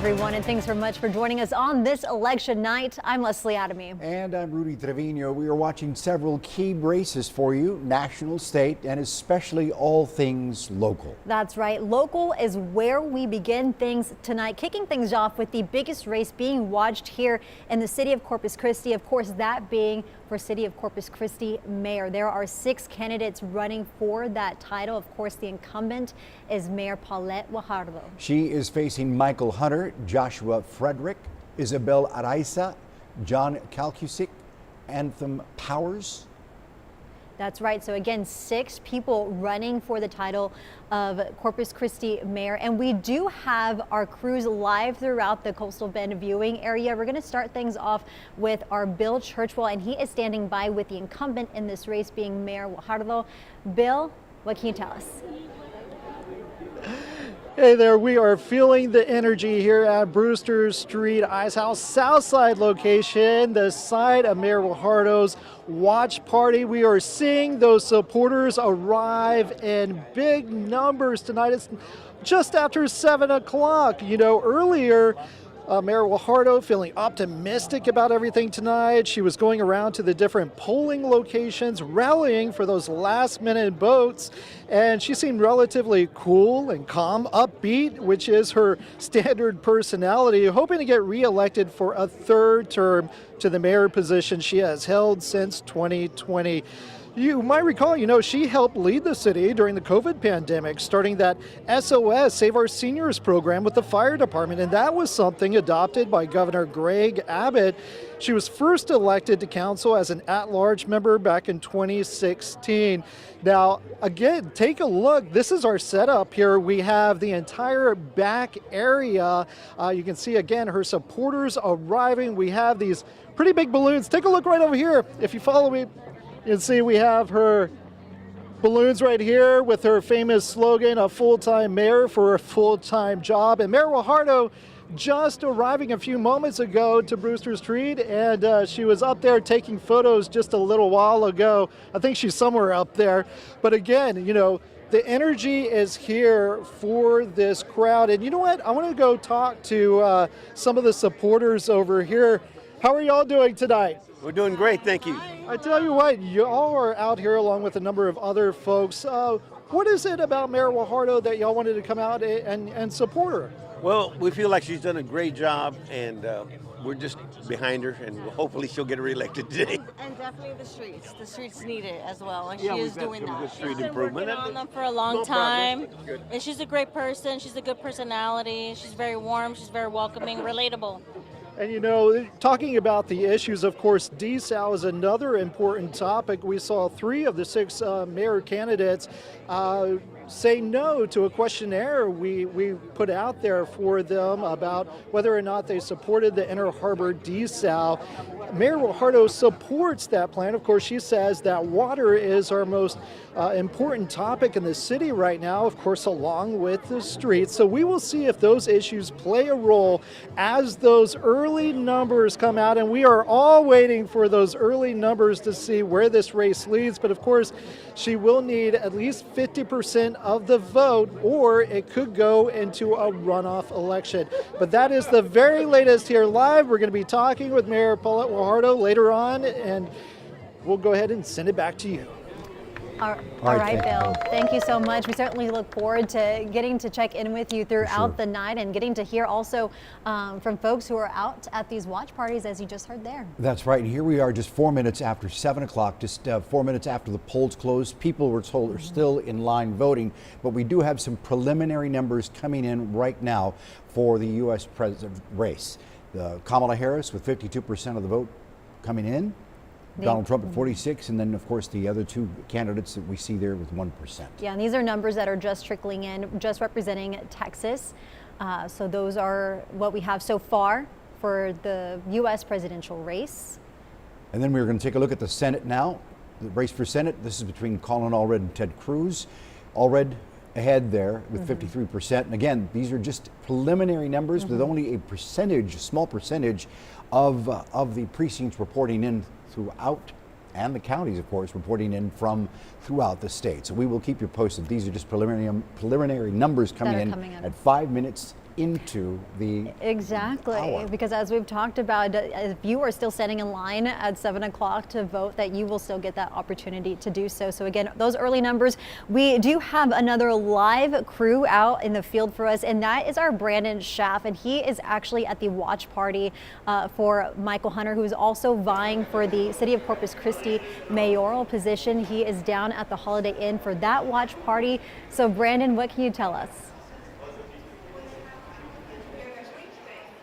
everyone, and thanks so much for joining us on this election night. I'm Leslie Adamy. And I'm Rudy Trevino. We are watching several key races for you, national, state, and especially all things local. That's right. Local is where we begin things tonight, kicking things off with the biggest race being watched here in the city of Corpus Christi. Of course, that being for City of Corpus Christi mayor. There are 6 candidates running for that title. Of course, the incumbent is Mayor Paulette Guajardo. She is facing Michael Hunter, Joshua Frederick, Isabel Araiza, John Kalkusik, Anthem Powers. That's right. So again, 6 people running for the title of Corpus Christi mayor. And we do have our crews live throughout the Coastal Bend viewing area. We're going to start things off with our Bill Churchwell, and he is standing by with the incumbent in this race being Mayor Guajardo. Bill, what can you tell us? Hey there, we are feeling the energy here at Brewster Street Ice House Southside location, the site of Mayor Guajardo's watch party. We are seeing those supporters arrive in big numbers tonight. It's just after 7 o'clock. You know, earlier, Mayor Guajardo feeling optimistic about everything tonight. She was going around to the different polling locations, rallying for those last-minute votes, and she seemed relatively cool and calm, upbeat, which is her standard personality, hoping to get reelected for a 3rd term to the mayor position she has held since 2020. You might recall, she helped lead the city during the COVID pandemic, starting that SOS, Save Our Seniors program with the fire department, and that was something adopted by Governor Greg Abbott. She was first elected to council as an at-large member back in 2016. Now, again, take a look. This is our setup here. We have the entire back area. You can see, again, her supporters arriving. We have these pretty big balloons. Take a look right over here. If you follow me, you can see we have her balloons right here with her famous slogan, a full-time mayor for a full-time job. And Mayor Guajardo just arriving a few moments ago to Brewster Street, and she was up there taking photos just a little while ago. I think she's somewhere up there. But again, the energy is here for this crowd. And you know what? I want to go talk to some of the supporters over here. How are y'all doing tonight? We're doing great, thank you. I tell you what, you all are out here along with a number of other folks. What is it about Mayor Guajardo that y'all wanted to come out and support her? Well, we feel like she's done a great job, and we're just behind her, and hopefully she'll get reelected today. And definitely the streets. The streets need it as well, and Yeah, she we've is had doing some that. good street She's been improvement. working on them for a long time, and she's a great person. She's a good personality. She's very warm. She's very welcoming, relatable. And talking about the issues, of course, desal is another important topic. We saw 3 of the 6 mayor candidates say no to a questionnaire we put out there for them about whether or not they supported the Inner Harbor desal. Mayor Guajardo supports that plan. Of course, she says that water is our most important topic in the city right now, of course, along with the streets. So we will see if those issues play a role as those early numbers come out, and we are all waiting for those early numbers to see where this race leads. But of course, she will need at least 50% of the vote, or it could go into a runoff election. But that is the very latest here live. We're going to be talking with Mayor Paulette Guajardo later on, and we'll go ahead and send it back to you. All right, Bill. Thank you so much. We certainly look forward to getting to check in with you throughout the night and getting to hear also from folks who are out at these watch parties, as you just heard there. That's right. And here we are just 4 minutes after 7 o'clock, just 4 minutes after the polls closed. People, we're told, are still in line voting, but we do have some preliminary numbers coming in right now for the U.S. president race. Kamala Harris with 52% of the vote coming in. Donald Trump at 46, and then of course the other 2 candidates that we see there with 1%. Yeah, and these are numbers that are just trickling in, just representing Texas. So those are what we have so far for the U.S. presidential race. And then we're going to take a look at the Senate now. The race for Senate, this is between Colin Allred and Ted Cruz. Allred ahead there with 53%. And again, these are just preliminary numbers with only a small percentage of the precincts reporting in throughout, and the counties, of course, reporting in from throughout the state. So we will keep you posted. These are just preliminary numbers coming in at 5 minutes into the Exactly, hour. because as we've talked about, if you are still standing in line at 7 o'clock to vote, that you will still get that opportunity to do so. So again, those early numbers, we do have another live crew out in the field for us, and that is our Brandon Schaff, and he is actually at the watch party for Michael Hunter, who is also vying for the City of Corpus Christi mayoral position. He is down at the Holiday Inn for that watch party. So Brandon, what can you tell us?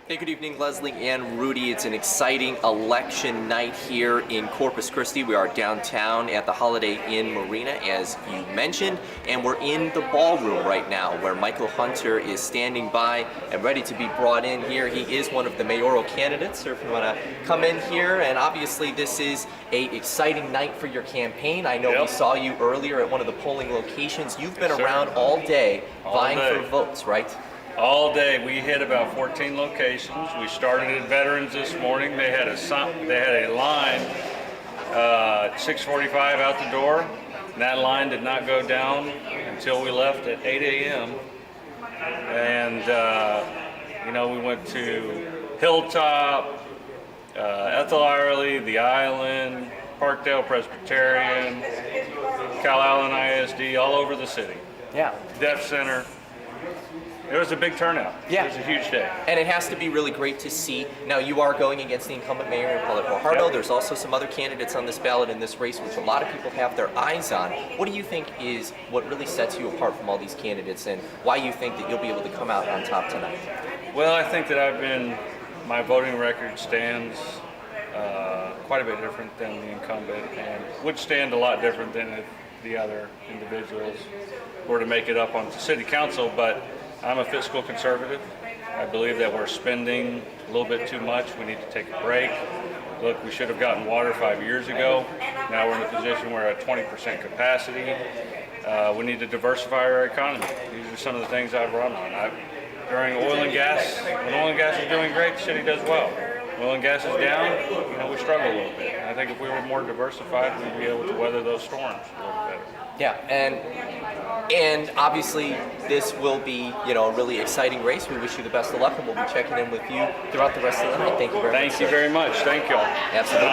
Hey, good evening, Leslie and Rudy. It's an exciting election night here in Corpus Christi. We are downtown at the Holiday Inn Marina, as you mentioned, and we're in the ballroom right now where Michael Hunter is standing by and ready to be brought in here. He is one of the mayoral candidates, so if you want to come in here, and obviously this is an exciting night for your campaign. I know we saw you earlier at one of the polling locations. You've been around all day vying for votes, right? All day. We hit about 14 locations. We started at Veterans this morning. They had a line 6:45 out the door. And that line did not go down until we left at 8 a.m. And we went to Hilltop, Ethel Ireland, The Island, Parkdale Presbyterian, Cal Allen ISD, all over the city. Yeah. Deaf Center. It was a big turnout. Yeah. It was a huge day. And it has to be really great to see. Now, you are going against the incumbent mayor, Paul Fajardo. There's also some other candidates on this ballot in this race, which a lot of people have their eyes on. What do you think is what really sets you apart from all these candidates, and why you think that you'll be able to come out on top tonight? Well, I think that my voting record stands quite a bit different than the incumbent, and would stand a lot different than if the other individuals were to make it up on the city council, but I'm a fiscal conservative. I believe that we're spending a little bit too much. We need to take a break. Look, we should have gotten water 5 years ago. Now we're in a position where we're at 20% capacity. We need to diversify our economy. These are some of the things I've run on. During oil and gas, when oil and gas is doing great, the city does well. When oil and gas is down, we struggle a little bit. And I think if we were more diversified, we'd be able to weather those storms a little better. Yeah, and obviously this will be, a really exciting race. We wish you the best of luck, and we'll be checking in with you throughout the rest of the night. Thank you very much. Thank you very much. Thank y'all. Absolutely.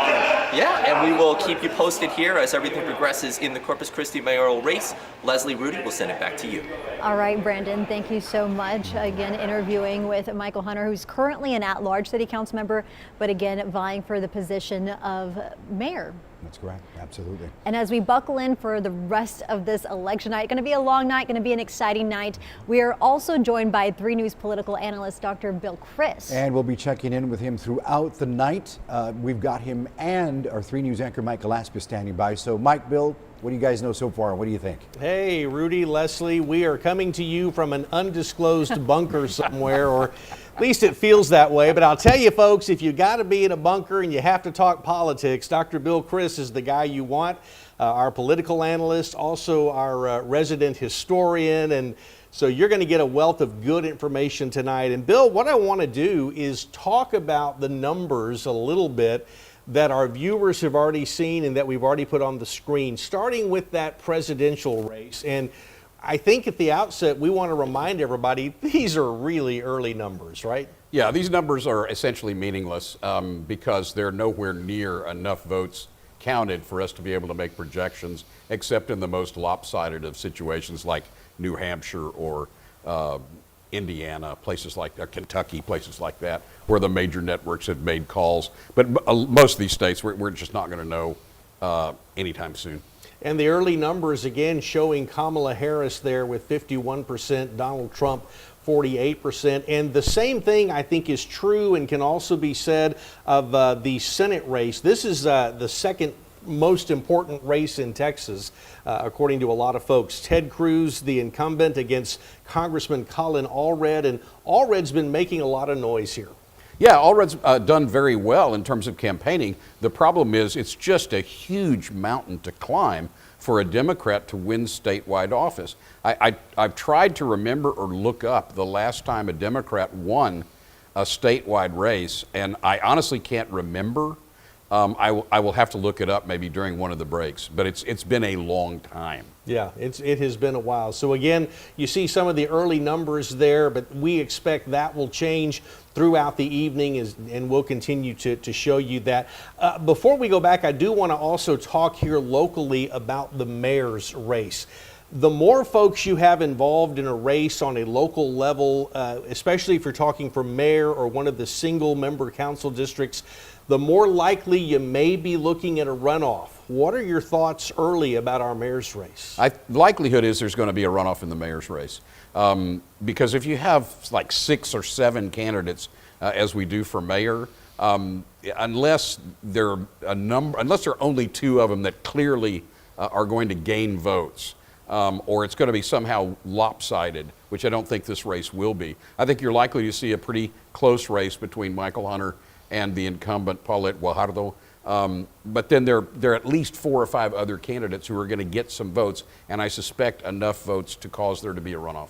Yeah, and we will keep you posted here as everything progresses in the Corpus Christi mayoral race. Leslie, Rudy, we'll send it back to you. All right, Brandon, thank you so much. Again, interviewing with Michael Hunter, who's currently an at-large city council member, but again, vying for the position of mayor. That's correct, absolutely. And as we buckle in for the rest of this election night, going to be a long night, going to be an exciting night. We are also joined by 3 News political analyst, Dr. Bill Cruz. And we'll be checking in with him throughout the night. We've got him and our 3 News anchor, Mike Gillespie, standing by. So, Mike, Bill, what do you guys know so far? What do you think? Hey, Rudy, Leslie, we are coming to you from an undisclosed bunker somewhere, or at least it feels that way. But I'll tell you, folks, if you got to be in a bunker and you have to talk politics, Dr. Bill Cruz is the guy you want. Our political analyst, also our resident historian. And so you're going to get a wealth of good information tonight. And Bill, what I want to do is talk about the numbers a little bit that our viewers have already seen and that we've already put on the screen, starting with that presidential race. And I think at the outset, we want to remind everybody, these are really early numbers, right? Yeah, these numbers are essentially meaningless because they're nowhere near enough votes counted for us to be able to make projections, except in the most lopsided of situations like New Hampshire or Indiana, places like Kentucky, places like that, where the major networks have made calls. But most of these states, we're just not going to know anytime soon. And the early numbers, again, showing Kamala Harris there with 51%, Donald Trump 48%. And the same thing, I think, is true and can also be said of the Senate race. This is the second most important race in Texas, according to a lot of folks. Ted Cruz, the incumbent, against Congressman Colin Allred, and Allred's been making a lot of noise here. Yeah, Allred's done very well in terms of campaigning. The problem is it's just a huge mountain to climb for a Democrat to win statewide office. I've tried to remember or look up the last time a Democrat won a statewide race, and I honestly can't remember. I will have to look it up maybe during one of the breaks, but it's been a long time. Yeah, it has been a while. So again, you see some of the early numbers there, but we expect that will change throughout the evening, and we'll continue to show you that. Before we go back, I do want to also talk here locally about the mayor's race. The more folks you have involved in a race on a local level, especially if you're talking for mayor or one of the single member council districts, the more likely you may be looking at a runoff. What are your thoughts early about our mayor's race? Likelihood is there's going to be a runoff in the mayor's race. Because if you have like 6 or 7 candidates, as we do for mayor, unless there are only 2 of them that clearly are going to gain votes, or it's going to be somehow lopsided, which I don't think this race will be. I think you're likely to see a pretty close race between Michael Hunter and the incumbent Paulette Guajardo. But then there are at least 4 or 5 other candidates who are going to get some votes, and I suspect enough votes to cause there to be a runoff.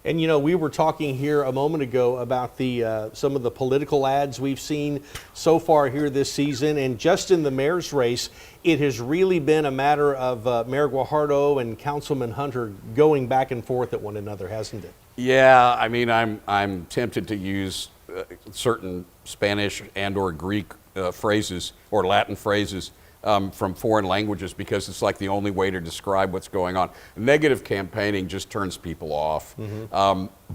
And you know, we were talking here a moment ago about the some of the political ads we've seen so far here this season, and just in the mayor's race, it has really been a matter of Mayor Guajardo and Councilman Hunter going back and forth at one another, hasn't it? Yeah, I mean, I'm tempted to use certain Spanish and or Greek phrases or Latin phrases from foreign languages, because it's like the only way to describe what's going on. Negative campaigning just turns people off.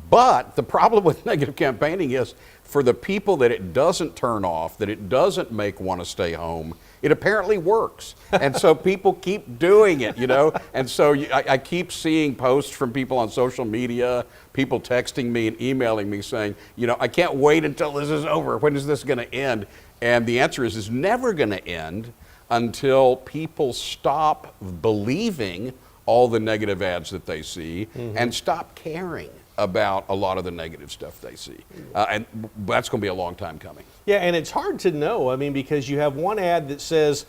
But the problem with negative campaigning is, for the people that it doesn't turn off, that it doesn't make want to stay home, it apparently works. And so people keep doing it, you know? And so I keep seeing posts from people on social media, people texting me and emailing me saying, you know, I can't wait until this is over. When is this going to end? And the answer is, it's never going to end until people stop believing all the negative ads that they see and stop caring about a lot of the negative stuff they see. And that's going to be a long time coming. Yeah, and it's hard to know, I mean, because you have one ad that says,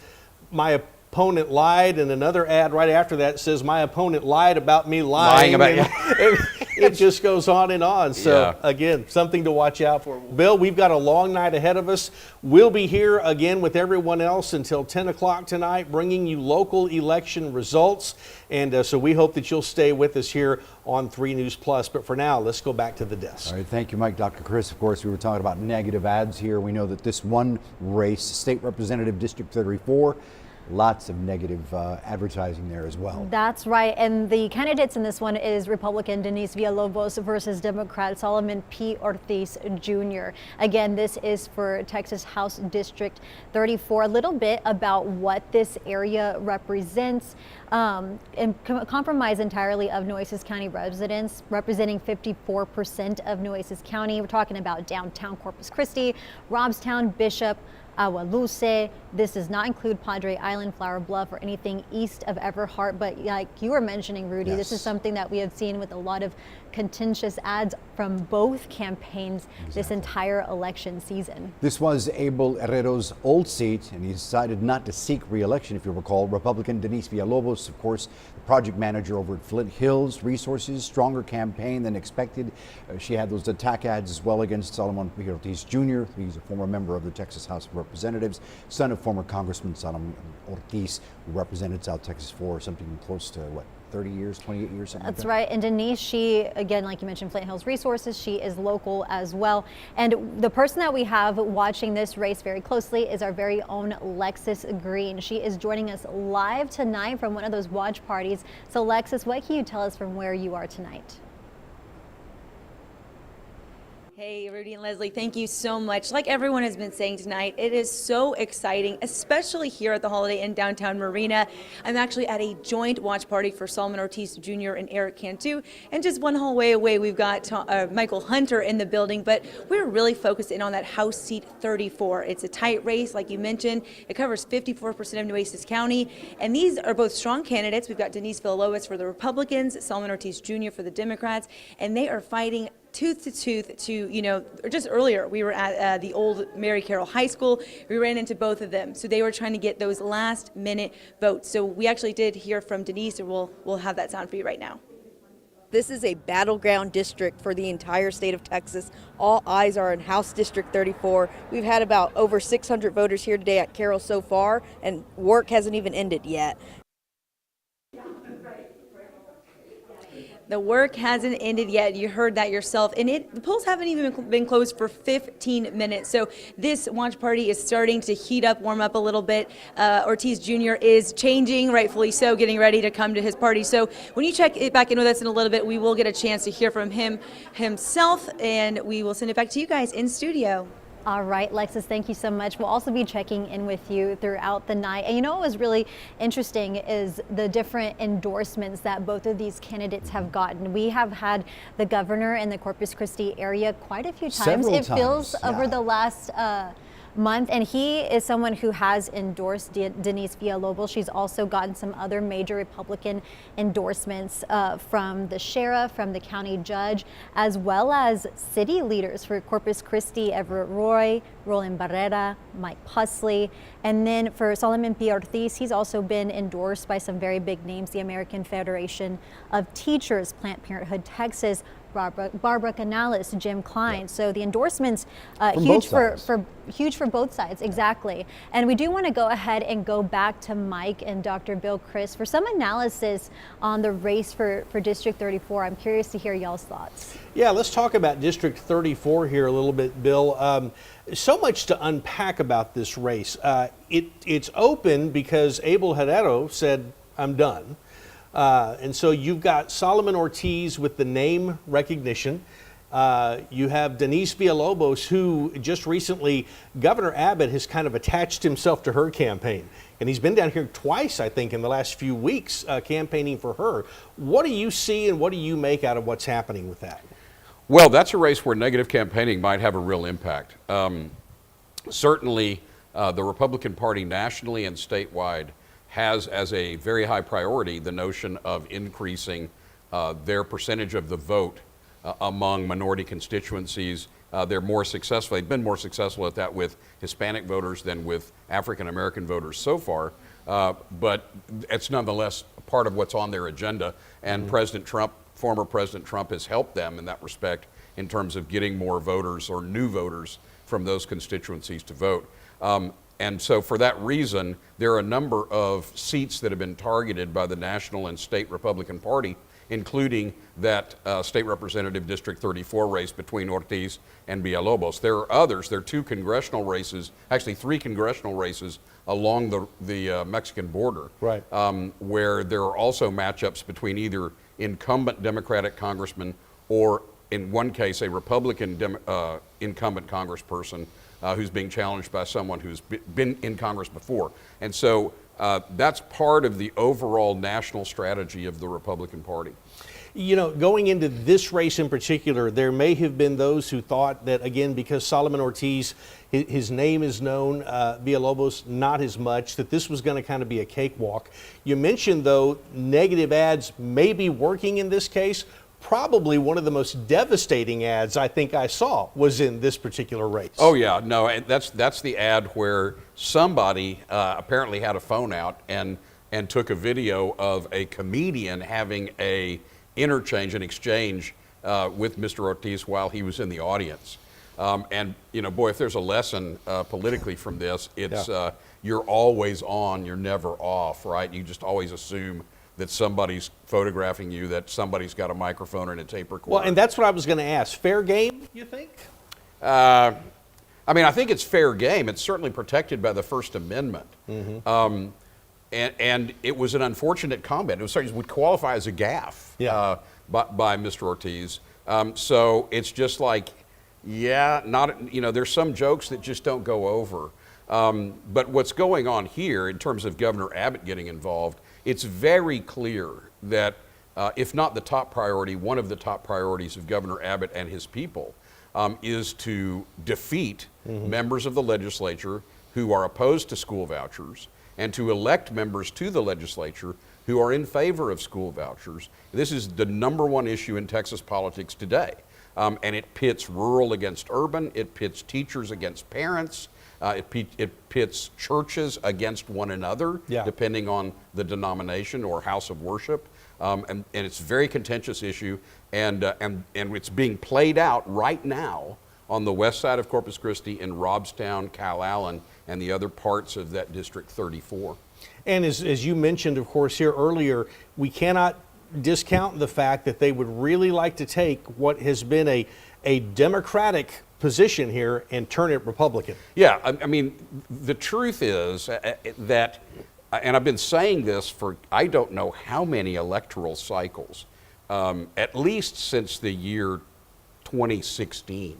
my opponent lied, and another ad right after that says, my opponent lied about me lying. It just goes on and on. So again, something to watch out for. Bill, we've got a long night ahead of us. We'll be here again with everyone else until 10 o'clock tonight, bringing you local election results. And so we hope that you'll stay with us here on 3 News Plus. But for now, let's go back to the desk. All right, thank you, Mike. Dr. Chris, of course, we were talking about negative ads here. We know that this one race, State Representative District 34, lots of negative advertising there as well. That's right. And the candidates in this one is Republican Denise Villalobos versus Democrat Solomon P. Ortiz Jr. Again, this is for Texas House District 34. A little bit about what this area represents. And comprised entirely of Nueces County residents, representing 54% of Nueces County. We're talking about downtown Corpus Christi, Robstown, Bishop, Agualuce. This does not include Padre Island, Flower Bluff, or anything east of Everhart. But like you were mentioning, Rudy, this is something that we have seen with a lot of contentious ads from both campaigns this entire election season. This was Abel Herrero's old seat, and he decided not to seek re-election, if you recall. Republican Denise Villalobos, of course, the project manager over at Flint Hills Resources, stronger campaign than expected. She had those attack ads as well against Solomon P. Ortiz Jr. He's a former member of the Texas House of Representatives, son of former Congressman Solomon Ortiz, who represented South Texas for something close to, what, 30 years, 28 years, something That's like that. right. And Denise, she, again, like you mentioned, Flint Hills Resources, she is local as well. And the person that we have watching this race very closely is our very own Lexus Green. She is joining us live tonight from one of those watch parties. So Lexus, what can you tell us from where you are tonight? Hey, Rudy and Leslie, thank you so much. Like everyone has been saying tonight, it is so exciting, especially here at the Holiday Inn downtown Marina. I'm actually at a joint watch party for Solomon Ortiz Jr. and Eric Cantu, and just one hallway away, we've got Michael Hunter in the building, but we're really focused in on that House seat 34. It's a tight race, like you mentioned. It covers 54% of Nueces County, and these are both strong candidates. We've got Denise Villalobos for the Republicans, Solomon Ortiz Jr. for the Democrats, and they are fighting tooth to, you know, just earlier we were at the old Mary Carroll High School. We ran into both of them. So they were trying to get those last minute votes. So we actually did hear from Denise, and we'll have that sound for you right now. This is a battleground district for the entire state of Texas. All eyes are in House District 34. We've had about over 600 voters here today at Carroll so far, and work hasn't even ended yet. The work hasn't ended yet. You heard that yourself. And the polls haven't even been closed for 15 minutes. So this watch party is starting to heat up, warm up a little bit. Ortiz Jr. is changing, rightfully so, getting ready to come to his party. So when you check it back in with us in a little bit, we will get a chance to hear from him himself, and we will send it back to you guys in studio. All right, Lexus, thank you so much. We'll also be checking in with you throughout the night. And you know what was really interesting is the different endorsements that both of these candidates have gotten. We have had the governor in the Corpus Christi area quite a few times. Several it feels times, over yeah. the last month, and he is someone who has endorsed Denise Villalobos. She's also gotten some other major Republican endorsements from the sheriff, from the county judge, as well as city leaders for Corpus Christi, Everett Roy, Roland Barrera, Mike Pusley. And then for Solomon P. Ortiz, he's also been endorsed by some very big names, the American Federation of Teachers, Planned Parenthood Texas, Barbara Canales, Jim Klein. So the endorsements huge for both sides, exactly. And we do want to go ahead and go back to Mike and Dr. Bill Chris for some analysis on the race for District 34. I'm curious to hear y'all's thoughts. Yeah, let's talk about District 34 here a little bit, Bill. So much to unpack about this race. It's open because Abel Herrero said, I'm done. And so you've got Solomon Ortiz with the name recognition. You have Denise Villalobos, who just recently, Governor Abbott has kind of attached himself to her campaign. And he's been down here twice, I think, in the last few weeks campaigning for her. What do you see and what do you make out of what's happening with that? Well, that's a race where negative campaigning might have a real impact. Certainly, the Republican Party nationally and statewide has as a very high priority the notion of increasing their percentage of the vote among minority constituencies. They're more successful. They've been more successful at that with Hispanic voters than with African American voters so far. But it's nonetheless part of what's on their agenda. And President Trump, former President Trump, has helped them in that respect in terms of getting more voters or new voters from those constituencies to vote. And so for that reason, there are a number of seats that have been targeted by the national and state Republican Party, including that State Representative District 34 race between Ortiz and Villalobos. There are others. There are two congressional races, actually three congressional races along the Mexican border, right. Where there are also matchups between either incumbent Democratic congressmen or, in one case, a Republican incumbent congressperson who's being challenged by someone who's been in Congress before. And so that's part of the overall national strategy of the Republican Party. You know, going into this race in particular, there may have been those who thought that, again, because Solomon Ortiz, his name is known, Villalobos not as much, that this was going to kind of be a cakewalk. You mentioned, though, negative ads may be working in this case. Probably one of the most devastating ads I think I saw was in this particular race. Oh yeah, no, that's the ad where somebody apparently had a phone out and took a video of a comedian having a interchange, an exchange with Mr. Ortiz while he was in the audience. And you know, boy, if there's a lesson politically from this, it's you're always on, you're never off, right? You just always assume that somebody's photographing you, that somebody's got a microphone and a tape recorder. Well, and that's what I was going to ask. Fair game, you think? I mean, I think it's fair game. It's certainly protected by the First Amendment. Mm-hmm. And it was an unfortunate comment. It would qualify as a gaffe by Mr. Ortiz. So it's just like, there's some jokes that just don't go over. But what's going on here in terms of Governor Abbott getting involved, it's very clear that if not the top priority, one of the top priorities of Governor Abbott and his people is to defeat members of the legislature who are opposed to school vouchers and to elect members to the legislature who are in favor of school vouchers. This is the number one issue in Texas politics today. And it pits rural against urban, it pits teachers against parents, it pits churches against one another, depending on the denomination or house of worship. and it's a very contentious issue, and it's being played out right now on the west side of Corpus Christi in Robstown, Calallen, and the other parts of that District 34. And as you mentioned, of course, here earlier, we cannot discount the fact that they would really like to take what has been a Democratic position here and turn it Republican. Yeah, I mean, the truth is that, and I've been saying this for I don't know how many electoral cycles, at least since the year 2016,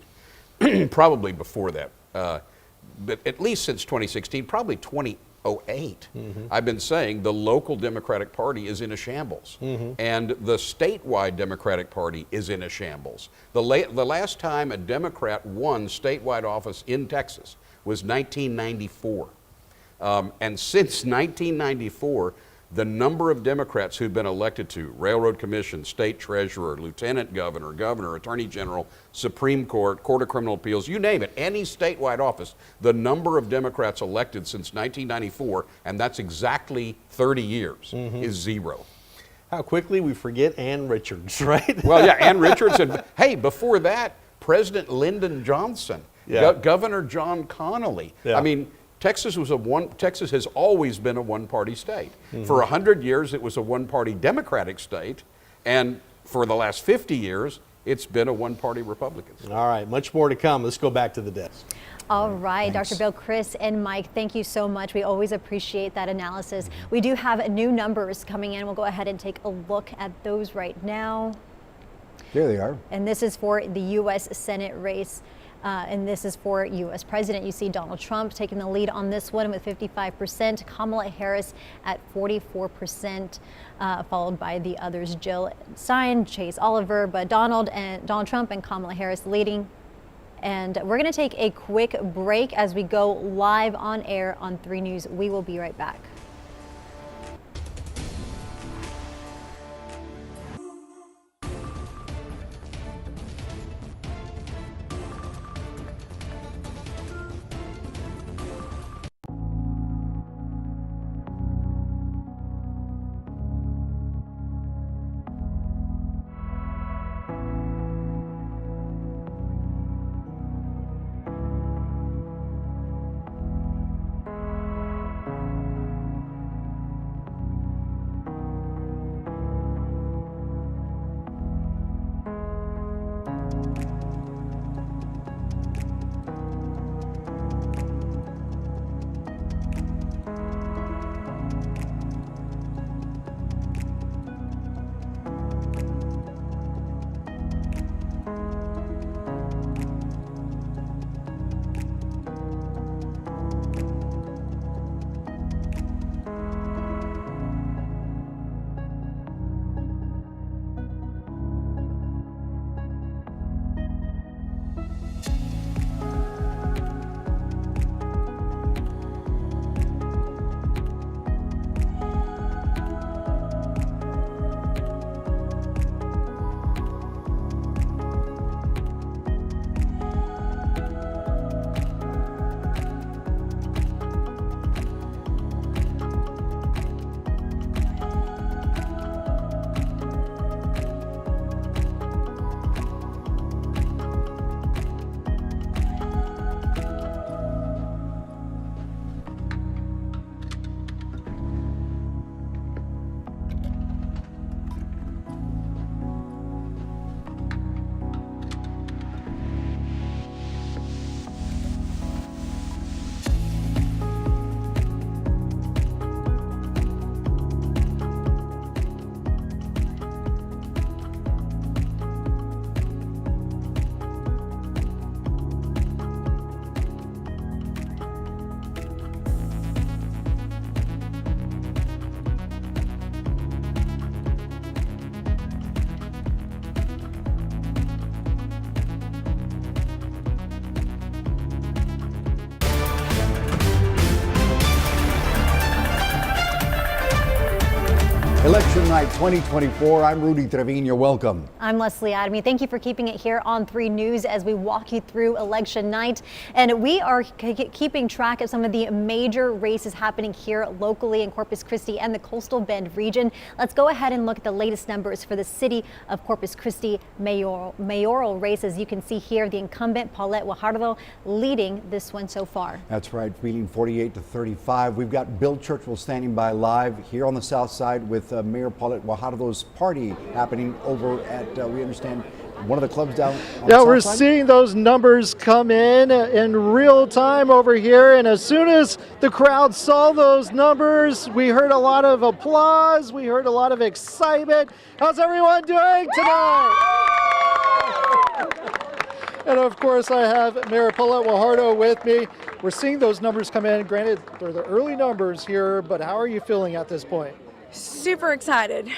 probably before that, but at least since 2016, probably 2008, I've been saying the local Democratic Party is in a shambles, and the statewide Democratic Party is in a shambles. The last time a Democrat won statewide office in Texas was 1994. And since 1994, the number of Democrats who've been elected to Railroad Commission, State Treasurer, Lieutenant Governor, Governor, Attorney General, Supreme Court, Court of Criminal Appeals, you name it, any statewide office, the number of Democrats elected since 1994, and that's exactly 30 years, is zero. How quickly we forget Ann Richards, right? Well, yeah, Ann Richards, and hey, before that, President Lyndon Johnson, Governor John Connolly. Yeah. I mean, Texas has always been a one-party state. For 100 years, it was a one-party Democratic state, and for the last 50 years, it's been a one-party Republican state. All right, much more to come. Let's go back to the desk. All right, Dr. Bill, Chris, and Mike, thank you so much. We always appreciate that analysis. We do have new numbers coming in. We'll go ahead and take a look at those right now. There they are. And this is for the U.S. Senate race. And this is for U.S. President. You see Donald Trump taking the lead on this one with 55%, Kamala Harris at 44%, followed by the others, Jill Stein, Chase Oliver, but Donald Trump and Kamala Harris leading. And we're going to take a quick break as we go live on air on 3 News. We will be right back. Election night 2024. I'm Rudy Trevino. Welcome. I'm Leslie Adamy. Thank you for keeping it here on 3 News as we walk you through election night. And we are keeping track of some of the major races happening here locally in Corpus Christi and the Coastal Bend region. Let's go ahead and look at the latest numbers for the city of Corpus Christi mayoral race. As you can see here, the incumbent Paulette Guajardo leading this one so far. That's right, leading 48 to 35. We've got Bill Churchill standing by live here on the south side with Mayor Paulette Guajardo's party happening over at, we understand, one of the clubs down on the Yeah, south we're side? seeing those numbers come in real time over here. And as soon as the crowd saw those numbers, we heard a lot of applause. We heard a lot of excitement. How's everyone doing tonight? And of course, I have Mayor Paulette Guajardo with me. We're seeing those numbers come in. Granted, they're the early numbers here, but how are you feeling at this point? Super excited.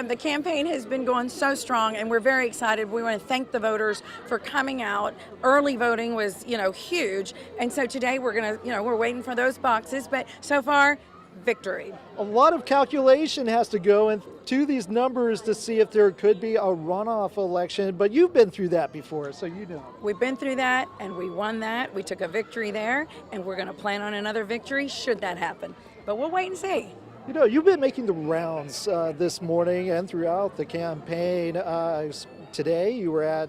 The campaign has been going so strong, and we're very excited. We want to thank the voters for coming out. Early voting was, huge, and so today we're gonna, we're waiting for those boxes. But so far, victory. A lot of calculation has to go into these numbers to see if there could be a runoff election, but you've been through that before, so you know. We've been through that, and we won that. We took a victory there, and we're going to plan on another victory should that happen. But we'll wait and see. You've been making the rounds this morning and throughout the campaign. Today,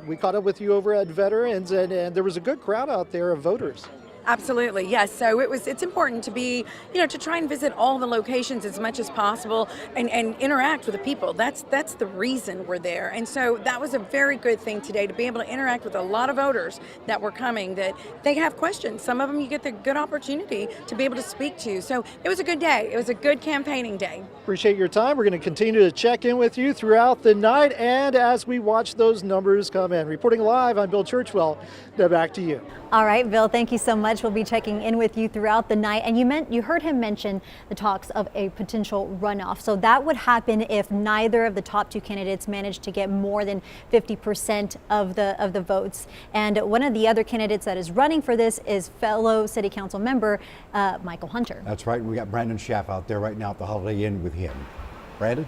we caught up with you over at Veterans, and there was a good crowd out there of voters. Absolutely, yes. So it's important to be, to try and visit all the locations as much as possible and interact with the people. That's the reason we're there. And so that was a very good thing today, to be able to interact with a lot of voters that were coming, that they have questions. Some of them you get the good opportunity to be able to speak to. So it was a good day. It was a good campaigning day. Appreciate your time. We're going to continue to check in with you throughout the night and as we watch those numbers come in. Reporting live, I'm Bill Churchwell. Now back to you. All right, Bill, thank you so much. We'll be checking in with you throughout the night. And you heard him mention the talks of a potential runoff. So that would happen if neither of the top 2 candidates managed to get more than 50% of the votes. And one of the other candidates that is running for this is fellow City Council member Michael Hunter. That's right. We got Brandon Schaff out there right now at the Holiday Inn with him. Brandon?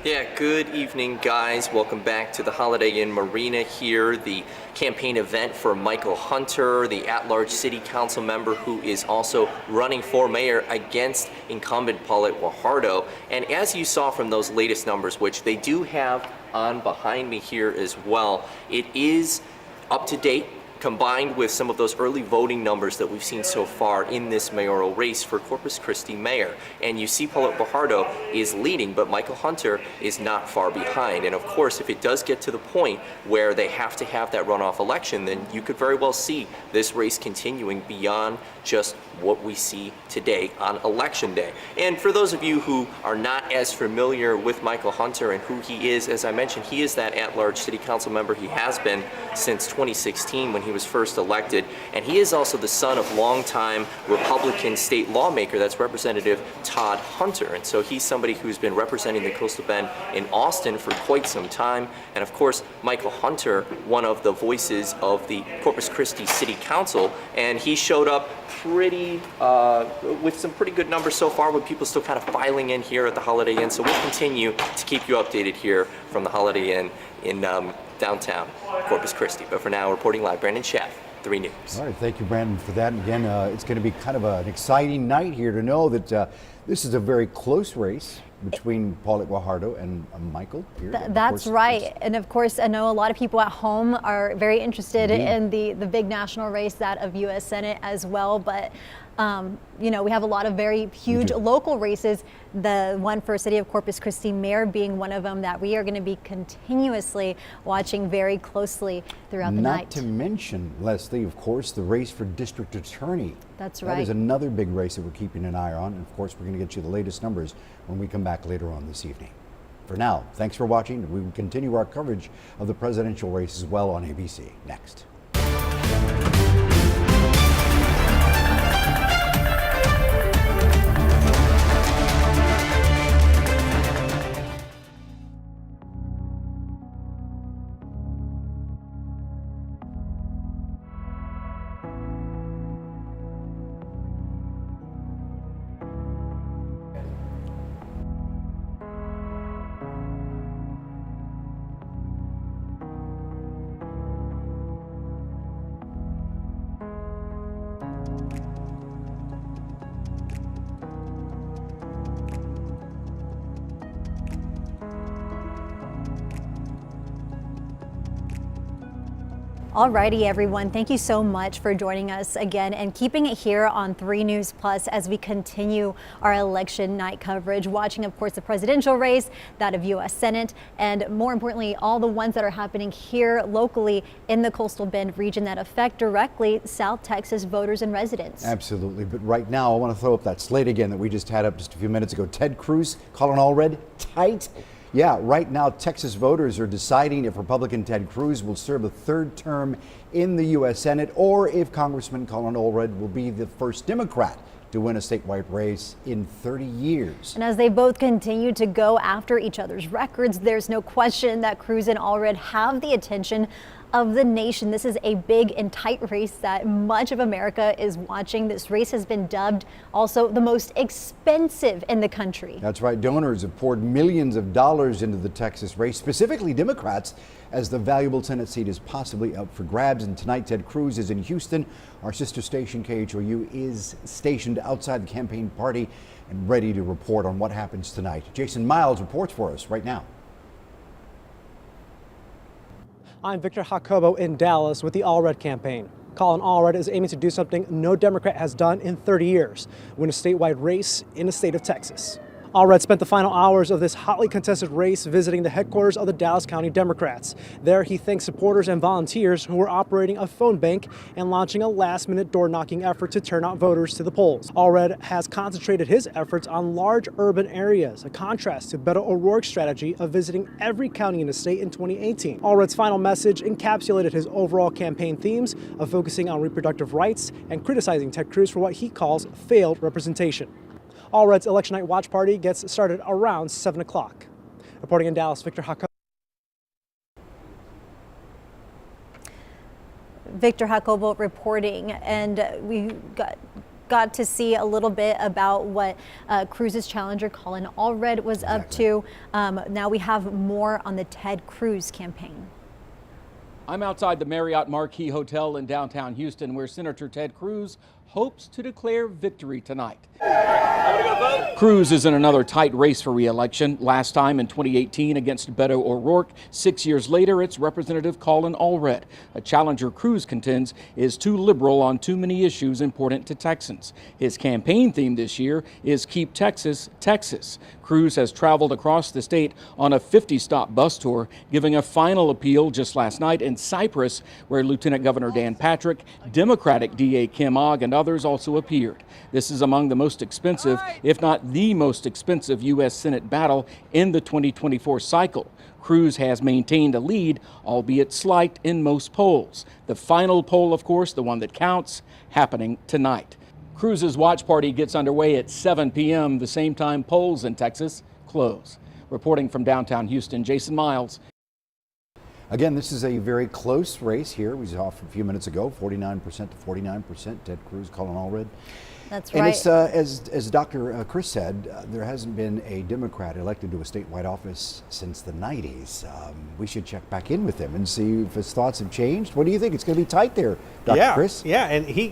Yeah, good evening, guys. Welcome back to the Holiday Inn Marina here, the campaign event for Michael Hunter, the at-large city council member who is also running for mayor against incumbent Paulette Guajardo. And as you saw from those latest numbers, which they do have on behind me here as well, it is up to date, combined with some of those early voting numbers that we've seen so far in this mayoral race for Corpus Christi mayor. And you see Paulette Guajardo is leading, but Michael Hunter is not far behind. And of course, if it does get to the point where they have to have that runoff election, then you could very well see this race continuing beyond just what we see today on election day. And for those of you who are not as familiar with Michael Hunter and who he is, as I mentioned, he is that at-large city council member. He has been since 2016 when he was first elected, and he is also the son of longtime Republican state lawmaker, that's Representative Todd Hunter. And so he's somebody who's been representing the Coastal Bend in Austin for quite some time. And of course, Michael Hunter, one of the voices of the Corpus Christi City Council, and he showed up with some pretty good numbers so far, with people still kind of filing in here at the Holiday Inn. So we'll continue to keep you updated here from the Holiday Inn in downtown Corpus Christi. But for now, reporting live, Brandon Schaff, 3 News. All right, thank you, Brandon, for that. And again, it's going to be kind of an exciting night here to know that this is a very close race between Paulette Guajardo and Michael here. That's right. And of course, I know a lot of people at home are very interested in the big national race, that of U.S. Senate as well. But, we have a lot of very huge local races, the one for City of Corpus Christi mayor being one of them that we are going to be continuously watching very closely throughout the night. Not to mention, Leslie, of course, the race for district attorney. That's right. That is another big race that we're keeping an eye on. And of course, we're going to get you the latest numbers when we come back later on this evening. For now, thanks for watching. We will continue our coverage of the presidential race as well on ABC. Next. Alrighty, everyone. Thank you so much for joining us again and keeping it here on 3 News Plus as we continue our election night coverage, watching, of course, the presidential race, that of U.S. Senate, and more importantly, all the ones that are happening here locally in the Coastal Bend region that affect directly South Texas voters and residents. Absolutely. But right now, I want to throw up that slate again that we just had up just a few minutes ago. Ted Cruz, calling all red, tight. Yeah, right now, Texas voters are deciding if Republican Ted Cruz will serve a 3rd term in the U.S. Senate or if Congressman Colin Allred will be the first Democrat to win a statewide race in 30 years. And as they both continue to go after each other's records, there's no question that Cruz and Allred have the attention of the nation. This is a big and tight race that much of America is watching. This race has been dubbed also the most expensive in the country. That's right. Donors have poured millions of dollars into the Texas race, specifically Democrats, as the valuable Senate seat is possibly up for grabs. And tonight, Ted Cruz is in Houston. Our sister station, KHOU, is stationed outside the campaign party and ready to report on what happens tonight. Jason Miles reports for us right now. I'm Victor Jacobo in Dallas with the Allred campaign. Colin Allred is aiming to do something no Democrat has done in 30 years, win a statewide race in the state of Texas. Allred spent the final hours of this hotly contested race visiting the headquarters of the Dallas County Democrats. There, he thanked supporters and volunteers who were operating a phone bank and launching a last-minute door-knocking effort to turn out voters to the polls. Allred has concentrated his efforts on large urban areas, a contrast to Beto O'Rourke's strategy of visiting every county in the state in 2018. Allred's final message encapsulated his overall campaign themes of focusing on reproductive rights and criticizing Ted Cruz for what he calls failed representation. Allred's election night watch party gets started around 7 o'clock. Reporting in Dallas, Victor Jacobo. Victor Jacobo reporting, and we got to see a little bit about what Cruz's challenger Colin Allred was up to. Now we have more on the Ted Cruz campaign. I'm outside the Marriott Marquis Hotel in downtown Houston, where Senator Ted Cruz hopes to declare victory tonight. Cruz is in another tight race for re-election, last time in 2018 against Beto O'Rourke. 6 years later, it's Representative Colin Allred. A challenger Cruz contends is too liberal on too many issues important to Texans. His campaign theme this year is Keep Texas, Texas. Cruz has traveled across the state on a 50-stop bus tour, giving a final appeal just last night in Cypress, where Lieutenant Governor Dan Patrick, Democratic DA Kim Ogg, and others also appeared. This is among the most expensive, if not the most expensive, U.S. Senate battle in the 2024 cycle. Cruz has maintained a lead, albeit slight, in most polls. The final poll, of course, the one that counts, happening tonight. Cruz's watch party gets underway at 7 p.m., the same time polls in Texas close. Reporting from downtown Houston, Jason Miles. Again, this is a very close race here. We saw a few minutes ago, 49% to 49%. Ted Cruz, Colin Allred. That's and right. It's, as Dr. Chris said, there hasn't been a Democrat elected to a statewide office since the 90s. We should check back in with him and see if his thoughts have changed. What do you think? It's going to be tight there, Dr. Chris? Yeah, and he,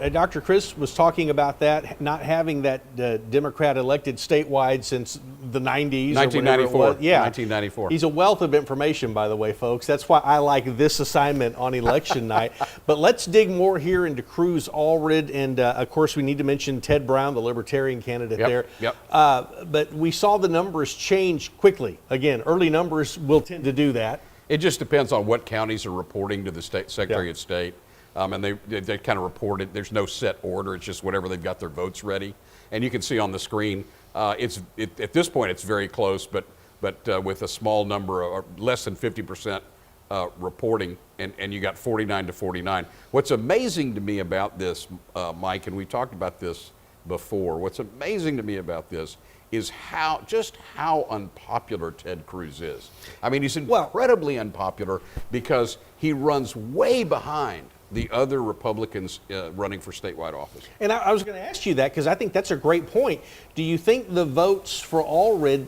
Dr. Chris was talking about that, not having that Democrat elected statewide since the 90s. 1994. Yeah. 1994. He's a wealth of information, by the way, folks. That's why I like this assignment on election night. But let's dig more here into Cruz, Allred, and of course we need to mention Ted Brown, the Libertarian candidate there. Yep. But we saw the numbers change quickly. Again, early numbers will tend to do that. It just depends on what counties are reporting to the state Secretary of State. And they kind of report it. There's no set order. It's just whatever they've got their votes ready. And you can see on the screen, at this point it's very close, but with a small number, or less than 50% reporting, and you got 49 to 49. What's amazing to me about this, Mike, and we talked about this before, what's amazing to me about this is how unpopular Ted Cruz is. I mean, he's incredibly unpopular because he runs way behind the other Republicans running for statewide office. And I was going to ask you that because I think that's a great point. Do you think the votes for Allred,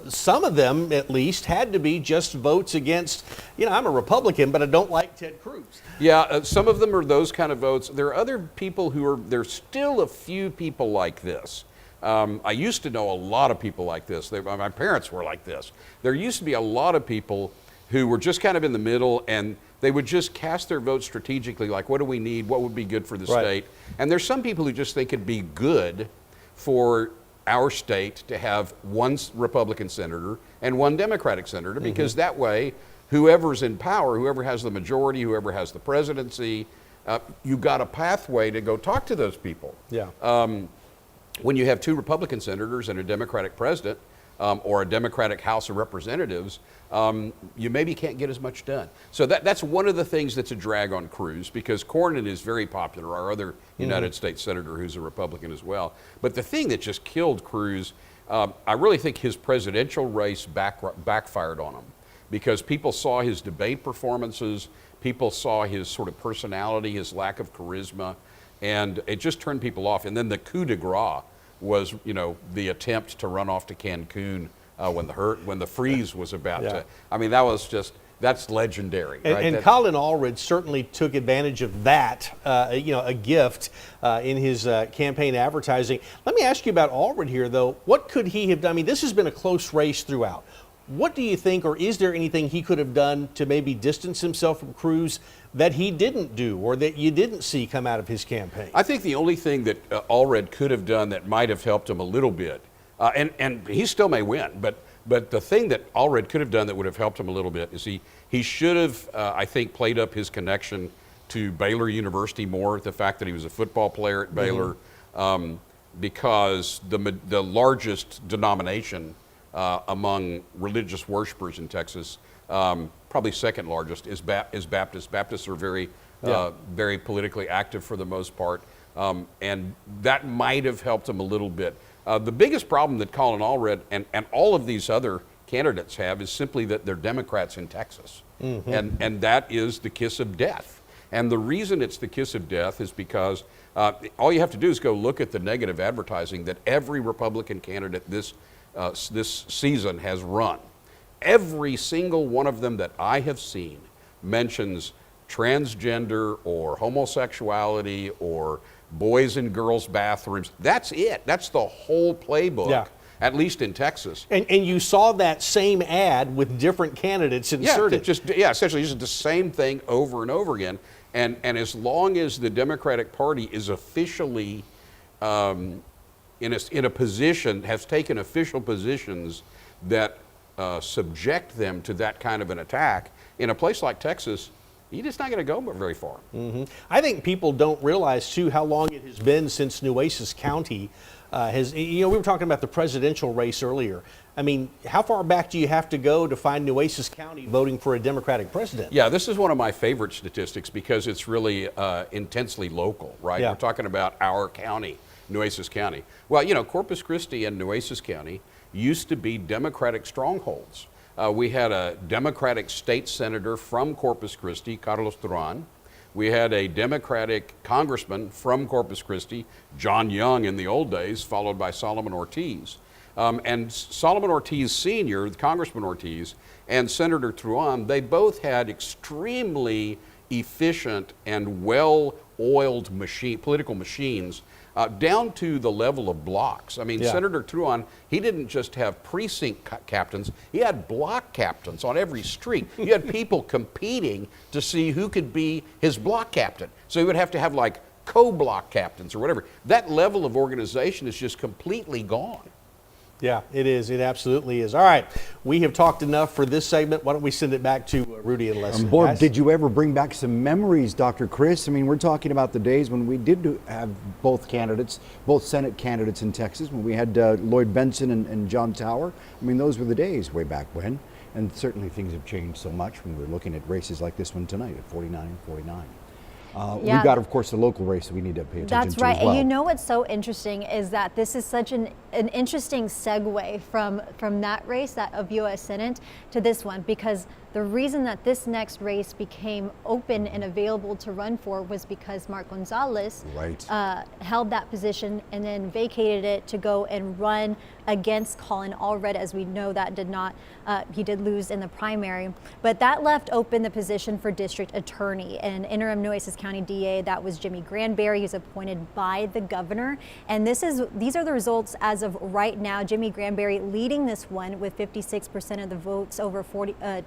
some of them at least, had to be just votes against, I'm a Republican, but I don't like Ted Cruz? Yeah, some of them are those kind of votes. There are other people there's still a few people like this. I used to know a lot of people like this. My parents were like this. There used to be a lot of people who were just kind of in the middle, and they would just cast their vote strategically, like, what do we need? What would be good for the state? And there's some people who just think it'd be good for our state to have one Republican senator and one Democratic senator, because that way, whoever's in power, whoever has the majority, whoever has the presidency, you've got a pathway to go talk to those people. Yeah. When you have two Republican senators and a Democratic president, or a Democratic House of Representatives, you maybe can't get as much done. So that's one of the things that's a drag on Cruz, because Cornyn is very popular, our other United States senator who's a Republican as well. But the thing that just killed Cruz, I really think his presidential race backfired on him, because people saw his debate performances, people saw his sort of personality, his lack of charisma, and it just turned people off. And then the coup de grace was, the attempt to run off to Cancun when the freeze was about to. I mean, that's legendary. And Colin Allred certainly took advantage of that, a gift in his campaign advertising. Let me ask you about Allred here, though. What could he have done? I mean, this has been a close race throughout. What do you think, or is there anything he could have done to maybe distance himself from Cruz that he didn't do, or that you didn't see come out of his campaign? I think the only thing that Allred could have done that might have helped him a little bit, and he still may win, but the thing that Allred could have done that would have helped him a little bit is he should have, I think, played up his connection to Baylor University more, the fact that he was a football player at Baylor, because the largest denomination among religious worshipers in Texas, probably second largest, is Baptist. Baptists are very politically active for the most part, and that might have helped him a little bit. The biggest problem that Colin Allred and all of these other candidates have is simply that they're Democrats in Texas, and that is the kiss of death. And the reason it's the kiss of death is because all you have to do is go look at the negative advertising that every Republican candidate this season has run. Every single one of them that I have seen mentions transgender or homosexuality or boys and girls bathrooms. That's it. That's the whole playbook, at least in Texas. And you saw that same ad with different candidates inserted. Essentially just the same thing over and over again. And as long as the Democratic Party is officially in a position, has taken official positions that subject them to that kind of an attack, in a place like Texas, you're just not going to go very far. I think people don't realize, too, how long it has been since Nueces County we were talking about the presidential race earlier. I mean, how far back do you have to go to find Nueces County voting for a Democratic president? Yeah, this is one of my favorite statistics because it's really intensely local, right? We're talking about our county, Nueces County. Well, Corpus Christi and Nueces County used to be Democratic strongholds. We had a Democratic state senator from Corpus Christi, Carlos Duran. We had a Democratic congressman from Corpus Christi, John Young in the old days, followed by Solomon Ortiz. And Solomon Ortiz Sr., Congressman Ortiz, and Senator Truan, they both had extremely efficient and well-oiled political machines, down to the level of blocks. I mean, Senator Truan, he didn't just have precinct captains, he had block captains on every street. You had people competing to see who could be his block captain. So he would have to have like co-block captains or whatever. That level of organization is just completely gone. Yeah, it is. It absolutely is. All right, we have talked enough for this segment. Why don't we send it back to Rudy and Leslie? Boy, did you ever bring back some memories, Dr. Chris? I mean, we're talking about the days when we did have both Senate candidates in Texas, when we had Lloyd Benson and John Tower. I mean, those were the days way back when. And certainly things have changed so much when we're looking at races like this one tonight at 49-49. We've got, of course, the local race that we need to pay attention to. That's right. As well. And you know what's so interesting is that this is such an interesting segue from that race, that of U.S. Senate, to this one, because the reason that this next race became open and available to run for was because Mark Gonzalez held that position and then vacated it to go and run against Colin Allred. As we know, that he did lose in the primary, but that left open the position for district attorney. And interim Nueces County DA, that was Jimmy Granberry. He's appointed by the governor, and these are the results as of right now. Jimmy Granberry leading this one with 56% of the votes over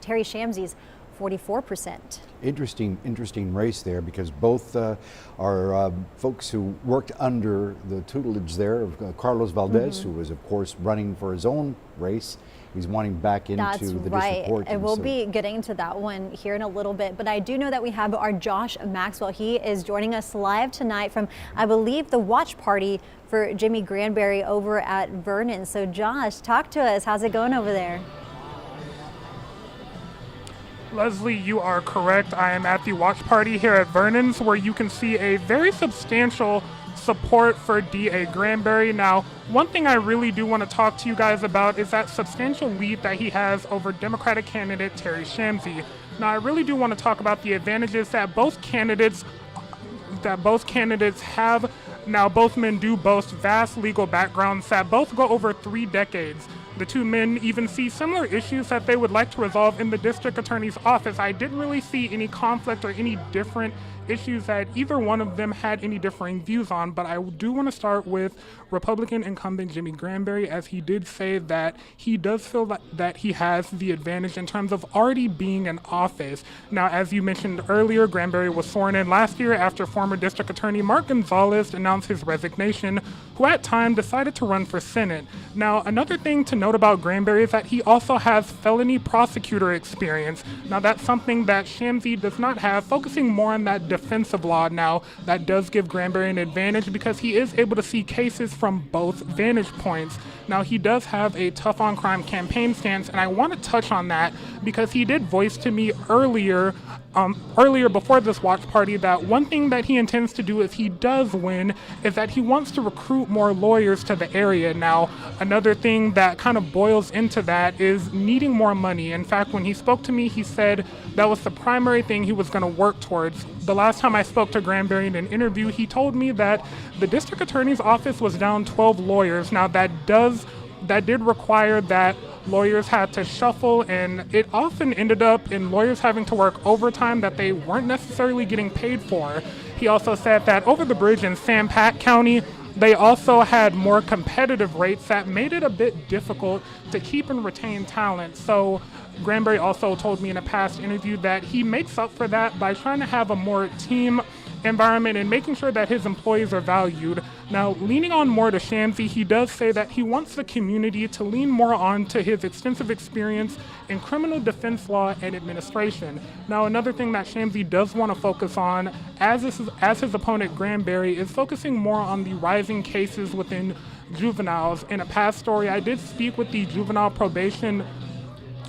Terry Shamsey's 44%. Interesting race there, because both are folks who worked under the tutelage there of Carlos Valdez, who was, of course, running for his own race. He's wanting back into the district court. And we'll be getting into that one here in a little bit. But I do know that we have our Josh Maxwell. He is joining us live tonight from, I believe, the watch party for Jimmy Granberry over at Vernon. So Josh, talk to us. How's it going over there? Leslie, you are correct. I am at the watch party here at Vernon's, where you can see a very substantial support for D.A. Granberry. Now, one thing I really do want to talk to you guys about is that substantial lead that he has over Democratic candidate Terry Shamsey. Now, I really do want to talk about the advantages that both candidates have. Now, both men do boast vast legal backgrounds that both go over 3 decades. The two men even see similar issues that they would like to resolve in the district attorney's office. I didn't really see any conflict or any different issues that either one of them had any differing views on, but I do want to start with Republican incumbent Jimmy Granberry, as he did say that he does feel that he has the advantage in terms of already being in office. Now, as you mentioned earlier, Granberry was sworn in last year after former district attorney Mark Gonzalez announced his resignation, who at time decided to run for Senate. Now, another thing to note about Granberry is that he also has felony prosecutor experience. Now, that's something that Shamsey does not have, focusing more on that defensive law. Now, that does give Granberry an advantage because he is able to see cases from both vantage points. Now, he does have a tough on crime campaign stance, and I want to touch on that because he did voice to me earlier before this watch party that one thing that he intends to do if he does win is that he wants to recruit more lawyers to the area. Now, another thing that kind of boils into that is needing more money. In fact, when he spoke to me, he said that was the primary thing he was going to work towards. The last time I spoke to Granberry in an interview, he told me that the district attorney's office was down 12 lawyers. Now, that did require that lawyers had to shuffle, and it often ended up in lawyers having to work overtime that they weren't necessarily getting paid for. He also said that over the bridge in San Pat County, they also had more competitive rates that made it a bit difficult to keep and retain talent. So Granberry also told me in a past interview that he makes up for that by trying to have a more team environment and making sure that his employees are valued. Now, leaning on more to Shamsey, he does say that he wants the community to lean more on to his extensive experience in criminal defense law and administration. Now, another thing that Shamsey does want to focus on, as his opponent Granberry, is focusing more on the rising cases within juveniles. In a past story, I did speak with the juvenile probation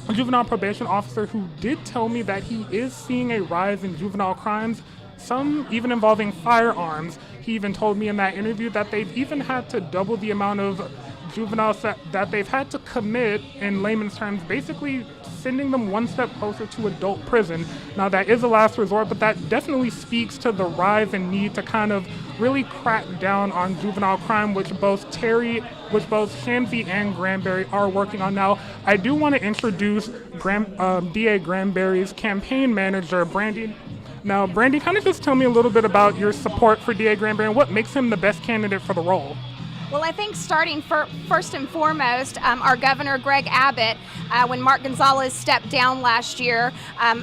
officer, who did tell me that he is seeing a rise in juvenile crimes, some even involving firearms. He even told me in that interview that they've even had to double the amount of juveniles that they've had to commit, in layman's terms, basically sending them one step closer to adult prison. Now, that is a last resort, but that definitely speaks to the rise and need to kind of really crack down on juvenile crime, which both Shamsey and Granberry are working on. Now, I do want to introduce D.A. Granberry's campaign manager, Brandy. Now, Brandy, kind of just tell me a little bit about your support for D.A. Granberry and what makes him the best candidate for the role. Well, I think starting first and foremost, our governor, Greg Abbott, when Mark Gonzalez stepped down last year,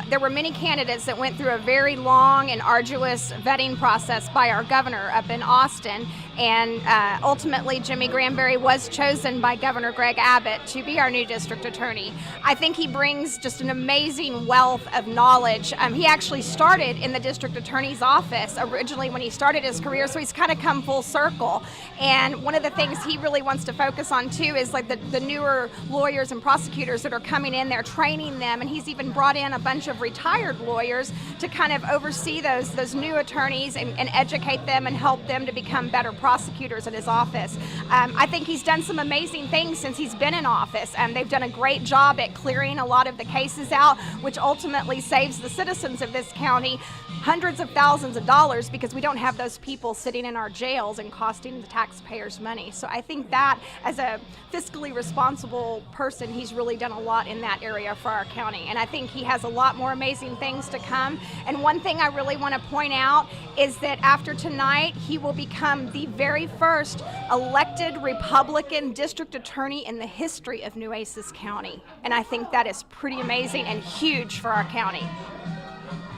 there were many candidates that went through a very long and arduous vetting process by our governor up in Austin. And ultimately, Jimmy Granberry was chosen by Governor Greg Abbott to be our new district attorney. I think he brings just an amazing wealth of knowledge. He actually started in the district attorney's office originally when he started his career, so he's kind of come full circle. And one of the things he really wants to focus on too is like the newer lawyers and prosecutors that are coming in there, training them, and he's even brought in a bunch of retired lawyers to kind of oversee those new attorneys and educate them and help them to become better prosecutors in his office. I think he's done some amazing things since he's been in office. They've done a great job at clearing a lot of the cases out, which ultimately saves the citizens of this county hundreds of thousands of dollars because we don't have those people sitting in our jails and costing the taxpayers money. So I think that as a fiscally responsible person, he's really done a lot in that area for our county. And I think he has a lot more amazing things to come. And one thing I really want to point out is that after tonight, he will become the very first elected Republican district attorney in the history of Nueces County. And I think that is pretty amazing and huge for our county.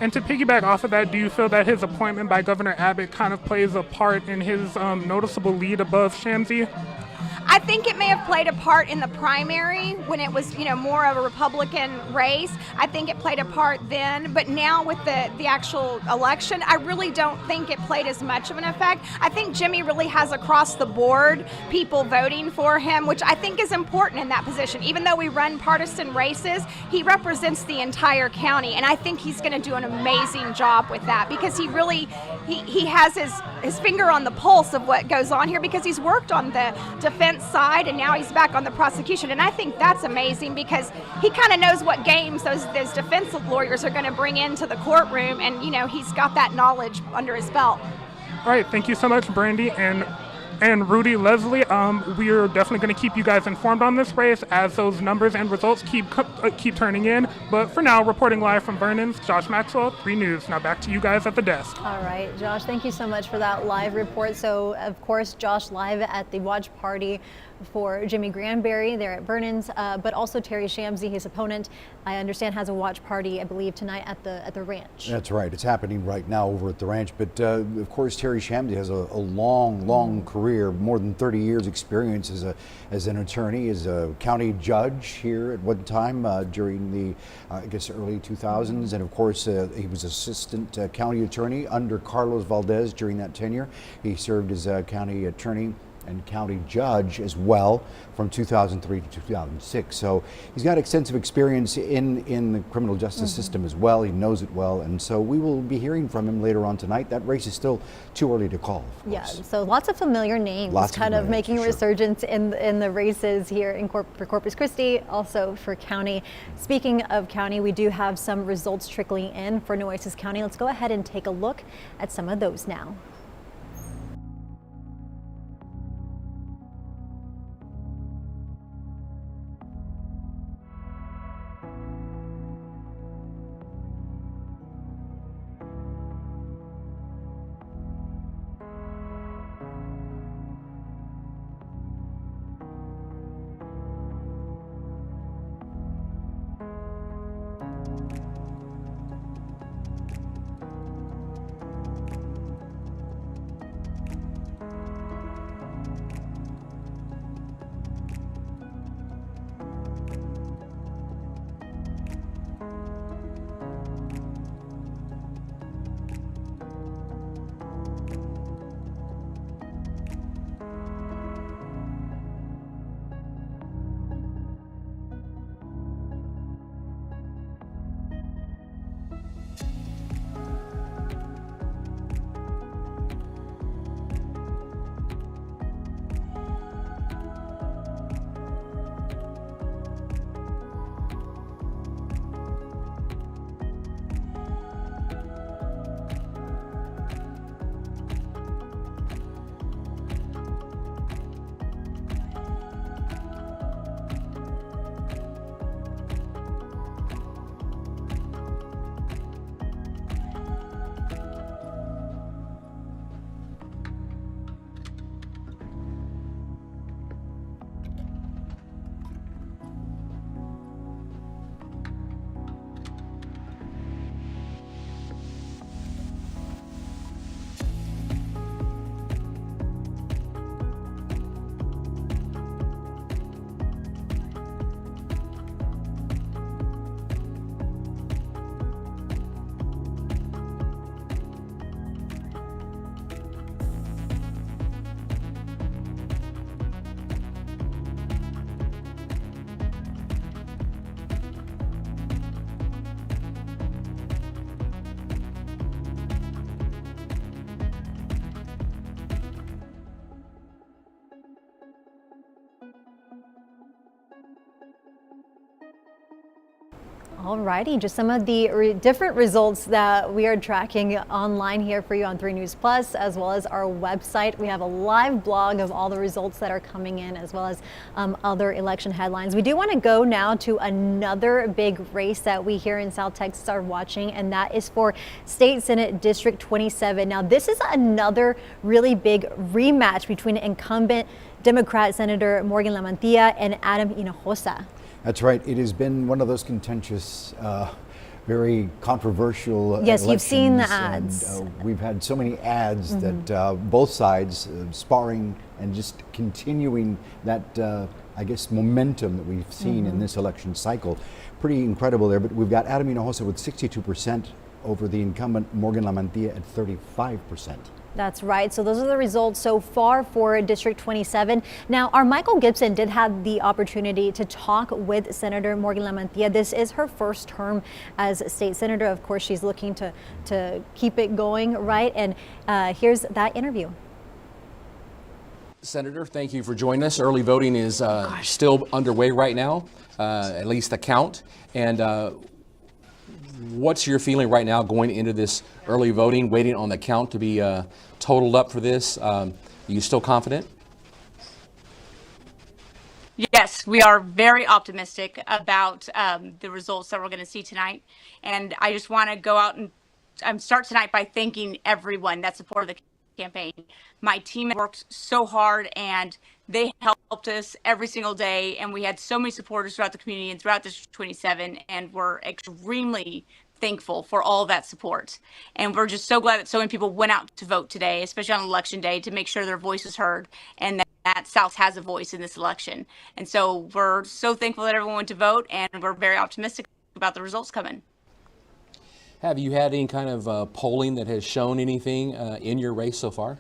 And to piggyback off of that, do you feel that his appointment by Governor Abbott kind of plays a part in his noticeable lead above Shamsi? I think it may have played a part in the primary when it was, more of a Republican race. I think it played a part then, but now with the actual election, I really don't think it played as much of an effect. I think Jimmy really has across the board people voting for him, which I think is important in that position. Even though we run partisan races, he represents the entire county, and I think he's going to do an amazing job with that because he really, he has his finger on the pulse of what goes on here because he's worked on the defense side and now he's back on the prosecution, and I think that's amazing because he kind of knows what games those defense lawyers are going to bring into the courtroom, and he's got that knowledge under his belt. All right, thank you so much, Brandy and Rudy, Leslie. We are definitely going to keep you guys informed on this race as those numbers and results keep turning in. But for now, reporting live from Vernon's, Josh Maxwell, 3 News. Now back to you guys at the desk. All right, Josh, thank you so much for that live report. So, of course, Josh live at the watch party for Jimmy Granberry there at Vernon's, but also Terry Shamsi, his opponent, I understand has a watch party, I believe, tonight at the ranch. That's right. It's happening right now over at the ranch. But of course, Terry Shamsi has a long career, more than 30 years experience as an attorney, as a county judge here at one time during the, I guess, early 2000s. And of course, he was assistant county attorney under Carlos Valdez during that tenure. He served as a county attorney and county judge as well from 2003 to 2006. So he's got extensive experience in the criminal justice system as well. He knows it well, and so we will be hearing from him later on tonight. That race is still too early to call, of course. Yeah, so lots of familiar names making a resurgence in the races here for Corpus Christi, also for county. Speaking of county, we do have some results trickling in for Nueces County. Let's go ahead and take a look at some of those now. Alrighty, just some of the different results that we are tracking online here for you on 3 News Plus, as well as our website. We have a live blog of all the results that are coming in, as well as other election headlines. We do want to go now to another big race that we here in South Texas are watching, and that is for State Senate District 27. Now, this is another really big rematch between incumbent Democrat Senator Morgan Lamantilla and Adam Hinojosa. That's right. It has been one of those contentious, very controversial Yes, elections. you've seen the ads. And, we've had so many ads that both sides sparring and just continuing that, I guess, momentum that we've seen in this election cycle. Pretty incredible there. But we've got Adam Hinojosa with 62% over the incumbent Morgan Lamantilla at 35%. That's right. So those are the results so far for District 27. Now, our Michael Gibson did have the opportunity to talk with Senator Morgan Lamantilla. This is her first term as state senator. Of course, she's looking to keep it going, right? And here's that interview. Senator, thank you for joining us. Early voting is still underway right now, at least the count. And what's your feeling right now going into this early voting, waiting on the count to be totaled up for this? Are you still confident? Yes, we are very optimistic about the results that we're going to see tonight. And I just want to go out and start tonight by thanking everyone that supported the campaign. My team worked so hard and they helped us every single day. And we had so many supporters throughout the community and throughout District 27. And we're extremely thankful for all of that support. And we're just so glad that so many people went out to vote today, especially on election day, to make sure their voice is heard and that South has a voice in this election. And so we're so thankful that everyone went to vote, and we're very optimistic about the results coming. Have you had any kind of polling that has shown anything in your race so far?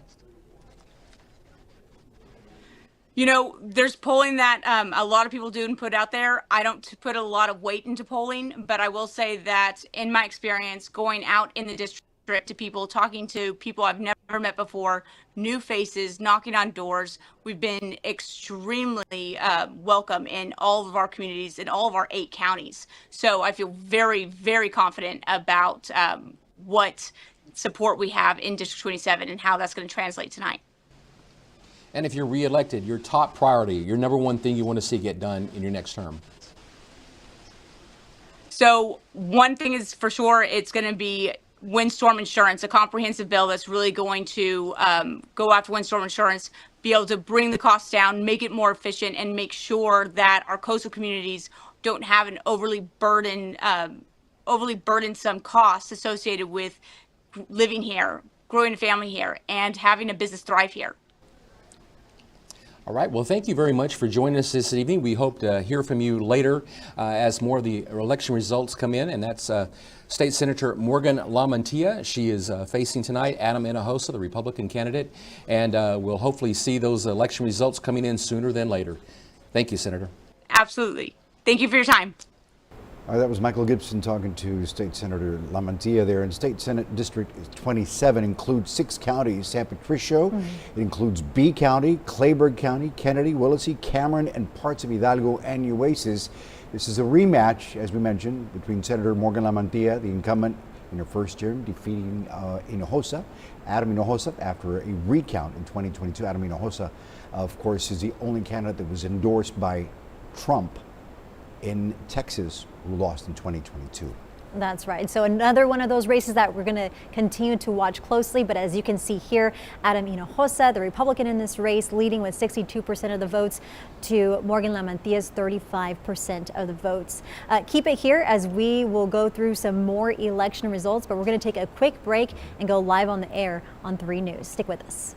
You know, there's polling that a lot of people do and put out there. I don't put a lot of weight into polling, but I will say that in my experience, going out in the district to people, talking to people I've never met before, new faces, knocking on doors, we've been extremely welcome in all of our communities, in all of our 8 counties. So I feel very, very confident about what support we have in District 27 and how that's going to translate tonight. And if you're reelected, your top priority, your number one thing you want to see get done in your next term? So one thing is for sure, it's going to be windstorm insurance, a comprehensive bill that's really going to go after windstorm insurance, be able to bring the costs down, make it more efficient, and make sure that our coastal communities don't have an overly burdensome costs associated with living here, growing a family here, and having a business thrive here. All right. Well, thank you very much for joining us this evening. We hope to hear from you later as more of the election results come in. And that's State Senator Morgan Lamantilla. She is facing tonight Adam Hinojosa, the Republican candidate. And we'll hopefully see those election results coming in sooner than later. Thank you, Senator. Absolutely. Thank you for your time. All right, that was Michael Gibson talking to State Senator Lamantilla there. And State Senate District 27 includes 6 counties, San Patricio. It includes B County, Clayberg County, Kennedy, Willacy, Cameron, and parts of Hidalgo and Nueces. This is a rematch, as we mentioned, between Senator Morgan Lamantilla, the incumbent in her first term, defeating Hinojosa, Adam Hinojosa, after a recount in 2022. Adam Hinojosa, of course, is the only candidate that was endorsed by Trump in Texas, who lost in 2022. That's right. So another one of those races that we're going to continue to watch closely. But as you can see here, Adam Hinojosa, the Republican in this race, leading with 62% of the votes to Morgan Lamantilla's 35% of the votes. Keep it here as we will go through some more election results. But we're going to take a quick break and go live on the air on 3 News. Stick with us.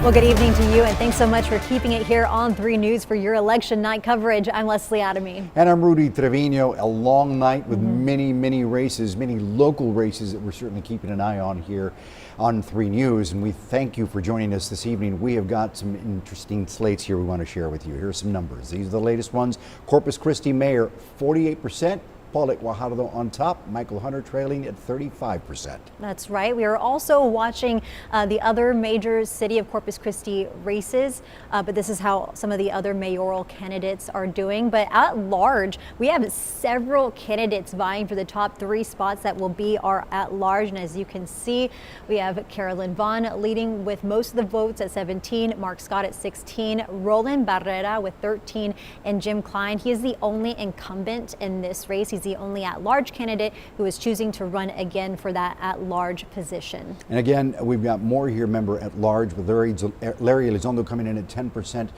Well, good evening to you, and thanks so much for keeping it here on 3 News for your election night coverage. I'm Leslie Adamy. And I'm Rudy Trevino. A long night with many races, many local races that we're certainly keeping an eye on here on 3 News. And we thank you for joining us this evening. We have got some interesting slates here we want to share with you. Here are some numbers. These are the latest ones. Corpus Christi Mayor, 48%. Paulette Guajardo on top, Michael Hunter trailing at 35%. That's right. We are also watching the other major city of Corpus Christi races, but this is how some of the other mayoral candidates are doing. But at large, we have several candidates vying for the top 3 spots that will be our at large. And as you can see, we have Carolyn Vaughn leading with most of the votes at 17, Mark Scott at 16, Roland Barrera with 13, and Jim Klein. He is the only incumbent in this race. He's the only at-large candidate who is choosing to run again for that at-large position. And again, we've got more here, member at large, with Larry Elizondo coming in at 10%,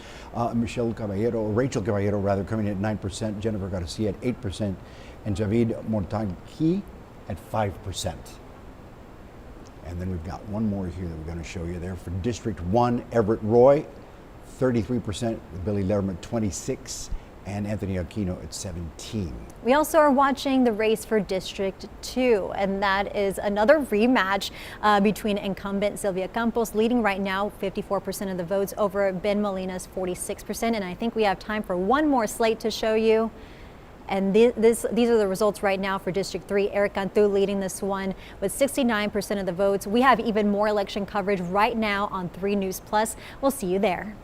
Rachel Caballero rather coming in at 9%, Jennifer Garcia at 8%, and Javid Mortaghi at 5%. And then we've got one more here that we're going to show you there for District 1, Everett Roy, 33%, with Billy Lerman at 26%. And Anthony Aquino at 17. We also are watching the race for District 2, and that is another rematch between incumbent Sylvia Campos, leading right now 54% of the votes over Ben Molina's 46%. And I think we have time for one more slate to show you. And these are the results right now for District 3. Eric Cantu leading this one with 69% of the votes. We have even more election coverage right now on 3 News Plus. We'll see you there.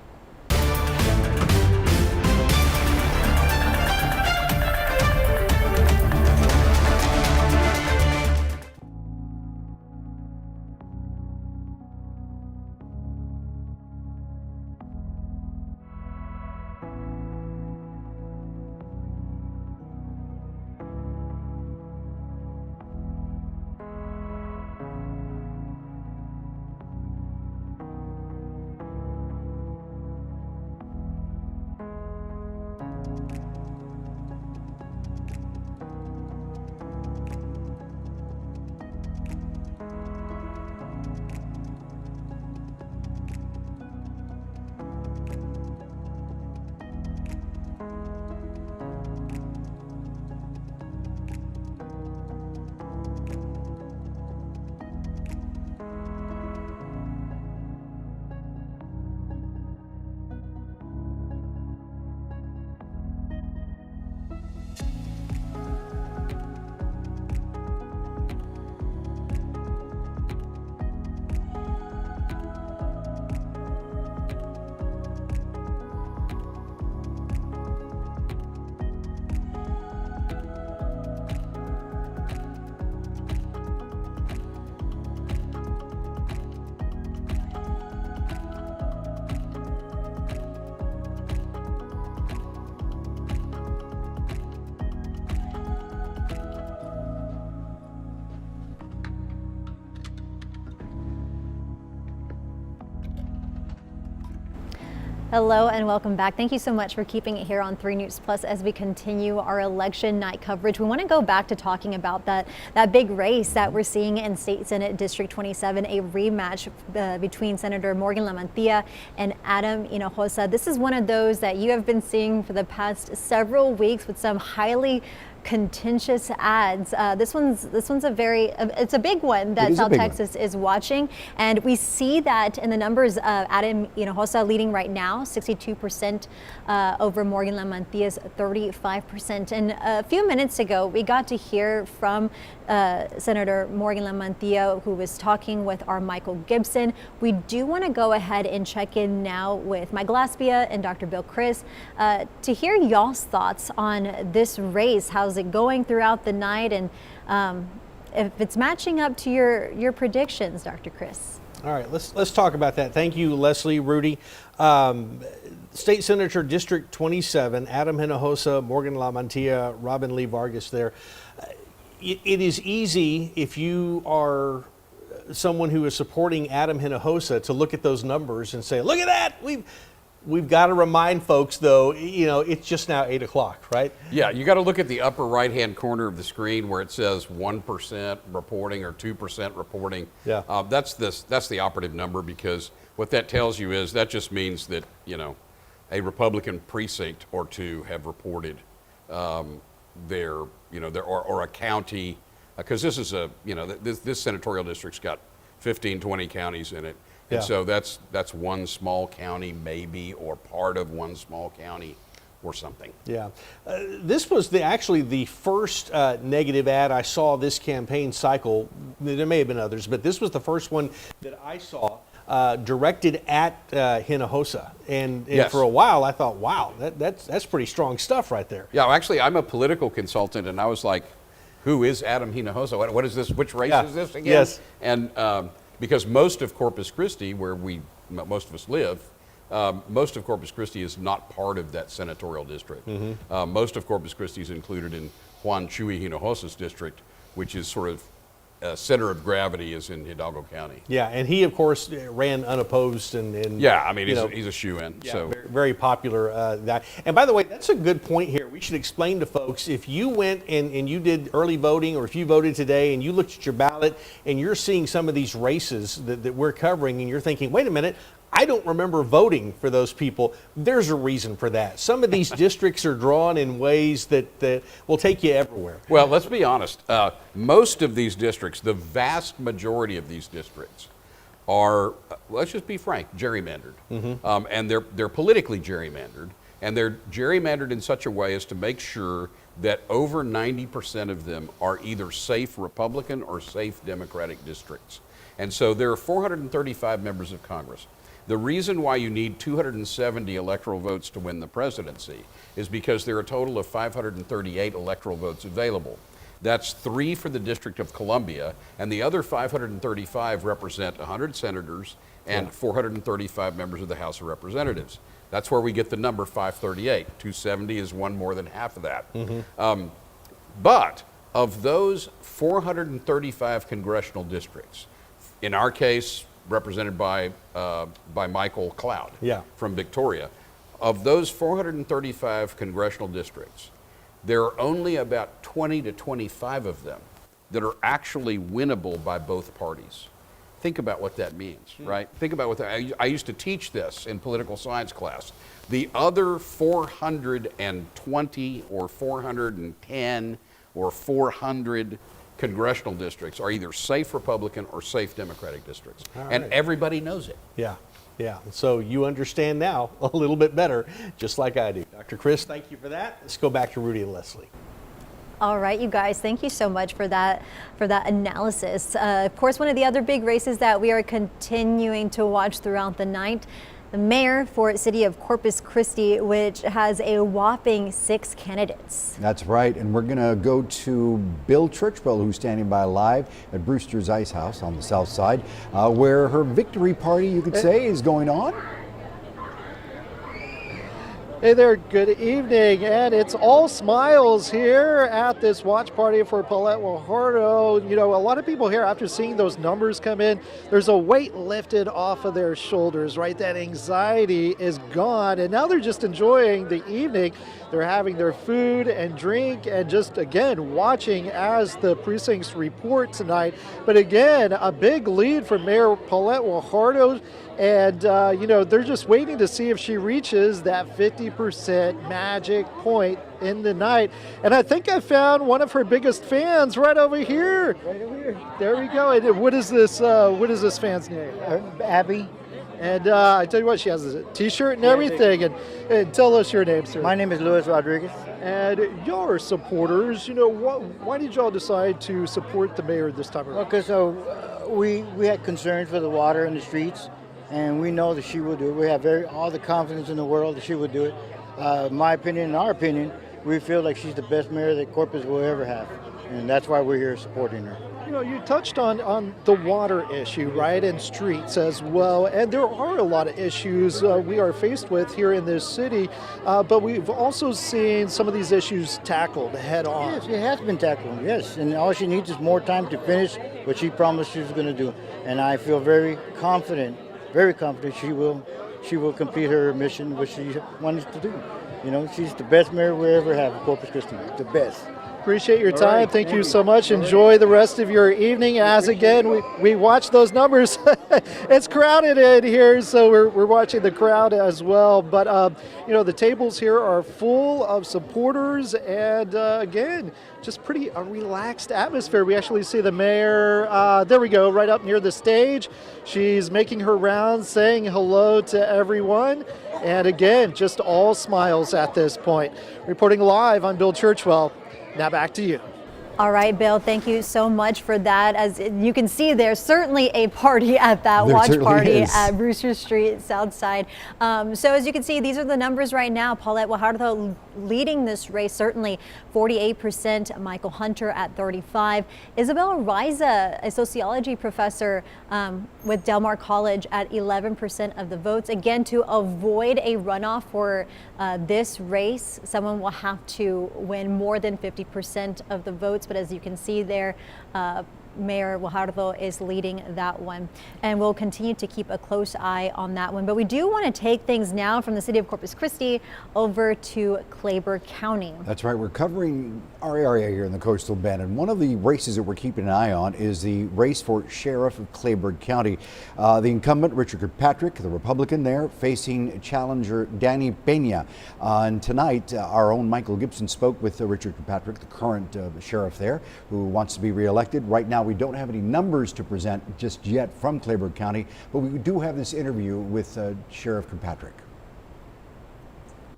Hello and welcome back. Thank you so much for keeping it here on 3 News Plus as we continue our election night coverage. We want to go back to talking about that big race that we're seeing in State Senate District 27, a rematch between Senator Morgan Lamantia and Adam Hinojosa. This is one of those that you have been seeing for the past several weeks with some highly contentious ads. This one's it's a big one that South Texas is watching, and we see that in the numbers of Adam Hinojosa leading right now, 62% over Morgan Lamantia's 35%. And a few minutes ago, we got to hear from Senator Morgan Lamantia, who was talking with our Michael Gibson. We do want to go ahead and check in now with Mike Glaspia and Dr. Bill Chris to hear y'all's thoughts on this race. How's it going throughout the night, and if it's matching up to your predictions, Dr. Chris? All right, let's talk about that. Thank you, Leslie, Rudy. State Senator District 27, Adam Hinojosa, Morgan Lamantia, Robin Lee Vargas there. It is easy if you are someone who is supporting Adam Hinojosa to look at those numbers and say, look at that, We've got to remind folks, though, it's just now 8 o'clock, right? Yeah, you got to look at the upper right-hand corner of the screen where it says 1% reporting or 2% reporting. Yeah. That's the operative number, because what that tells you is that just means that, a Republican precinct or two have reported or a county, because this is this senatorial district's got 15, 20 counties in it. And so that's one small county maybe, or part of one small county or something. Yeah. This was actually the first negative ad I saw this campaign cycle. There may have been others, but this was the first one that I saw directed at Hinojosa. And Yes. for a while I thought, wow, that's pretty strong stuff right there. Yeah, well, actually, I'm a political consultant, and I was like, who is Adam Hinojosa? What is this? Which race is this again? Yes. And because most of Corpus Christi, where most of us live, most of Corpus Christi is not part of that senatorial district. Most of Corpus Christi is included in Juan Chuy Hinojosa's district, which is sort of center of gravity is in Hidalgo County. Yeah, and he, of course, ran unopposed and yeah, I mean, he's a shoo-in. Yeah, so very, very popular. That. And by the way, that's a good point here. We should explain to folks, if you went and you did early voting, or if you voted today and you looked at your ballot and you're seeing some of these races that we're covering and you're thinking, wait a minute, I don't remember voting for those people. There's a reason for that. Some of these districts are drawn in ways that will take you everywhere. Well, let's be honest. Most of these districts, the vast majority of these districts, are, let's just be frank, gerrymandered. And they're politically gerrymandered. And they're gerrymandered in such a way as to make sure that over 90% of them are either safe Republican or safe Democratic districts. And so there are 435 members of Congress. The reason why you need 270 electoral votes to win the presidency is because there are a total of 538 electoral votes available. That's 3 for the District of Columbia, and the other 535 represent 100 senators and 435 members of the House of Representatives. That's where we get the number 538. 270 is one more than half of that. But of those 435 congressional districts, in our case, represented by Michael Cloud from Victoria. Of those 435 congressional districts, there are only about 20 to 25 of them that are actually winnable by both parties. Think about what that means, right? Think about what that, I used to teach this in political science class. The other 420 or 410 or 400 congressional districts are either safe Republican or safe Democratic districts. And everybody knows it. Yeah. So you understand now a little bit better, just like I do. Dr. Chris, thank you for that. Let's go back to Rudy and Leslie. All right, you guys, thank you so much for that analysis. Of course, one of the other big races that we are continuing to watch throughout the night, the mayor for City of Corpus Christi, which has a whopping 6 candidates. That's right, and we're going to go to Bill Churchwell, who's standing by live at Brewster's Ice House on the south side, where her victory party, you could say, is going on. Hey there, good evening, and it's all smiles here at this watch party for Paulette Guajardo. You know, a lot of people here, after seeing those numbers come in, there's a weight lifted off of their shoulders, right? That anxiety is gone, and now they're just enjoying the evening. They're having their food and drink and just, again, watching as the precincts report tonight. But again, a big lead for Mayor Paulette Guajardo. And, you know, they're just waiting to see if she reaches that 50% magic point in the night. And I think I found one of her biggest fans right over here. Right over here. There we go. And what is this fan's name? Abby. And I tell you what, she has a T-shirt and everything. And tell us your name, sir. My name is Luis Rodriguez. And your supporters, you know, why did y'all decide to support the mayor this time around? Okay, so we had concerns for the water in the streets. And we know that she will do it. We have all the confidence in the world that she will do it. My opinion and our opinion, we feel like she's the best mayor that Corpus will ever have. And that's why we're here supporting her. You know, you touched on the water issue, right, and streets as well. And there are a lot of issues we are faced with here in this city. But we've also seen some of these issues tackled head on. Yes, it has been tackled, yes. And all she needs is more time to finish what she promised she was going to do. And I feel very confident she she will complete her mission, which she wanted to do. You know, she's the best mayor we ever have in Corpus Christi, the best. Appreciate your All time. right, Thank you thank so you. much. All right. Enjoy the rest of your evening. As again, we watch those numbers. It's crowded in here, so we're watching the crowd as well. But you know, the tables here are full of supporters, and again, just pretty a relaxed atmosphere. We actually see the mayor. There we go, right up near the stage. She's making her rounds, saying hello to everyone. And again, just all smiles at this point. Reporting live, I'm Bill Churchwell. Now back to you. All right, Bill, thank you so much for that. As you can see, there's certainly a party at that There watch certainly party is. at Brewster Street, South Side. So as you can see, these are the numbers right now. Paulette Guajardo leading this race, certainly 48%, Michael Hunter at 35%. Isabel Riza, a sociology professor with Del Mar College, at 11% of the votes. Again, to avoid a runoff for this race, someone will have to win more than 50% of the votes. But as you can see there, Mayor Guajardo is leading that one, and we'll continue to keep a close eye on that one. But we do want to take things now from the city of Corpus Christi over to Clayberg County. That's right. We're covering our area here in the Coastal Bend, and one of the races that we're keeping an eye on is the race for sheriff of Clayberg County. The incumbent, Richard Kirkpatrick, the Republican there, facing challenger Danny Pena. And tonight, our own Michael Gibson spoke with Richard Kirkpatrick, the current sheriff there, who wants to be reelected. Right now, we don't have any numbers to present just yet from Clayberg County, but we do have this interview with Sheriff Kirkpatrick.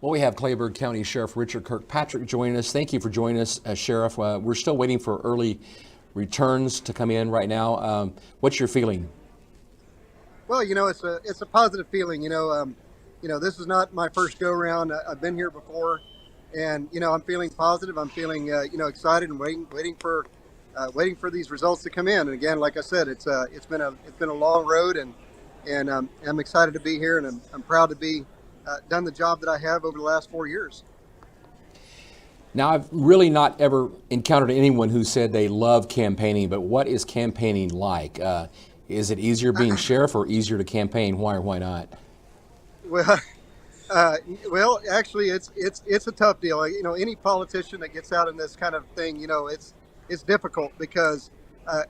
Well, we have Clayberg County Sheriff Richard Kirkpatrick joining us. Thank you for joining us, Sheriff. We're still waiting for early returns to come in right now. What's your feeling? Well, you know, it's a positive feeling. You know, this is not my first go around. I've been here before, and you know, I'm feeling positive. I'm feeling you know, excited and waiting for these results to come in. And again, like I said, it's been a long road, and I'm excited to be here, and I'm proud to be done the job that I have over the last 4 years. Now, I've really not ever encountered anyone who said they love campaigning, but what is campaigning like? Is it easier being sheriff or easier to campaign? Why or why not? Well, actually, it's a tough deal. You know, any politician that gets out in this kind of thing, you know, it's difficult because,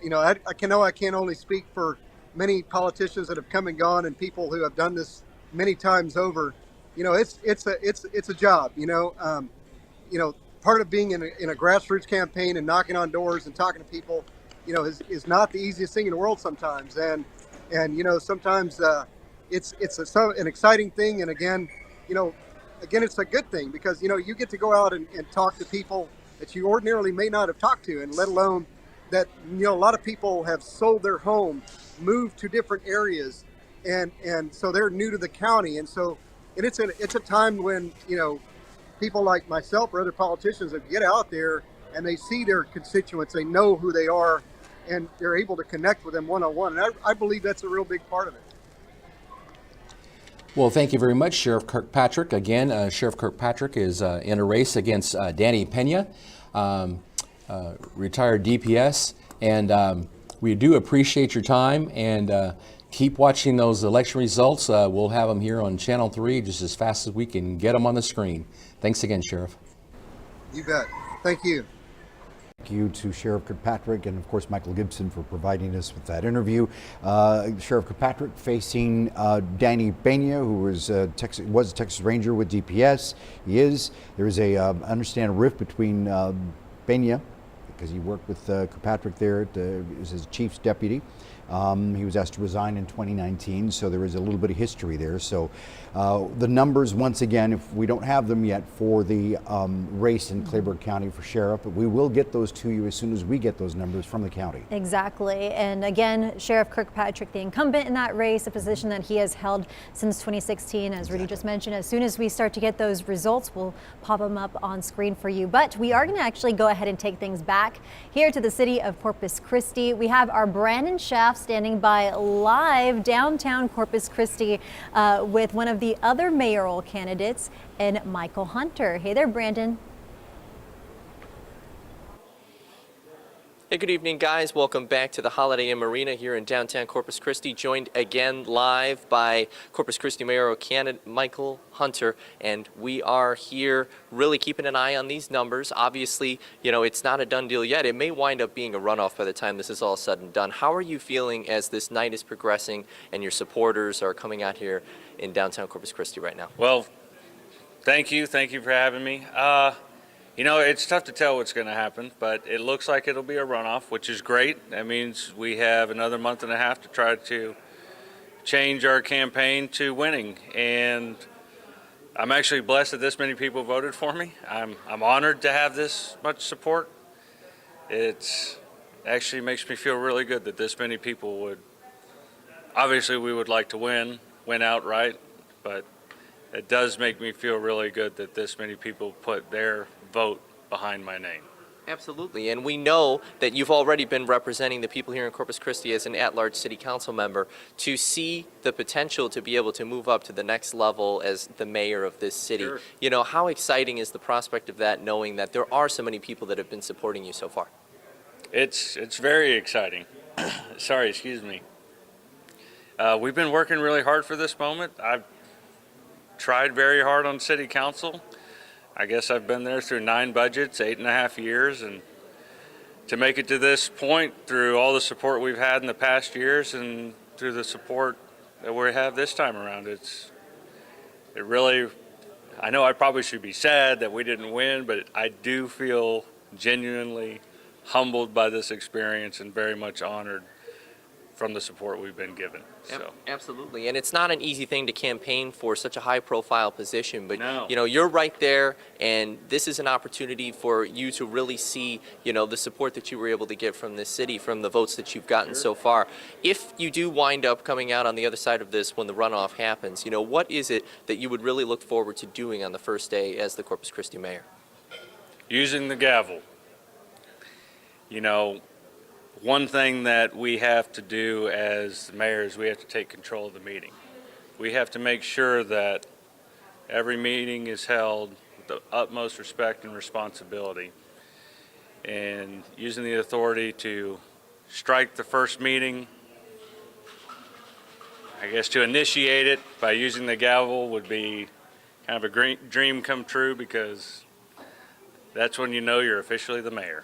you know, I can't only speak for many politicians that have come and gone and people who have done this many times over. You know, it's a job. You know, part of being in a grassroots campaign and knocking on doors and talking to people, you know, is not the easiest thing in the world sometimes. And you know, sometimes it's an exciting thing. And again, it's a good thing because, you know, you get to go out and talk to people that you ordinarily may not have talked to, and let alone that, you know, a lot of people have sold their home, moved to different areas, and so they're new to the county, and it's a time when, you know, people like myself or other politicians that get out there and they see their constituents, they know who they are, and they're able to connect with them one-on-one, and I believe that's a real big part of it. Well, thank you very much, Sheriff Kirkpatrick. Again, Sheriff Kirkpatrick is in a race against Danny Pena, retired DPS, and we do appreciate your time, and keep watching those election results. We'll have them here on Channel 3 just as fast as we can get them on the screen. Thanks again, Sheriff. You bet. Thank you. Thank you to Sheriff Kirkpatrick and, of course, Michael Gibson for providing us with that interview. Sheriff Kirkpatrick facing Danny Pena, who was a Texas Ranger with DPS. There is a understand a rift between Pena, because he worked with Kirkpatrick there as his chief's deputy. He was asked to resign in 2019, so there is a little bit of history there. So the numbers, once again, if we don't have them yet for the race in Clayberg County for sheriff, but we will get those to you as soon as we get those numbers from the county. Exactly. And again, Sheriff Kirkpatrick, the incumbent in that race, a position that he has held since 2016, as Rudy just mentioned. As soon as we start to get those results, we'll pop them up on screen for you. But we are going to actually go ahead and take things back here to the city of Corpus Christi. We have our Brandon Schaff standing by live downtown Corpus Christi with one of the other mayoral candidates, and Michael Hunter. Hey there, Brandon. Hey, good evening, guys. Welcome back to the Holiday Inn Marina here in downtown Corpus Christi. Joined again live by Corpus Christi mayoral candidate Michael Hunter, and we are here really keeping an eye on these numbers. Obviously, you know, it's not a done deal yet. It may wind up being a runoff by the time this is all said and done. How are you feeling as this night is progressing and your supporters are coming out here in downtown Corpus Christi right now? Well, thank you for having me. You know, it's tough to tell what's going to happen, but it looks like it'll be a runoff, which is great. That means we have another month and a half to try to change our campaign to winning. And I'm actually blessed that this many people voted for me. I'm honored to have this much support. It actually makes me feel really good that this many people would. Obviously, we would like to win outright, but it does make me feel really good that this many people put their vote behind my name. Absolutely, and we know that you've already been representing the people here in Corpus Christi as an at-large city council member. To see the potential to be able to move up to the next level as the mayor of this city, Sure. You know, how exciting is the prospect of that, knowing that there are so many people that have been supporting you so far? It's very exciting. Sorry, excuse me. We've been working really hard for this moment. I've tried very hard on city council. I guess I've been there through 9 budgets, 8.5 years, and to make it to this point through all the support we've had in the past years and through the support that we have this time around, I know I probably should be sad that we didn't win, but I do feel genuinely humbled by this experience and very much honored from the support we've been given. So. Absolutely, and it's not an easy thing to campaign for such a high-profile position, but No. you know, you're right there, and this is an opportunity for you to really see, you know, the support that you were able to get from this city, from the votes that you've gotten so far. If you do wind up coming out on the other side of this when the runoff happens, you know, what is it that you would really look forward to doing on the first day as the Corpus Christi mayor? Using the gavel. You know, one thing that we have to do as mayors, we have to take control of the meeting. We have to make sure that every meeting is held with the utmost respect and responsibility. And using the authority to strike the first meeting, I guess to initiate it by using the gavel would be kind of a dream come true, because that's when you know you're officially the mayor.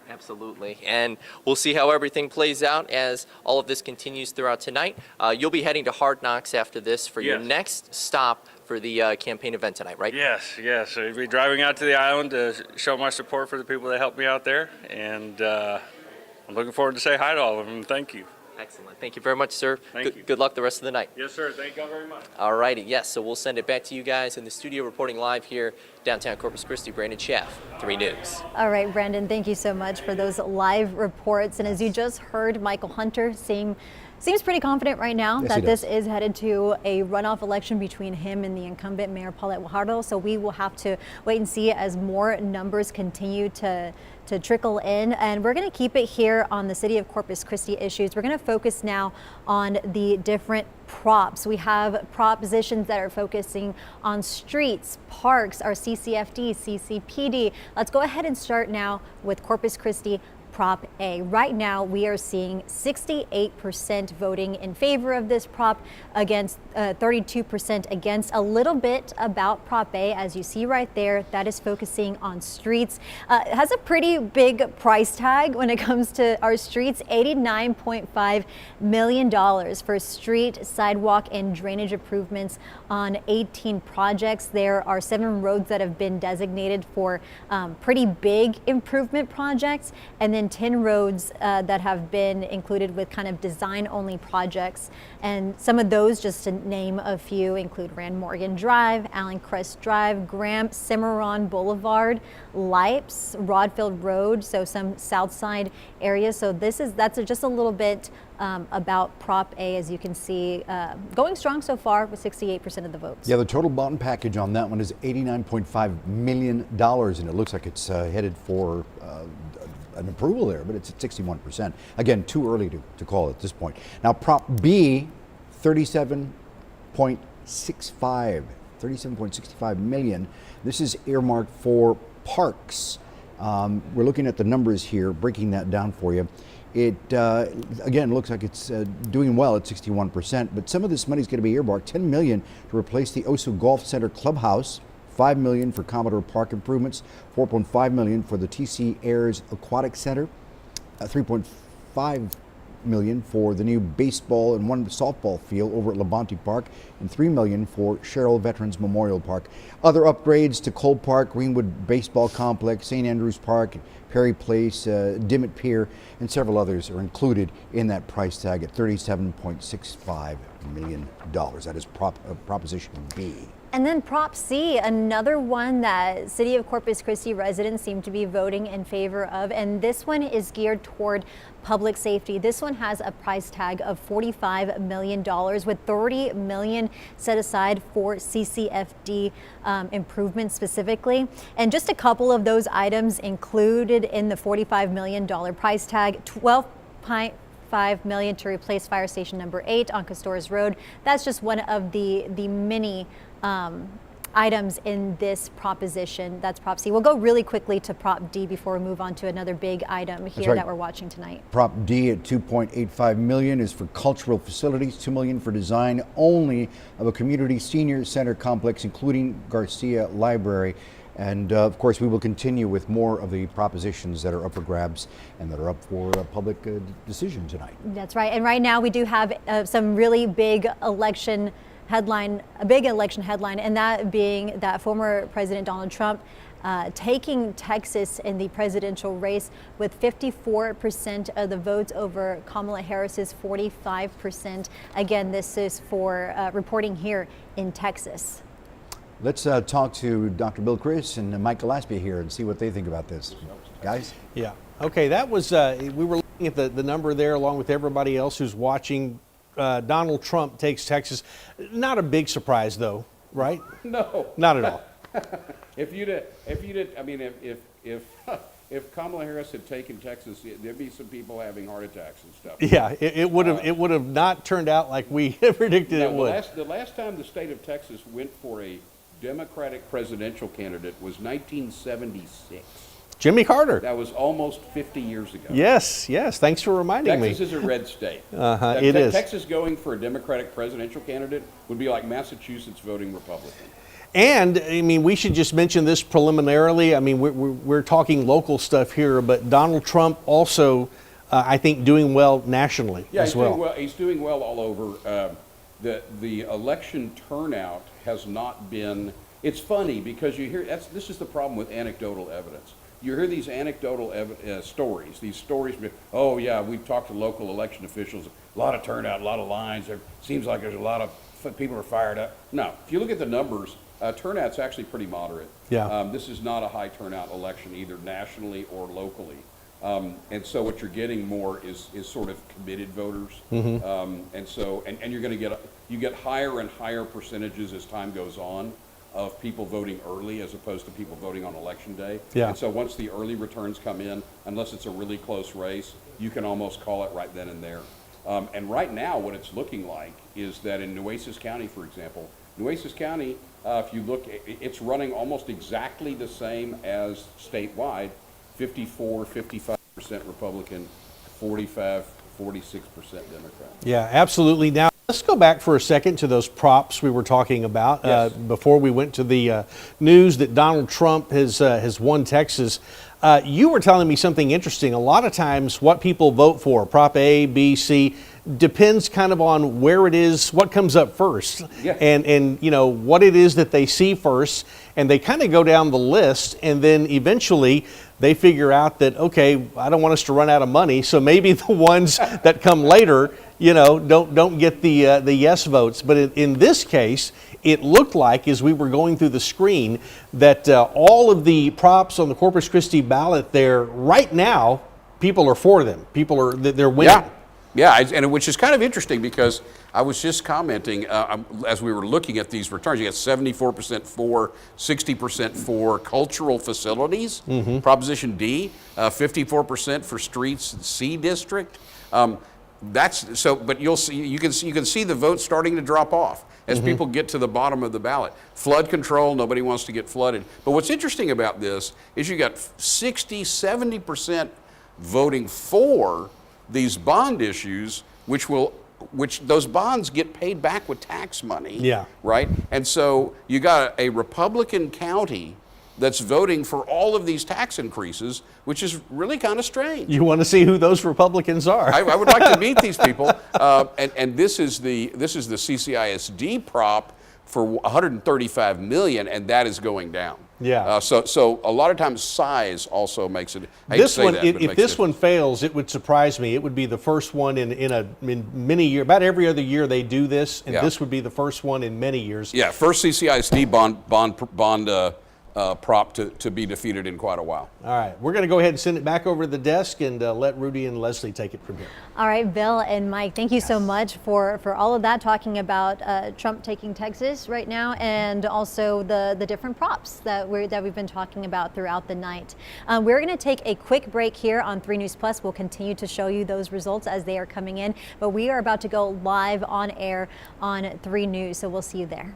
Absolutely, and we'll see how everything plays out as all of this continues throughout tonight. You'll be heading to Hard Knocks after this for your Yes. next stop for the campaign event tonight, right? Yes. So we'll be driving out to the island to show my support for the people that helped me out there, and I'm looking forward to say hi to all of them. Thank you. Excellent. Thank you very much, sir. Thank you. Good luck the rest of the night. Yes, sir. Thank you all very much. All righty, yes, so we'll send it back to you guys in the studio, reporting live here downtown Corpus Christi. Brandon Schaff, 3 News. All right, Brandon, thank you so much for those live reports. And as you just heard, Michael Hunter seems pretty confident right now Yes, that he this does. is headed to a runoff election between him and the incumbent Mayor Paulette Guajardo. So we will have to wait and see as more numbers continue to trickle in. And we're going to keep it here on the City of Corpus Christi issues. We're going to focus now on the different props. We have propositions that are focusing on streets, parks, our CCFD, CCPD. Let's go ahead and start now with Corpus Christi Prop A. Right now, we are seeing 68% voting in favor of this prop, against 32% against. A little bit about Prop A, as you see right there, that is focusing on streets. It has a pretty big price tag when it comes to our streets, $89.5 million for street, sidewalk, and drainage improvements on 18 projects. There are 7 roads that have been designated for pretty big improvement projects, and then 10 roads that have been included with kind of design-only projects. And some of those, just to name a few, include Rand Morgan Drive, Allen Crest Drive, Graham Cimarron Boulevard, Lipes, Rodfield Road, so some south side areas. So that's just a little bit about Prop A, as you can see, going strong so far with 68% of the votes. Yeah, the total bond package on that one is $89.5 million, and it looks like it's headed for an approval there, but it's at 61%. Again, too early to call at this point. Now, Prop B, 37.65 million. This is earmarked for parks We're looking at the numbers here, breaking that down for you. It, again, looks like it's doing well at 61%, but some of this money is going to be earmarked. $10 million to replace the Oso Golf Center clubhouse, $5 million for Commodore Park improvements, $4.5 million for the TC Airs Aquatic Center, $3.5 million for the new baseball and one softball field over at Labonte Park, and $3 million for Sherrill Veterans Memorial Park. Other upgrades to Cole Park, Greenwood Baseball Complex, St. Andrews Park, Perry Place, Dimmitt Pier, and several others are included in that price tag at $37.65 million. That is Proposition B. And then Prop C, another one that City of Corpus Christi residents seem to be voting in favor of, and this one is geared toward public safety. This one has a price tag of $45 million with $30 million set aside for CCFD improvements specifically. And just a couple of those items included in the $45 million price tag: $12.5 million to replace Fire Station number 8 on Castores Road. That's just one of the many items in this proposition. That's Prop C. We'll go really quickly to Prop D before we move on to another big item here that we're watching tonight. Prop D at $2.85 million is for cultural facilities, $2 million for design only of a community senior center complex, including Garcia Library. And of course, we will continue with more of the propositions that are up for grabs and that are up for public decision tonight. That's right. And right now we do have some really big election headline, a big election headline, and that being that former President Donald Trump taking Texas in the presidential race with 54% of the votes over Kamala Harris's 45%. Again, this is for reporting here in Texas. Let's talk to Dr. Bill Cruz and Mike Gillespie here and see what they think about this. Guys? Yeah. Okay, that was, we were looking at the number there along with everybody else who's watching. Donald Trump takes Texas. Not a big surprise, though, right? No, not at all. If Kamala Harris had taken Texas, there'd be some people having heart attacks and stuff. Yeah, it would have not turned out like we predicted it would. The last time the state of Texas went for a Democratic presidential candidate was 1976. Jimmy Carter. That was almost 50 years ago. Yes, yes. Thanks for reminding me. Texas is a red state. It is. Texas going for a Democratic presidential candidate would be like Massachusetts voting Republican. And I mean, we should just mention this preliminarily. I mean, we're talking local stuff here, but Donald Trump also, I think, doing well nationally as well. He's doing well all over. The election turnout has not been. It's funny because you hear this is the problem with anecdotal evidence. You hear these anecdotal stories, oh yeah, we've talked to local election officials, a lot of turnout, a lot of lines, it seems like there's a lot of people are fired up. No, if you look at the numbers, turnout's actually pretty moderate. Yeah. This is not a high turnout election either nationally or locally. And so what you're getting more is sort of committed voters. Mm-hmm. And you're going to get higher and higher percentages as time goes on of people voting early as opposed to people voting on election day. Yeah. And so once the early returns come in, unless it's a really close race, you can almost call it right then and there. And right now what it's looking like is that in Nueces County, for example, Nueces County, if you look, it's running almost exactly the same as statewide, 54-55% Republican, 45-46% Democrat. Yeah, absolutely. Now, let's go back for a second to those props we were talking about before we went to the news that Donald Trump has won Texas. You were telling me something interesting. A lot of times what people vote for, Prop A, B, C, depends kind of on where it is, what comes up first, and you know what it is that they see first, and they kind of go down the list, and then eventually they figure out that, okay, I don't want us to run out of money, so maybe the ones that come later, you know, don't get the yes votes. But in this case, it looked like, as we were going through the screen, that all of the props on the Corpus Christi ballot there right now, people are for them. They're winning. Yeah, and which is kind of interesting because I was just commenting as we were looking at these returns. You got 74% for, 60% for cultural facilities, Proposition D, 54% for streets, C district. That's so, but you can see the votes starting to drop off as people get to the bottom of the ballot. Flood control, nobody wants to get flooded. But what's interesting about this is you got 60-70% voting for these bond issues, which those bonds get paid back with tax money. Yeah. Right? And so you got a Republican county that's voting for all of these tax increases, which is really kind of strange. You want to see who those Republicans are? I would like to meet these people. And this is the CCISD prop for 135 million, and that is going down. Yeah. So a lot of times size also makes it. I hate to This say one, that, but it if makes this it- one fails, it would surprise me. It would be the first one in many years. About every other year they do this, and Yeah. this would be the first one in many years. Yeah, first CCISD bond prop to be defeated in quite a while. All right, we're going to go ahead and send it back over to the desk and let Rudy and Leslie take it from here. All right, Bill and Mike, thank you so much for all of that, talking about Trump taking Texas right now, and also the different props that we've been talking about throughout the night. We're going to take a quick break here on 3 News Plus. We'll continue to show you those results as they are coming in, but we are about to go live on air on 3 News, so we'll see you there.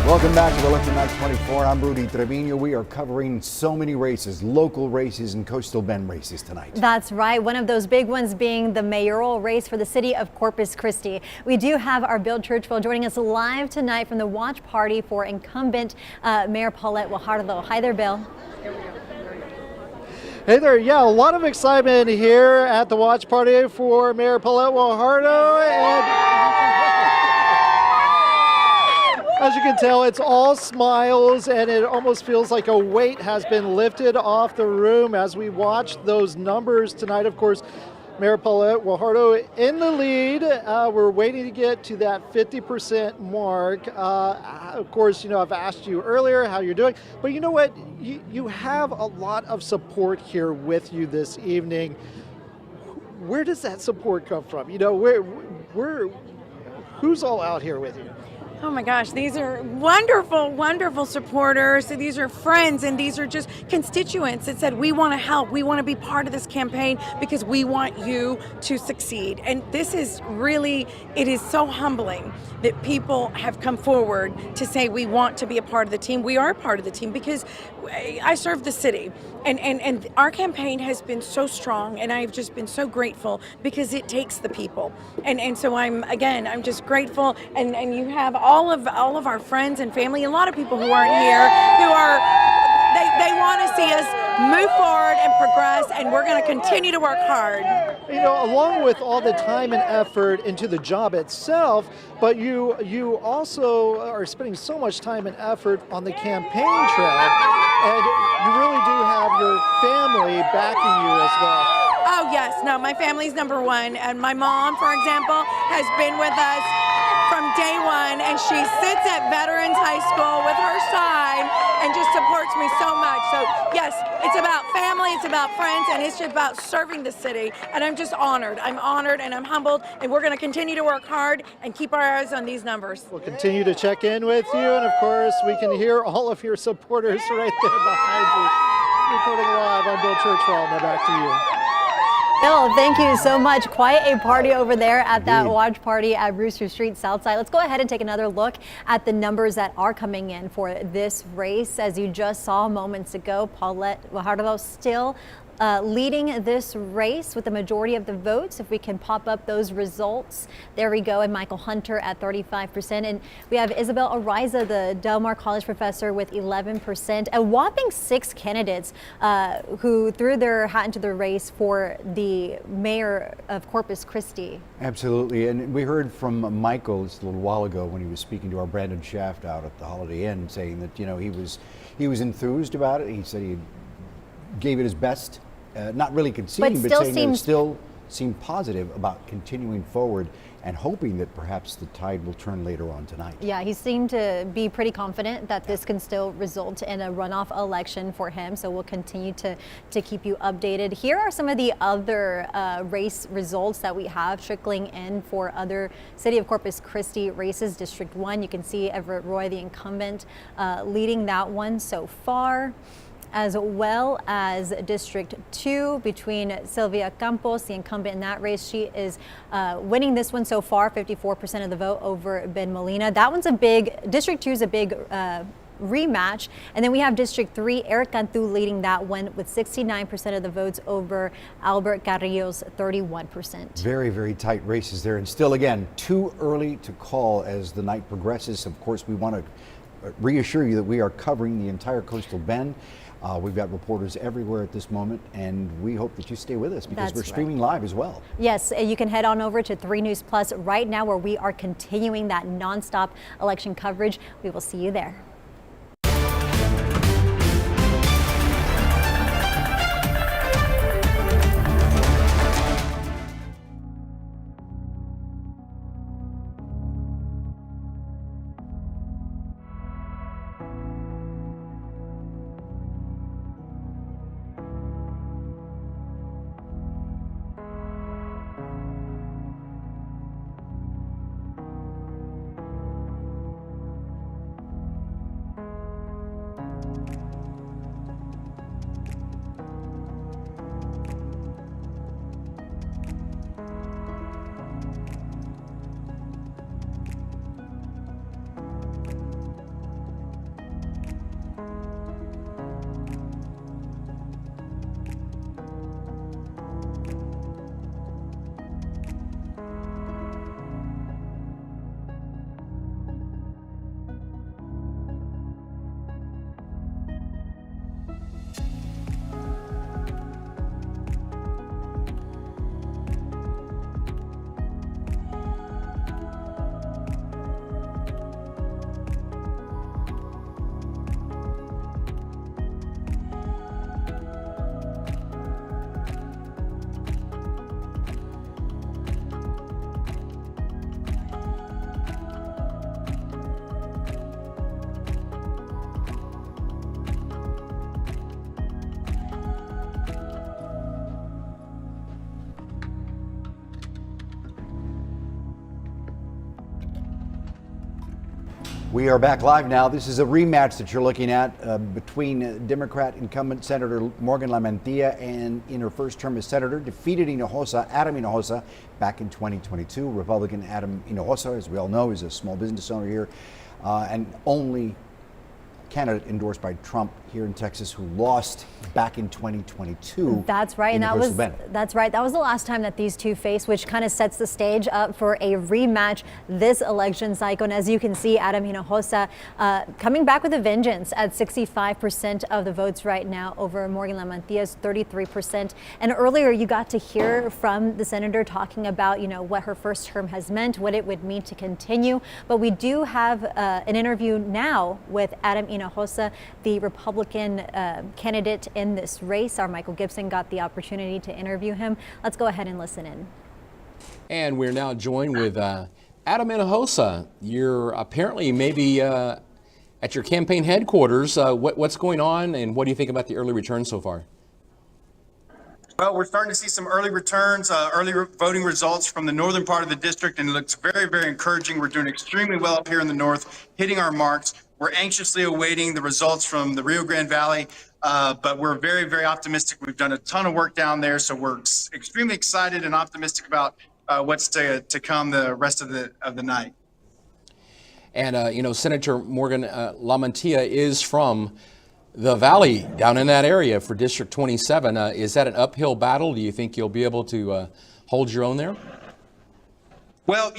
Welcome back to Election Night 24. I'm Rudy Trevino. We are covering so many races, local races and coastal bend races tonight. That's right. One of those big ones being the mayoral race for the city of Corpus Christi. We do have our Bill Churchwell joining us live tonight from the watch party for incumbent Mayor Paulette Guajardo. Hi there, Bill. Hey there, yeah, a lot of excitement here at the watch party for Mayor Paulette Guajardo, and as you can tell, it's all smiles, and it almost feels like a weight has been lifted off the room as we watch those numbers tonight. Of course, Mayor Paulette Guajardo in the lead. We're waiting to get to that 50% mark. Of course, you know, I've asked you earlier how you're doing, but you know what? You have a lot of support here with you this evening. Where does that support come from? You know, who's all out here with you? Oh my gosh, these are wonderful, wonderful supporters. These are friends, and these are just constituents that said, we want to help. We want to be part of this campaign because we want you to succeed. And this is really, it is so humbling that people have come forward to say we want to be a part of the team. We are part of the team because I serve the city, and our campaign has been so strong, and I've just been so grateful because it takes the people, and so I'm just grateful, and you have all of our friends and family, a lot of people who aren't here, who are they want to see us move forward and progress, and we're going to continue to work hard. You know, along with all the time and effort into the job itself, but you also are spending so much time and effort on the campaign trail, and you really do have your family backing you as well. Oh yes, no, my family's number one, and my mom, for example, has been with us from day one, and she sits at Veterans High School with her son and just supports me so much. So yes, it's about family, it's about friends, and it's just about serving the city, and I'm just honored. I'm honored and I'm humbled, and we're going to continue to work hard and keep our eyes on these numbers. We'll continue to check in with you, and of course we can hear all of your supporters right there behind you. Reporting live, I'm Bill Churchwell. Now back to you. Bill, thank you so much. Quite a party over there at that watch party at Brewster Street Southside. Let's go ahead and take another look at the numbers that are coming in for this race. As you just saw moments ago, Paulette Guajardo still leading this race with the majority of the votes. If we can pop up those results, there we go. And Michael Hunter at 35%. And we have Isabel Ariza, the Del Mar College professor, with 11%. A whopping 6 candidates who threw their hat into the race for the mayor of Corpus Christi. Absolutely. And we heard from Michael just a little while ago when he was speaking to our Brandon Shaft out at the Holiday Inn, saying that, you know, he was enthused about it. He said he gave it his best, not really conceding, but saying that it still seemed positive about continuing forward and hoping that perhaps the tide will turn later on tonight. Yeah, he seemed to be pretty confident that this can still result in a runoff election for him. So we'll continue to keep you updated. Here are some of the other race results that we have trickling in for other City of Corpus Christi races. District 1, you can see Everett Roy, the incumbent, leading that one so far, as well as District 2 between Sylvia Campos, the incumbent in that race. She is winning this one so far, 54% of the vote over Ben Molina. That one's a big, District 2 is a big rematch. And then we have District 3, Eric Cantu leading that one with 69% of the votes over Albert Carrillo's 31%. Very, very tight races there. And still, again, too early to call as the night progresses. Of course, we want to reassure you that we are covering the entire coastal bend. We've got reporters everywhere at this moment, and we hope that you stay with us because we're streaming live as well. Yes, you can head on over to 3 News Plus right now, where we are continuing that nonstop election coverage. We will see you there. We are back live now. This is a rematch that you're looking at between Democrat incumbent Senator Morgan Lamantilla and in her first term as senator, defeated Adam Hinojosa back in 2022. Republican Adam Hinojosa, as we all know, is a small business owner here and only candidate endorsed by Trump here in Texas who lost back in 2022. That's right, and that was the last time that these two faced, which kind of sets the stage up for a rematch this election cycle. And as you can see, Adam Hinojosa coming back with a vengeance at 65% of the votes right now over Morgan Lamantia's 33%. And earlier you got to hear from the senator talking about, what her first term has meant, what it would mean to continue. But we do have an interview now with Adam Hinojosa, the Republican candidate in this race. Our Michael Gibson got the opportunity to interview him. Let's go ahead and listen in. And we're now joined with Adam Hinojosa. You're apparently maybe at your campaign headquarters. What's going on, and what do you think about the early returns so far? Well, we're starting to see some early returns, voting results from the northern part of the district, and it looks very, very encouraging. We're doing extremely well up here in the north, hitting our marks. We're anxiously awaiting the results from the Rio Grande Valley, but we're very, very optimistic. We've done a ton of work down there, so we're extremely excited and optimistic about what's to come the rest of the night. And Senator Morgan Lamantia is from the Valley down in that area for District 27. Is that an uphill battle? Do you think you'll be able to hold your own there? Well,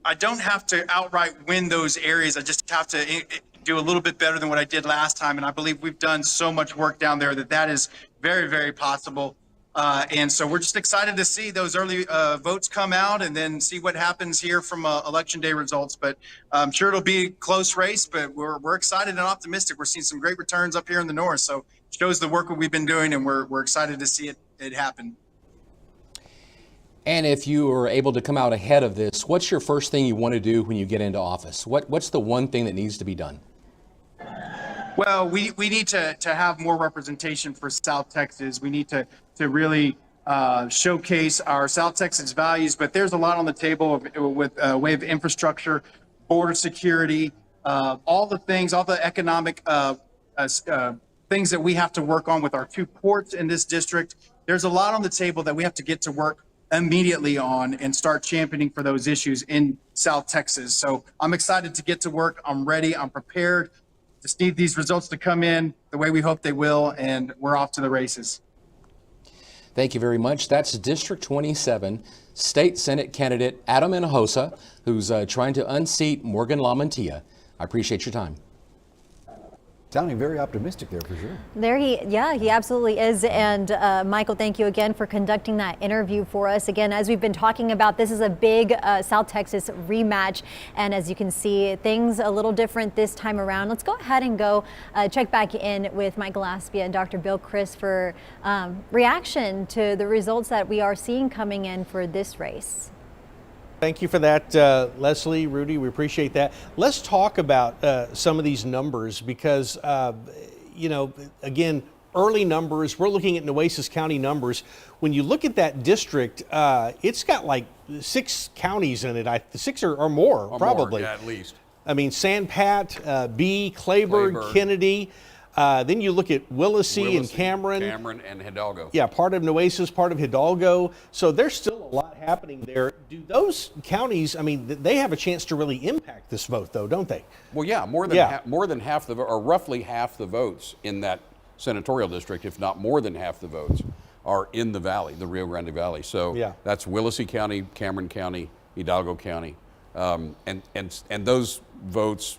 I don't have to outright win those areas. I just have to do a little bit better than what I did last time. And I believe we've done so much work down there that is very, very possible. And so we're just excited to see those early votes come out and then see what happens here from Election Day results. But I'm sure it'll be a close race, but we're excited and optimistic. We're seeing some great returns up here in the north. So it shows the work that we've been doing, and we're excited to see it happen. And if you are able to come out ahead of this, what's your first thing you want to do when you get into office? What's the one thing that needs to be done? Well, we need to have more representation for South Texas. We need to really showcase our South Texas values, but there's a lot on the table with way of infrastructure, border security, all the things, all the economic things that we have to work on with our two ports in this district. There's a lot on the table that we have to get to work immediately on and start championing for those issues in South Texas. So I'm excited to get to work. I'm ready. I'm prepared. Just need these results to come in the way we hope they will, and we're off to the races. Thank you very much. That's District 27 State Senate candidate Adam Hinojosa, who's trying to unseat Morgan Lamantia. I appreciate your time. Sounding very optimistic there for sure. He absolutely is. And Michael, thank you again for conducting that interview for us. Again, as we've been talking about, this is a big South Texas rematch. And as you can see, things a little different this time around. Let's go ahead and go check back in with Michael Aspia and Dr. Bill Chris for reaction to the results that we are seeing coming in for this race. Thank you for that, Leslie, Rudy. We appreciate that. Let's talk about some of these numbers because, again, early numbers. We're looking at Nueces County numbers. When you look at that district, it's got like 6 counties in it. 6 or more, probably. More, yeah, at least. I mean, San Pat, B, Clayberg, Kennedy. Then you look at Willacy and Cameron. Cameron and Hidalgo. Yeah, part of Nueces, part of Hidalgo. So there's still a lot happening there. Do those counties, I mean, they have a chance to really impact this vote, though, don't they? Well, yeah, more than half the, or roughly half the votes in that senatorial district, if not more than half the votes, are in the valley, the Rio Grande Valley. So that's Willacy County, Cameron County, Hidalgo County, and those votes,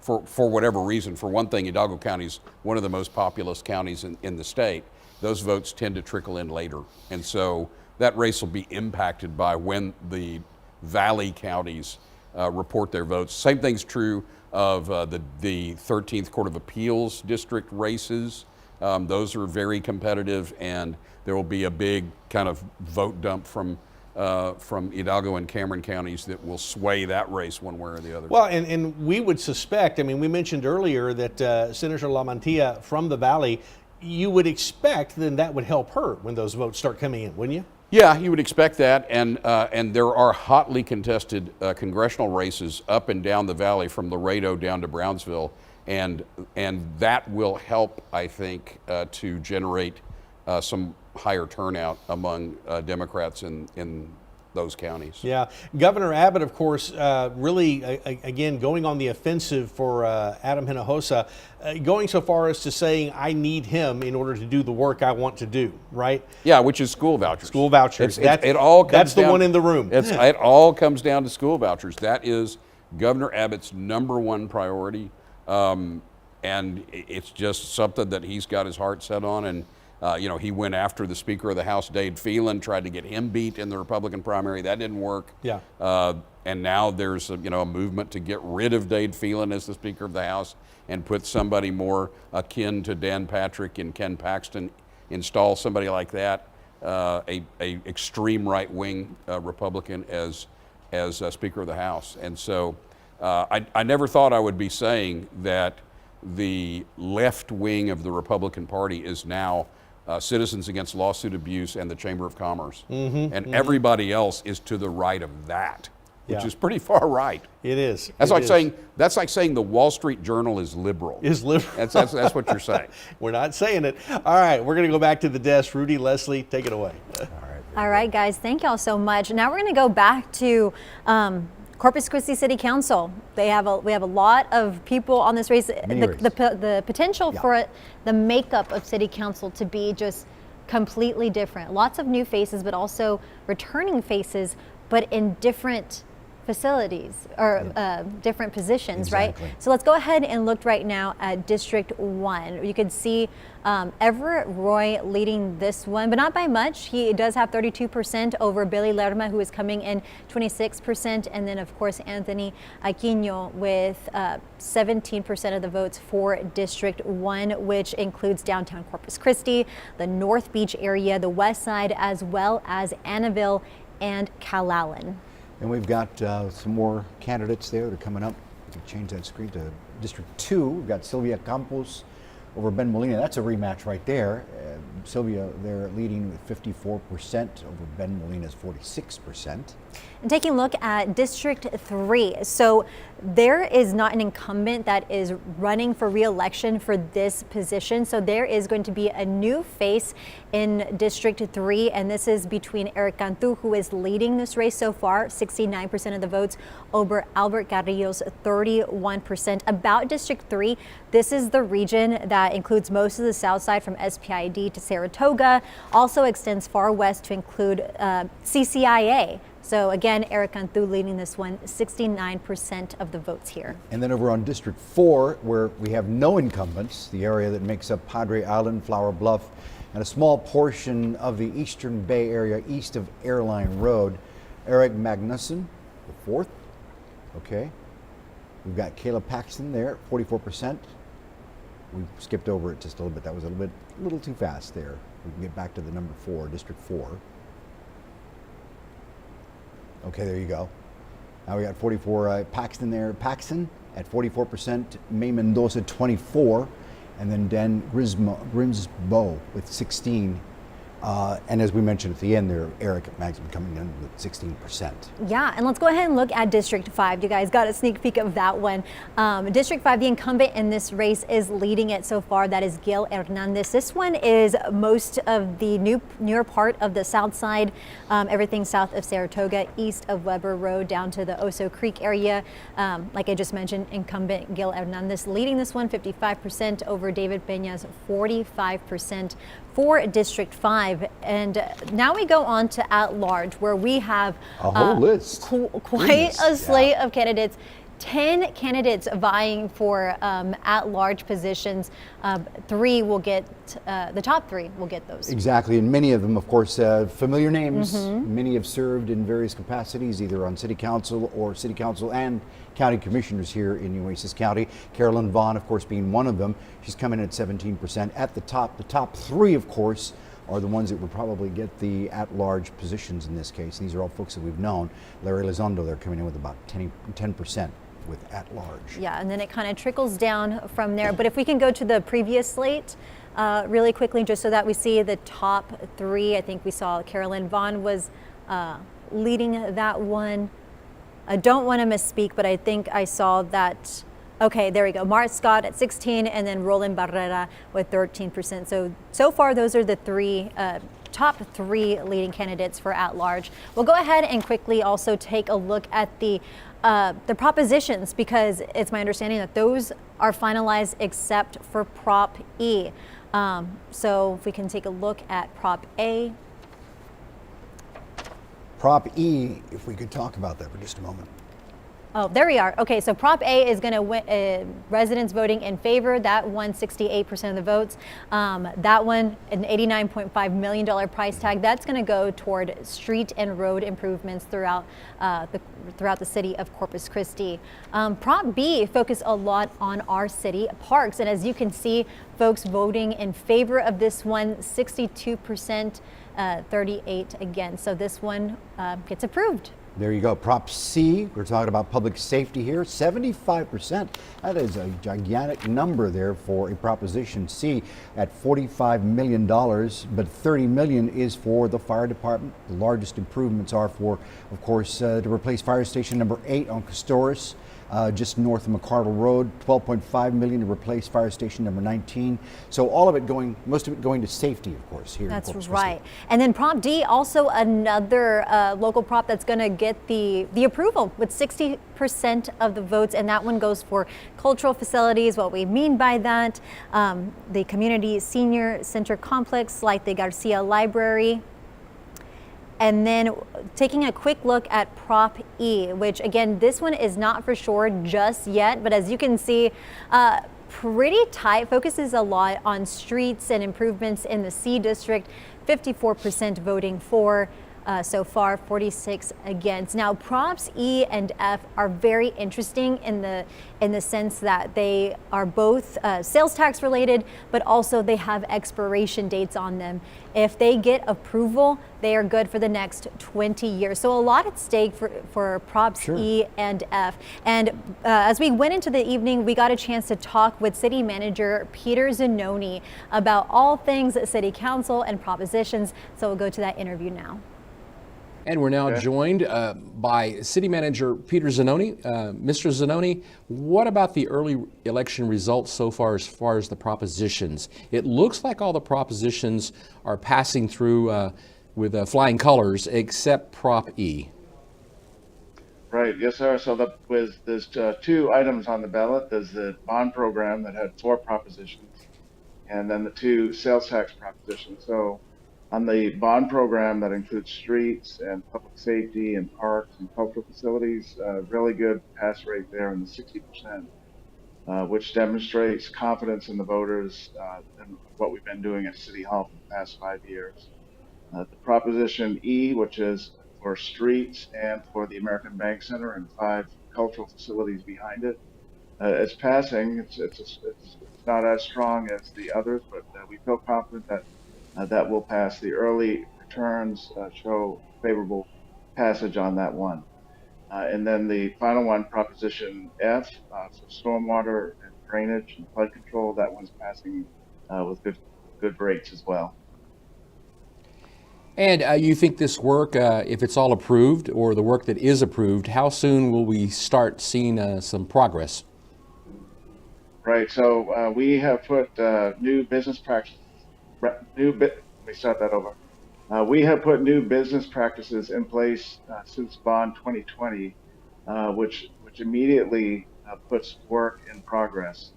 for whatever reason, for one thing, Hidalgo County is one of the most populous counties in the state. Those votes tend to trickle in later. And so that race will be impacted by when the valley counties report their votes. Same thing's true of the 13th Court of Appeals district races. Those are very competitive, and there will be a big kind of vote dump from Hidalgo and Cameron counties that will sway that race one way or the other. Well, and we would suspect, I mean, we mentioned earlier that Senator Lamantia from the Valley, you would expect then that would help her when those votes start coming in, wouldn't you? Yeah, you would expect that, and there are hotly contested congressional races up and down the valley from Laredo down to Brownsville, and that will help, I think, to generate some higher turnout among Democrats in those counties. Yeah, Governor Abbott, of course, really, again, going on the offensive for Adam Hinojosa, going so far as to saying, I need him in order to do the work I want to do, right? Yeah, which is school vouchers. School vouchers. It all comes that's the down, one in the room. It all comes down to school vouchers. That is Governor Abbott's #1 priority, and it's just something that he's got his heart set on. And he went after the Speaker of the House, Dade Phelan, tried to get him beat in the Republican primary. That didn't work. Yeah. And now there's a movement to get rid of Dade Phelan as the Speaker of the House and put somebody more akin to Dan Patrick and Ken Paxton, install somebody like that, a extreme right-wing Republican as Speaker of the House. And so I never thought I would be saying that the left wing of the Republican Party is now Citizens Against Lawsuit Abuse and the Chamber of Commerce. Everybody else is to the right of that, which is pretty far right. It is. That's like saying the Wall Street Journal is liberal. That's what you're saying. We're not saying it. All right, we're going to go back to the desk. Rudy, Leslie, take it away. All right, guys, thank y'all so much. Now we're going to go back to Corpus Christi City Council. We have a lot of people on this race. The potential for the makeup of City Council to be just completely different. Lots of new faces, but also returning faces, but in different facilities or different positions, right? So let's go ahead and look right now at District 1. You can see Everett Roy leading this one, but not by much. He does have 32% over Billy Lerma, who is coming in 26%, and then of course Anthony Aquino with 17% of the votes for District 1, which includes downtown Corpus Christi, the North Beach area, the West Side, as well as Annaville and Calallen. And we've got some more candidates there that are coming up. We can change that screen to District 2. We've got Sylvia Campos over Ben Molina. That's a rematch right there. Sylvia, they're leading with 54% over Ben Molina's 46%. And taking a look at District 3, so there is not an incumbent that is running for re-election for this position. So there is going to be a new face in District 3, and this is between Eric Cantu, who is leading this race so far, 69% of the votes, over Albert Carrillo's 31%. About District 3, this is the region that includes most of the south side from SPID to Saratoga, also extends far west to include CCIA. So again, Eric Cantu leading this one, 69% of the votes here. And then over on District 4, where we have no incumbents, the area that makes up Padre Island, Flower Bluff, and a small portion of the Eastern Bay area east of Airline Road, Eric Magnuson, the fourth. Okay. We've got Caleb Paxton there, 44%. We skipped over it just a little bit. That was a little too fast there. We can get back to the number 4, District 4. Okay, there you go. Now we got 44 Paxton there. Paxton at 44%, May Mendoza 24, and then Dan Grimsbo with 16. And as we mentioned at the end there, Eric Magnuson coming in with 16%. Yeah, and let's go ahead and look at District 5. You guys got a sneak peek of that one. District 5, the incumbent in this race is leading it so far. That is Gil Hernandez. This one is most of the newer part of the south side, everything south of Saratoga, east of Weber Road, down to the Oso Creek area. Like I just mentioned, incumbent Gil Hernandez leading this one, 55% over David Peña's 45%. For District 5. And now we go on to at-large, where we have a whole list. Quite a slate of candidates. 10 candidates vying for at-large positions. The top three will get those. Exactly, and many of them, of course, familiar names. Many have served in various capacities, either on City Council or City Council and County Commissioners here in Nueces County. Carolyn Vaughn, of course, being one of them. She's coming in at 17%. At the top three, of course, are the ones that would probably get the at-large positions in this case. These are all folks that we've known. Larry Lizondo, they're coming in with about 10% with at-large. Yeah, and then it kind of trickles down from there. But if we can go to the previous slate really quickly, just so that we see the top three. I think we saw Carolyn Vaughn was leading that one. I don't want to misspeak, but I think I saw that. Okay, there we go. Mart Scott at 16, and then Roland Barrera with 13%. So far, those are the three top 3 leading candidates for at-large. We'll go ahead and quickly also take a look at the propositions, because it's my understanding that those are finalized except for Prop E. So if we can take a look at Prop A. Prop E, if we could talk about that for just a moment. Oh, there we are. Okay, so Prop A is going to win, residents voting in favor. That won 68% of the votes. That one, an $89.5 million price tag. That's going to go toward street and road improvements throughout the city of Corpus Christi. Prop B focused a lot on our city parks, and as you can see, folks voting in favor of this one, 62%, 38 against. So this one gets approved. There you go. Prop C, we're talking about public safety here, 75%. That is a gigantic number there for a Proposition C at $45 million, but $30 million is for the fire department. The largest improvements are for, of course, to replace fire station number 8 on Castores, just north of McCardle Road, $12.5 million to replace fire station number 19. So all of it going, most of it going to safety, of course, here in Corpus Christi. That's right. And then Prop D, also another local prop that's going to get the approval with 60% of the votes, and that one goes for cultural facilities. What we mean by that, the Community Senior Center Complex, like the Garcia Library. And then taking a quick look at Prop E, which again, this one is not for sure just yet, but as you can see, pretty tight, focuses a lot on streets and improvements in the C district, 54% voting for. So far, 46 against. Now, Props E and F are very interesting in the sense that they are both sales tax related, but also they have expiration dates on them. If they get approval, they are good for the next 20 years. So a lot at stake for Props E and F. And as we went into the evening, we got a chance to talk with City Manager Peter Zanoni about all things City Council and propositions. So we'll go to that interview now. And we're now joined by City Manager Peter Zanoni. Mr. Zanoni, what about the early election results so far as the propositions? It looks like all the propositions are passing through with flying colors except Prop E. Right, yes, sir. So there's 2 items on the ballot. There's the bond program that had 4 propositions, and then the 2 sales tax propositions. So on the bond program that includes streets and public safety and parks and cultural facilities, really good pass rate there in the 60%, which demonstrates confidence in the voters and what we've been doing at City Hall for the past 5 years. The Proposition E, which is for streets and for the American Bank Center and 5 cultural facilities behind it, it's passing. It's not as strong as the others, but we feel confident that that will pass. The early returns show favorable passage on that one. And then the final one, Proposition F, for stormwater and drainage and flood control, that one's passing with good rates as well. And you think this work, if it's all approved or the work that is approved, how soon will we start seeing some progress? Right, so we have put new business practices. Let me start that over. We have put new business practices in place since Bond 2020, which immediately puts work in progress.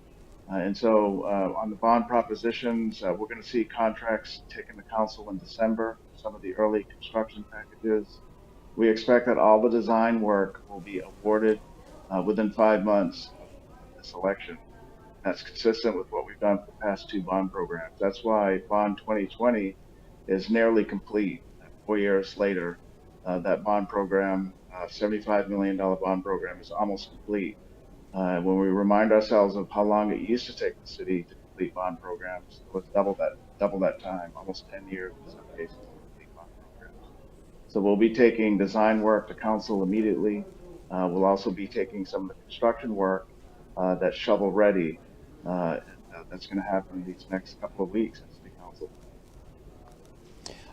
And so on the bond propositions, we're going to see contracts taken to council in December, some of the early construction packages. We expect that all the design work will be awarded within 5 months of this election. That's consistent with what we've done for the past 2 bond programs. That's why Bond 2020 is nearly complete. 4 years later, that bond program, $75 million bond program, is almost complete. When we remind ourselves of how long it used to take the city to complete bond programs, it was double that time, almost 10 years in some cases to complete bond programs. So we'll be taking design work to council immediately. We'll also be taking some of the construction work that's shovel ready. That's going to happen these next couple of weeks at City Council.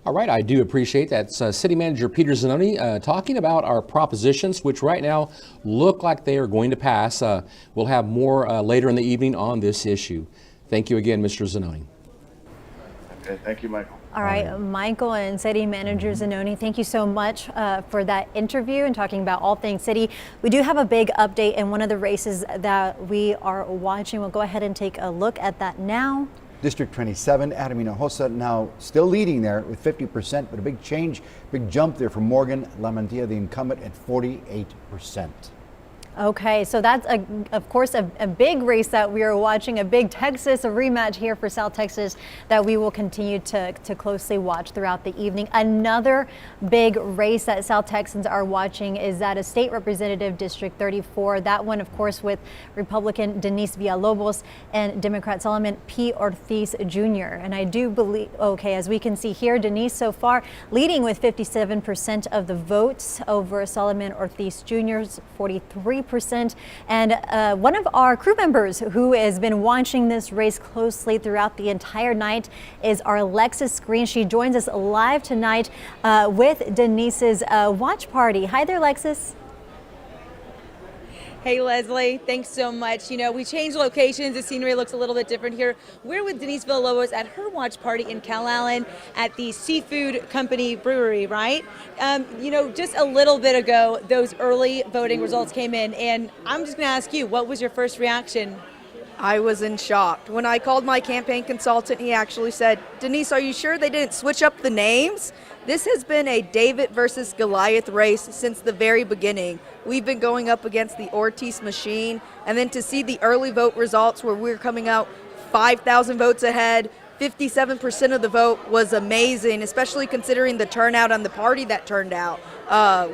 All right, I do appreciate that. City Manager Peter Zanoni talking about our propositions, which right now look like they are going to pass. We'll have more later in the evening on this issue. Thank you again, Mr. Zanoni. Okay, thank you, Michael. All right, Michael and City Manager Zanoni, thank you so much for that interview and talking about all things city. We do have a big update in one of the races that we are watching. We'll go ahead and take a look at that now. District 27, Adam Hinojosa now still leading there with 50%, but a big change, big jump there from Morgan Lamantia, the incumbent, at 48%. Okay, so that's, of course, a big race that we are watching, a big Texas rematch here for South Texas that we will continue to closely watch throughout the evening. Another big race that South Texans are watching is that of State Representative District 34. That one, of course, with Republican Denise Villalobos and Democrat Solomon P. Ortiz Jr. And I do believe, okay, as we can see here, Denise so far leading with 57% of the votes over Solomon Ortiz Jr.'s 43%. And one of our crew members who has been watching this race closely throughout the entire night is our Alexis Green. She joins us live tonight with Denise's watch party. Hi there, Alexis. Hey, Leslie, thanks so much. You know, we changed locations. The scenery looks a little bit different here. We're with Denise Villalobos at her watch party in Calallen at the Seafood Company Brewery, right? You know, just a little bit ago, those early voting results came in, and I'm just going to ask you, what was your first reaction? I was in shock. When I called my campaign consultant, he actually said, Denise, are you sure they didn't switch up the names? This has been a David versus Goliath race since the very beginning. We've been going up against the Ortiz machine, and then to see the early vote results where we're coming out 5,000 votes ahead, 57% of the vote was amazing, especially considering the turnout on the party that turned out,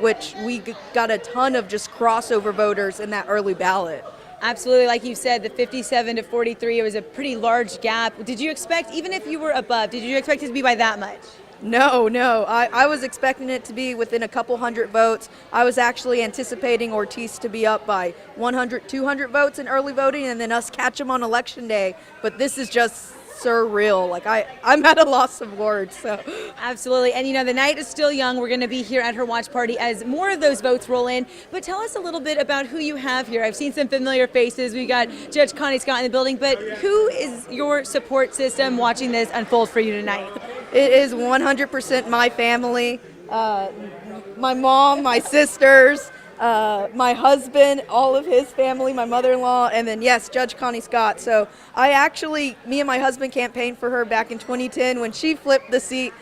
which we got a ton of just crossover voters in that early ballot. Absolutely, like you said, the 57 to 43, it was a pretty large gap. Did you expect, even if you were above, did you expect it to be by that much? No. I was expecting it to be within a couple hundred votes. I was actually anticipating Ortiz to be up by 100, 200 votes in early voting and then us catch him on election day. But this is just surreal. Like I'm at a loss of words. So absolutely. And you know, the night is still young. We're going to be here at her watch party as more of those votes roll in. But tell us a little bit about who you have here. I've seen some familiar faces. We got Judge Connie Scott in the building, but who is your support system watching this unfold for you tonight? It is 100% my family, my mom, my sisters, my husband, all of his family, my mother-in-law, and then, yes, Judge Connie Scott. So me and my husband campaigned for her back in 2010 when she flipped the seat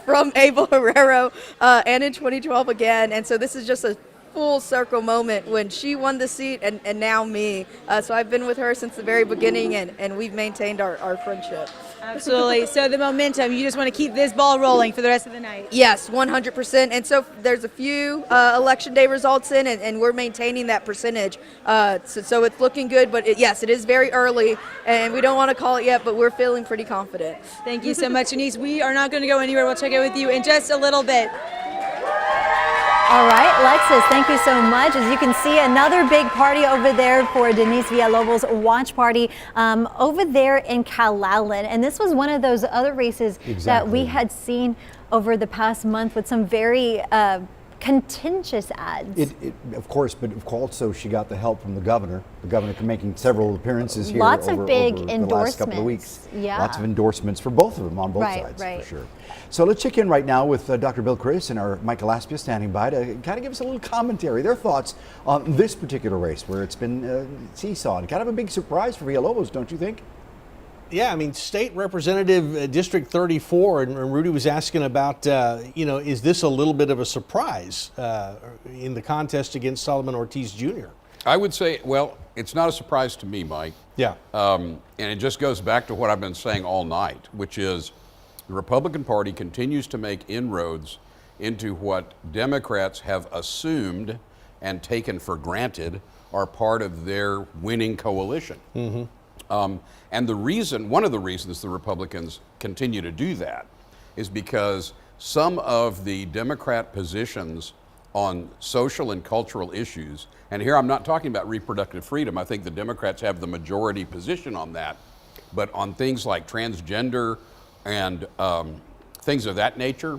from Abel Herrero, and in 2012 again. And so this is just a full circle moment when she won the seat and now me. So I've been with her since the very beginning, and we've maintained our friendship. Absolutely. So the momentum, you just want to keep this ball rolling for the rest of the night? Yes, 100%. And so there's a few election day results in, and we're maintaining that percentage. So it's looking good, but yes, it is very early, and we don't want to call it yet, but we're feeling pretty confident. Thank you so much, Denise. We are not going to go anywhere. We'll check in with you in just a little bit. All right, Lexus, thank you so much. As you can see, another big party over there for Denise Villalobos' watch party over there in Calallen. And this was one of those other races that we had seen over the past month with some very contentious ads. Of course, but also she got the help from the governor making several appearances here Lots over of big the endorsements. last couple of weeks. Yeah. Lots of endorsements for both of them on both sides, for sure. So let's check in right now with Dr. Bill Chris and our Michael Aspia standing by to kind of give us a little commentary, their thoughts on this particular race where it's been seesawed. Kind of a big surprise for Villalobos, don't you think? Yeah, I mean, State Representative District 34, and Rudy was asking about, is this a little bit of a surprise in the contest against Solomon Ortiz Jr.? I would say, well, it's not a surprise to me, Mike. Yeah. And it just goes back to what I've been saying all night, which is the Republican Party continues to make inroads into what Democrats have assumed and taken for granted are part of their winning coalition. Mm-hmm. And one of the reasons the Republicans continue to do that is because some of the Democrat positions on social and cultural issues, and here I'm not talking about reproductive freedom, I think the Democrats have the majority position on that, but on things like transgender and things of that nature,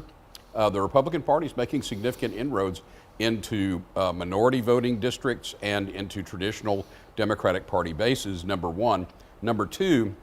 the Republican Party is making significant inroads into minority voting districts and into traditional Democratic Party bases, number one. Number two,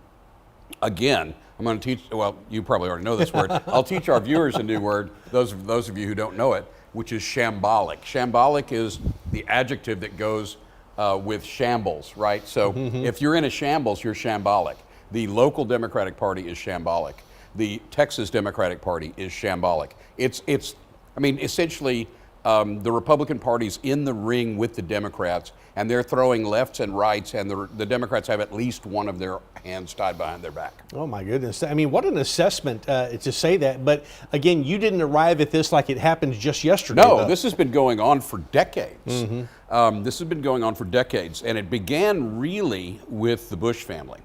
again, I'm going to teach, well, you probably already know this word. I'll teach our viewers a new word, those of you who don't know it, which is shambolic. Shambolic is the adjective that goes with shambles, right? So if you're in a shambles, you're shambolic. The local Democratic Party is shambolic. The Texas Democratic Party is shambolic. I mean, essentially, the Republican Party's in the ring with the Democrats, and they're throwing lefts and rights, and the Democrats have at least one of their hands tied behind their back. Oh my goodness. I mean, what an assessment to say that. But again, you didn't arrive at this like it happened just yesterday. No, though. this has been going on for decades. This has been going on for decades, and it began really with the Bush family.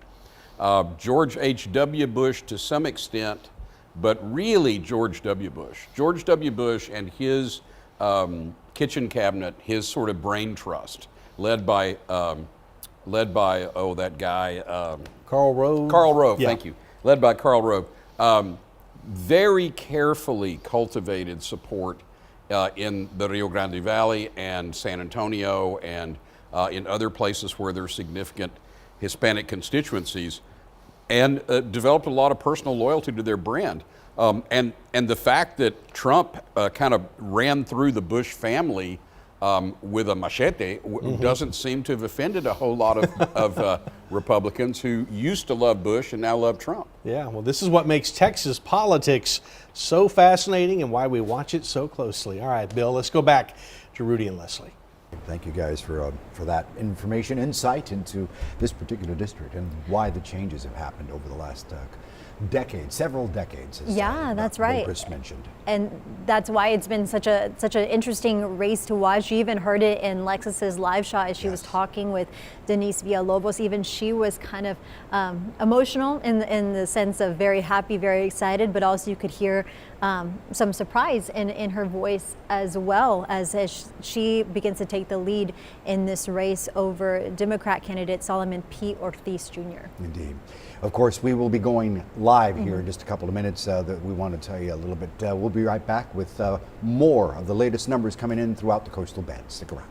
George H.W. Bush to some extent, but really George W. Bush. George W. Bush and his kitchen cabinet, his sort of brain trust, led by that guy Karl Rove. Karl Rove, Yeah. thank you. Led by Karl Rove. Very carefully cultivated support in the Rio Grande Valley and San Antonio and in other places where there are significant Hispanic constituencies, and developed a lot of personal loyalty to their brand. And the fact that Trump kind of ran through the Bush family with a machete doesn't seem to have offended a whole lot of Republicans who used to love Bush and now love Trump. Yeah, well, this is what makes Texas politics so fascinating and why we watch it so closely. All right, Bill, let's go back to Rudy and Leslie. Thank you guys for that information, insight into this particular district and why the changes have happened over the last decades, several decades. As, that's right. Chris mentioned. And that's why it's been such an interesting race to watch. You even heard it in Lexus's live shot as she was talking with Denise Villalobos. Even she was kind of emotional in the sense of very happy, very excited, but also you could hear some surprise in her voice as well as she begins to take the lead in this race over Democrat candidate Solomon P. Ortiz Jr. Indeed. Of course, we will be going live here in just a couple of minutes that we want to tell you a little bit. We'll be right back with more of the latest numbers coming in throughout the coastal bend. Stick around.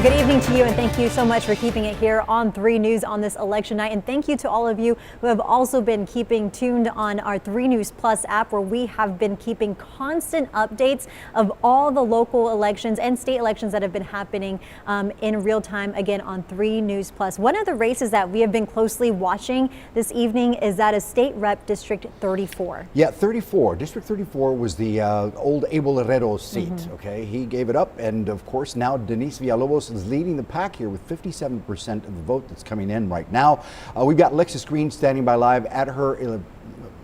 Well, good evening to you, and thank you so much for keeping it here on 3 News on this election night. And thank you to all of you who have also been keeping tuned on our 3 News Plus app, where we have been keeping constant updates of all the local elections and state elections that have been happening in real time, again, on 3 News Plus. One of the races that we have been closely watching this evening is that of State Rep District 34. Yeah, 34. District 34 was the old Abel Herrero's seat, okay? He gave it up, and of course, now Denise Villalobos is leading the pack here with 57% of the vote that's coming in right now. We've got Lexus Green standing by live at her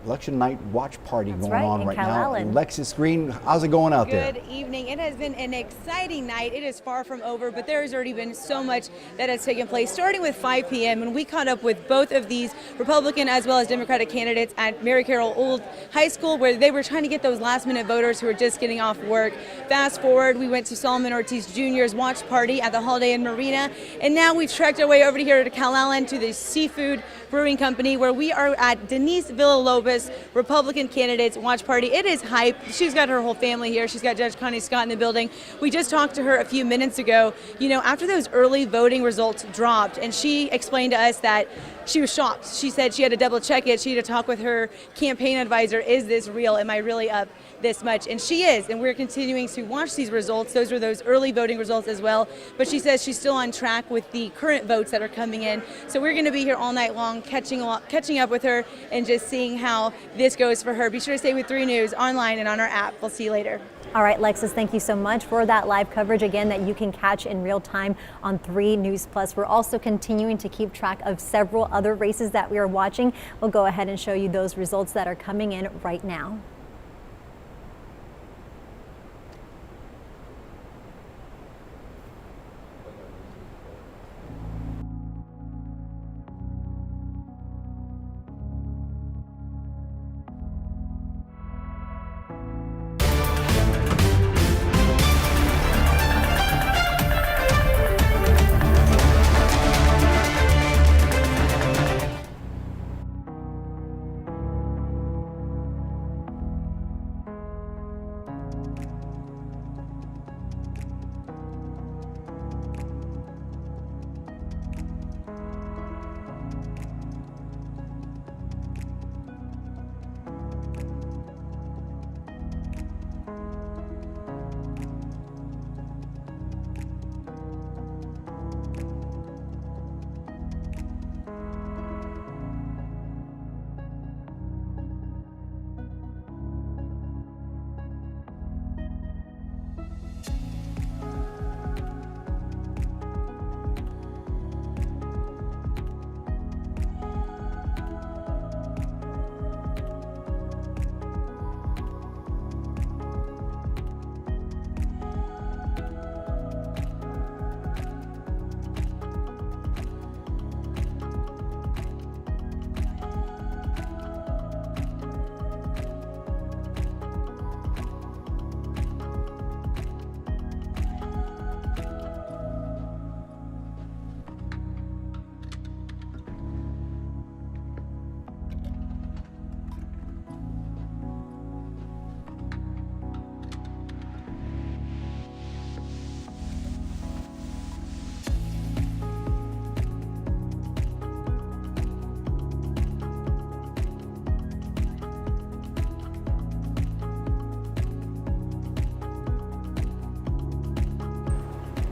election night watch party going on right now. Lexus Green, how's it going out there? Good evening. It has been an exciting night. It is far from over, but there has already been so much that has taken place, starting with 5 p.m. when we caught up with both of these Republican as well as Democratic candidates at Mary Carroll Old High School, where they were trying to get those last-minute voters who are just getting off work. Fast forward, we went to Solomon Ortiz Jr.'s watch party at the Holiday Inn Marina, and now we've trekked our way over here to Calallen to the Seafood Brewing Company, where we are at Denise Villalobos, Republican candidates watch party. It is hype. She's got her whole family here. She's got Judge Connie Scott in the building. We just talked to her a few minutes ago, after those early voting results dropped, and she explained to us that she was shocked. She said she had to double check it. She had to talk with her campaign advisor. Is this real? Am I really up this much? And she is, and we're continuing to watch these results. Those are those early voting results as well. But she says she's still on track with the current votes that are coming in. So we're going to be here all night long, catching up with her and just seeing how this goes for her. Be sure to stay with 3 News online and on our app. We'll see you later. All right, Lexus, thank you so much for that live coverage, again, that you can catch in real time on 3 News Plus. We're also continuing to keep track of several other races that we are watching. We'll go ahead and show you those results that are coming in right now.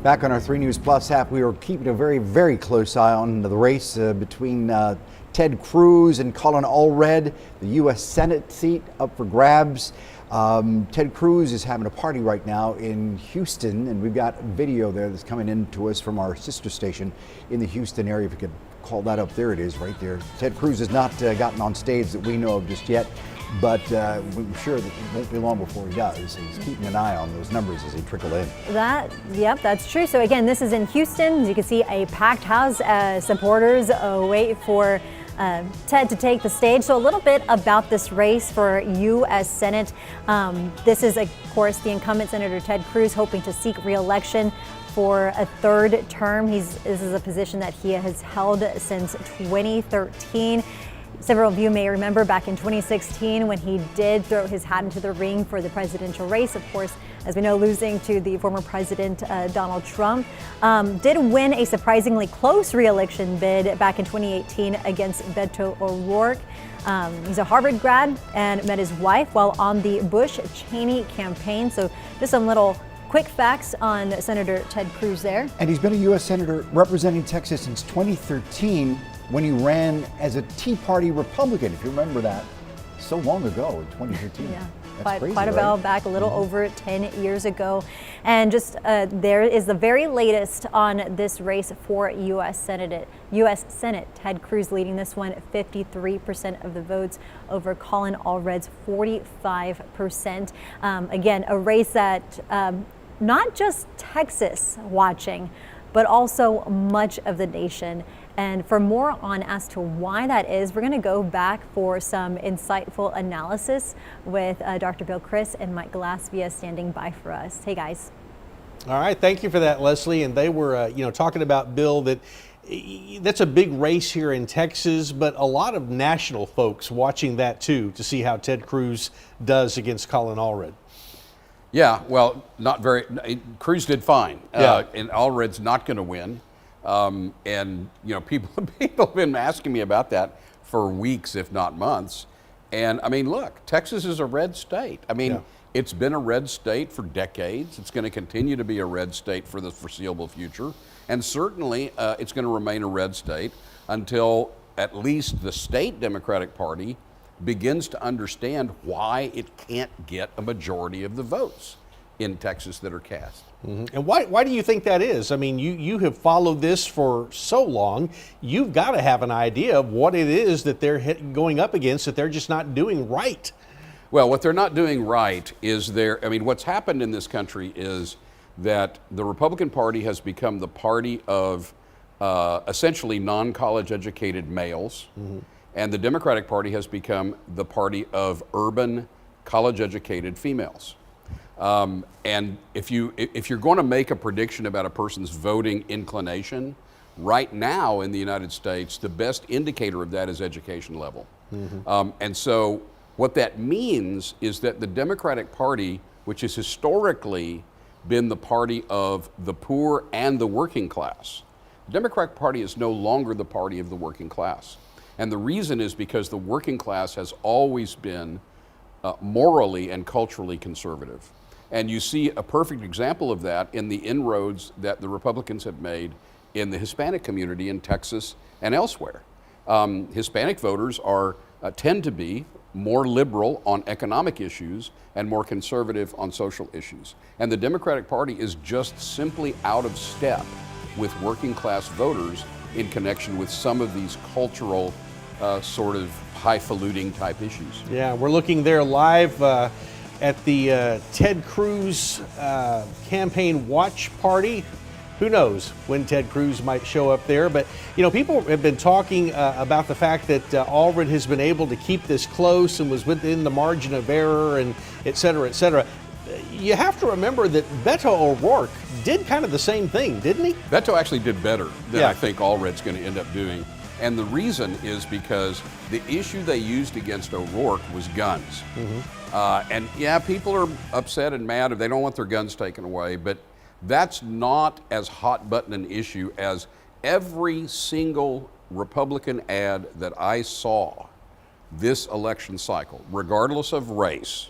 Back on our 3 News Plus app, we are keeping a very, very close eye on the race between Ted Cruz and Colin Allred, the U.S. Senate seat up for grabs. Ted Cruz is having a party right now in Houston, and we've got video there that's coming in to us from our sister station in the Houston area. If you could call that up, there it is right there. Ted Cruz has not gotten on stage that we know of just yet, but we're sure that it won't be long before he does. He's keeping an eye on those numbers as they trickle in. Yep, that's true. So again, this is in Houston. As you can see, a packed house. Supporters wait for Ted to take the stage. So a little bit about this race for U.S. Senate. This is, of course, the incumbent Senator Ted Cruz hoping to seek re-election for a third term. This is a position that he has held since 2013. Several of you may remember back in 2016 when he did throw his hat into the ring for the presidential race. Of course, as we know, losing to the former president Donald Trump. Did win a surprisingly close re-election bid back in 2018 against Beto O'Rourke. He's a Harvard grad and met his wife while on the Bush-Cheney campaign. So just some little quick facts on Senator Ted Cruz there. And he's been a U.S. Senator representing Texas since 2013 when he ran as a Tea Party Republican, if you remember that. So long ago, in 2013. Yeah. That's crazy, quite a right? while back, a little over 10 years ago. And just there is the very latest on this race for U.S. Senate. Ted Cruz leading this one, 53% of the votes over Colin Allred's 45%. Again, a race that not just Texas watching, but also much of the nation. And for more on as to why that is, we're going to go back for some insightful analysis with Dr. Bill Chris and Mike Galasvia standing by for us. Hey, guys. All right, thank you for that, Leslie. And they were, talking about, Bill, that's a big race here in Texas, but a lot of national folks watching that too to see how Ted Cruz does against Colin Allred. Yeah, well, Cruz did fine. Yeah. And Allred's not going to win. And people have been asking me about that for weeks, if not months. And I mean, look, Texas is a red state. I mean, it's been a red state for decades. It's going to continue to be a red state for the foreseeable future. And certainly it's going to remain a red state until at least the state Democratic Party begins to understand why it can't get a majority of the votes in Texas that are cast. Mm-hmm. And why do you think that is? I mean, you have followed this for so long. You've got to have an idea of what it is that they're going up against that they're just not doing right. Well, what they're not doing right is what's happened in this country is that the Republican Party has become the party of essentially non-college educated males, mm-hmm. and the Democratic Party has become the party of urban, college-educated females. And if you're going to make a prediction about a person's voting inclination, right now in the United States, the best indicator of that is education level. Mm-hmm. And so what that means is that the Democratic Party, which has historically been the party of the poor and the working class, the Democratic Party is no longer the party of the working class. And the reason is because the working class has always been morally and culturally conservative. And you see a perfect example of that in the inroads that the Republicans have made in the Hispanic community in Texas and elsewhere. Hispanic voters tend to be more liberal on economic issues and more conservative on social issues. And the Democratic Party is just simply out of step with working class voters in connection with some of these cultural sort of highfalutin type issues. Yeah, we're looking there live at the Ted Cruz campaign watch party. Who knows when Ted Cruz might show up there, but people have been talking about the fact that Allred has been able to keep this close and was within the margin of error and et cetera, et cetera. You have to remember that Beto O'Rourke did kind of the same thing, didn't he? Beto actually did better than I think Allred's going to end up doing. And the reason is because the issue they used against O'Rourke was guns. Mm-hmm. And yeah, people are upset and mad if they don't want their guns taken away, but that's not as hot button an issue as every single Republican ad that I saw this election cycle, regardless of race,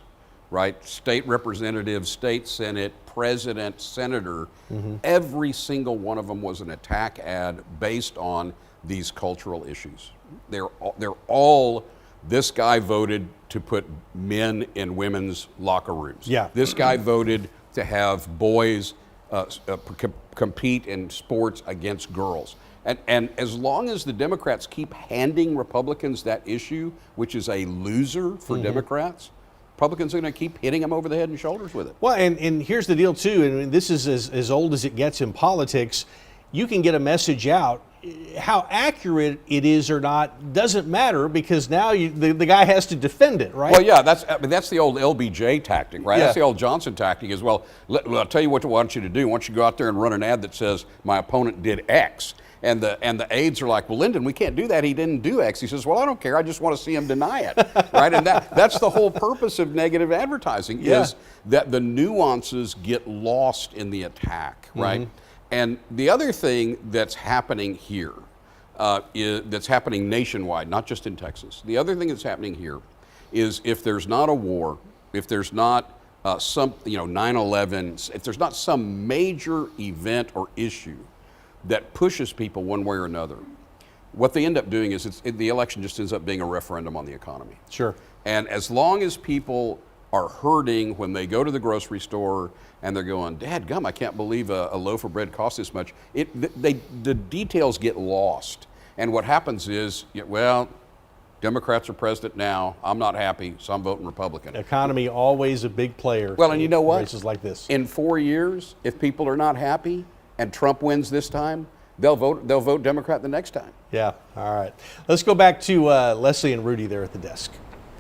right? State representative, state senate, president, senator, mm-hmm. every single one of them was an attack ad based on these cultural issues. They're all, this guy voted to put men in women's locker rooms. Yeah. This guy voted to have boys compete in sports against girls. And as long as the Democrats keep handing Republicans that issue, which is a loser for mm-hmm. Democrats, Republicans are going to keep hitting them over the head and shoulders with it. Well, and here's the deal, too, and this is as old as it gets in politics. You can get a message out. How accurate it is or not doesn't matter because now the guy has to defend it, right? Well, yeah, that's the old LBJ tactic, right? Yeah. That's the old Johnson tactic as well. I'll tell you what I want you to do. I want you to go out there and run an ad that says, my opponent did X. And the aides are like, well, Lyndon, we can't do that. He didn't do X. He says, well, I don't care. I just want to see him deny it, right? And that's the whole purpose of negative advertising is that the nuances get lost in the attack, right? And the other thing that's happening here, that's happening nationwide, not just in Texas. The other thing that's happening here is if there's not a war, if there's not some, 9/11, if there's not some major event or issue that pushes people one way or another, what they end up doing is the election just ends up being a referendum on the economy. Sure. And as long as people are hurting when they go to the grocery store and they're going, "Dadgum, I can't believe a loaf of bread costs this much," the details get lost. And what happens is, well, Democrats are president now. I'm not happy, so I'm voting Republican. Economy always a big player. Well, and you know what? Races like this. In 4 years, if people are not happy and Trump wins this time, they'll vote Democrat the next time. Yeah. All right. Let's go back to Leslie and Rudy there at the desk.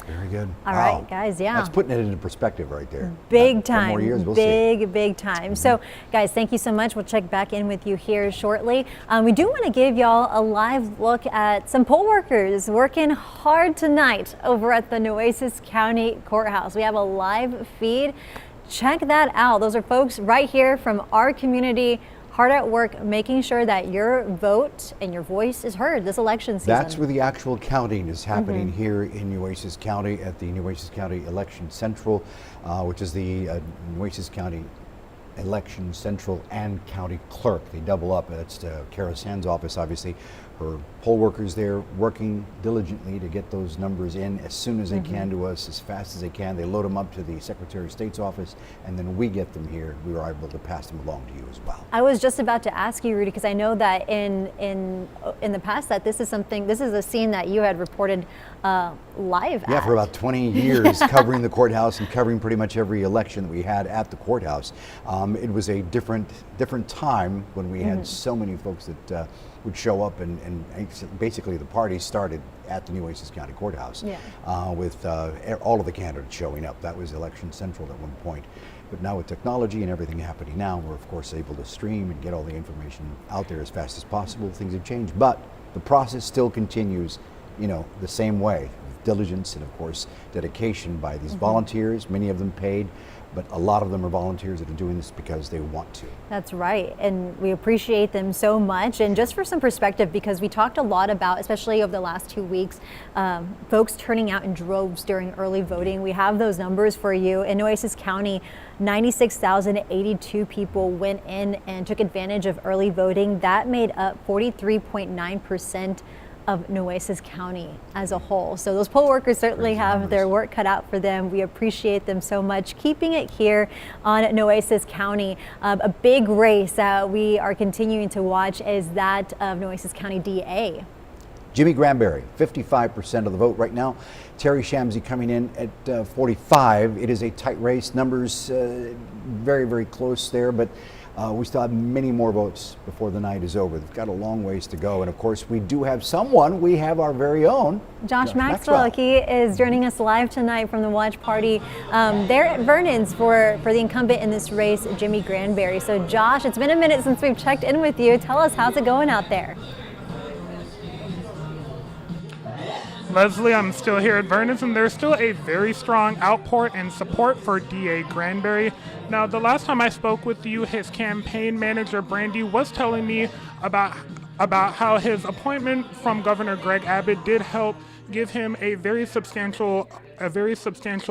Very good. All right, guys, yeah. That's putting it into perspective right there. Big time. More years, we'll see. Big time. So, guys, thank you so much. We'll check back in with you here shortly. We do want to give y'all a live look at some poll workers working hard tonight over at the Nueces County Courthouse. We have a live feed. Check that out. Those are folks right here from our community, hard at work, making sure that your vote and your voice is heard this election season. That's where the actual counting is happening here in Nueces County at the Nueces County Election Central, which is the Nueces County Election Central and County Clerk. They double up. That's Kara Sand's office, obviously. Her poll workers there working diligently to get those numbers in as soon as they can to us, as fast as they can. They load them up to the Secretary of State's office, and then we get them here. We are able to pass them along to you as well. I was just about to ask you, Rudy, because I know that in the past that this is a scene that you had reported live at. Yeah, for about 20 years covering the courthouse and covering pretty much every election that we had at the courthouse. It was a different time when we had so many folks that would show up, and basically the party started at the Nueces County Courthouse with all of the candidates showing up. That was Election Central at one point. But now with technology and everything happening now, we're of course able to stream and get all the information out there as fast as possible. Things have changed, but the process still continues, the same way, with diligence and of course dedication by these volunteers, many of them paid, but a lot of them are volunteers that are doing this because they want to. That's right, and we appreciate them so much. And just for some perspective, because we talked a lot about, especially over the last 2 weeks, folks turning out in droves during early voting. We have those numbers for you. In Nueces County, 96,082 people went in and took advantage of early voting. That made up 43.9% of Nueces County as a whole. So those poll workers certainly have their work cut out for them. We appreciate them so much, keeping it here on Nueces County. A big race that we are continuing to watch is that of Nueces County DA. Jimmy Granberry, 55% of the vote right now. Terry Shamsey coming in at 45. It is a tight race. Numbers very, very close there, but we still have many more votes before the night is over. They've got a long ways to go. And of course, we do have someone. We have our very own Josh Maxwell. He is joining us live tonight from the watch party there at Vernon's for the incumbent in this race, Jimmy Granberry. So Josh, it's been a minute since we've checked in with you. Tell us, how's it going out there? Leslie, I'm still here at Vernon's, and there's still a very strong outpour and support for DA Granberry. Now, the last time I spoke with you, his campaign manager, Brandy, was telling me about how his appointment from Governor Greg Abbott did help give him a very substantial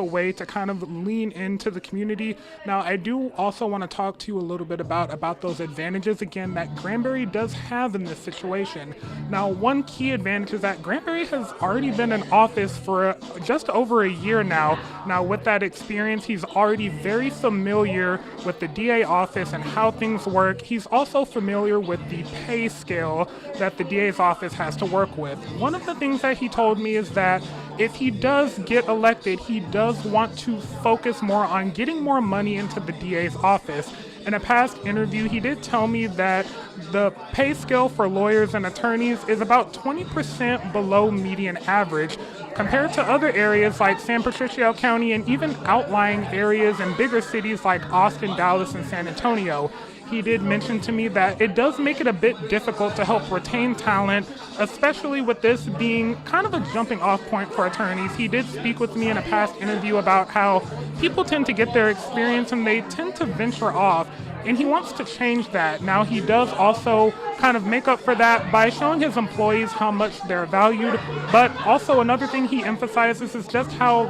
way to kind of lean into the community. Now, I do also want to talk to you a little bit about those advantages, again, that Granberry does have in this situation. Now, one key advantage is that Granberry has already been in office for just over a year now. Now, with that experience, he's already very familiar with the DA office and how things work. He's also familiar with the pay scale that the DA's office has to work with. One of the things that he told me is that if he does get elected, he does want to focus more on getting more money into the DA's office. In a past interview, he did tell me that the pay scale for lawyers and attorneys is about 20% below median average compared to other areas like San Patricio County and even outlying areas in bigger cities like Austin, Dallas, and San Antonio. he did mention to me that it does make it a bit difficult to help retain talent, especially with this being kind of a jumping off point for attorneys. He did speak with me in a past interview about how people tend to get their experience and they tend to venture off, and he wants to change that. Now, he does also kind of make up for that by showing his employees how much they're valued, but also another thing he emphasizes is just how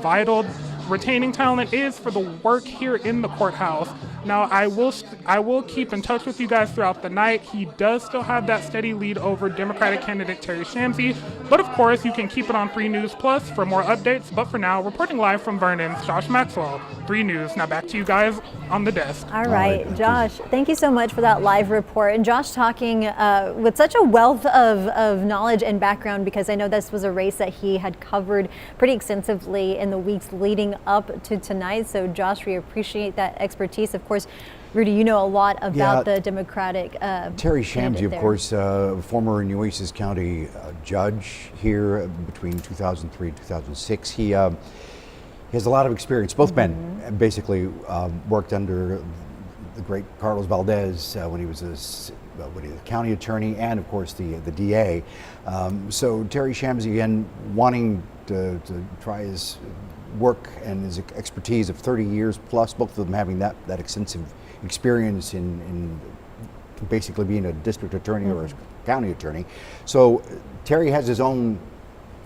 vital retaining talent is for the work here in the courthouse. Now, I will keep in touch with you guys throughout the night. He does still have that steady lead over Democratic candidate Terry Shamsi, but of course, you can keep it on 3 News Plus for more updates. But for now, reporting live from Vernon's, Josh Maxwell, 3 News. Now back to you guys on the desk. All right, Josh, thank you so much for that live report. And Josh talking with such a wealth of knowledge and background, because I know this was a race that he had covered pretty extensively in the weeks leading up to tonight. So Josh, we appreciate that expertise. Of course, Rudy, you know a lot about the Democratic Terry Shamsi, of there. course, former Nueces County judge here between 2003 and 2006. He has a lot of experience. Both men basically worked under the great Carlos Valdez when he was a county attorney, and of course the DA. So Terry Shamsi, again, wanting to try his work and his expertise of 30 years plus, both of them having that extensive experience in basically being a district attorney or a county attorney. So Terry has his own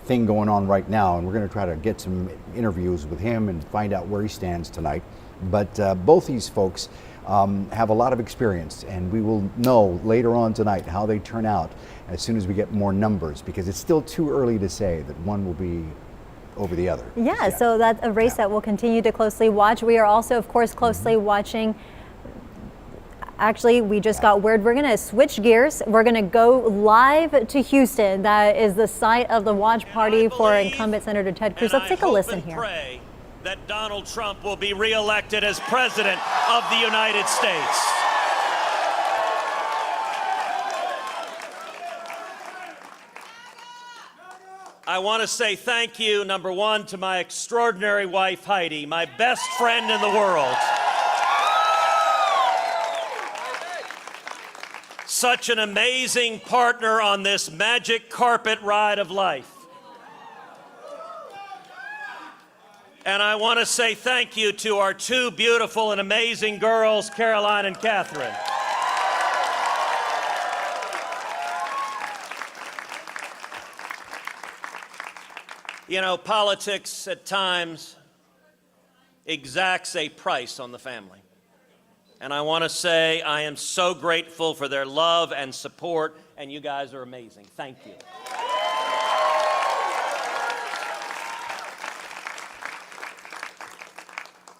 thing going on right now, and we're going to try to get some interviews with him and find out where he stands tonight. But both these folks have a lot of experience, and we will know later on tonight how they turn out as soon as we get more numbers, because it's still too early to say that one will be over the other. Yeah, so that's a race that we'll continue to closely watch. We are also, of course, closely watching. Actually, we just got word we're going to switch gears. We're going to go live to Houston. That is the site of the watch party for incumbent Senator Ted Cruz. Let's take a listen here. Pray that Donald Trump will be reelected as President of the United States. I want to say thank you, number one, to my extraordinary wife, Heidi, my best friend in the world. Such an amazing partner on this magic carpet ride of life. And I want to say thank you to our 2 beautiful and amazing girls, Caroline and Catherine. You know, politics at times exacts a price on the family. And I want to say I am so grateful for their love and support, and you guys are amazing. Thank you.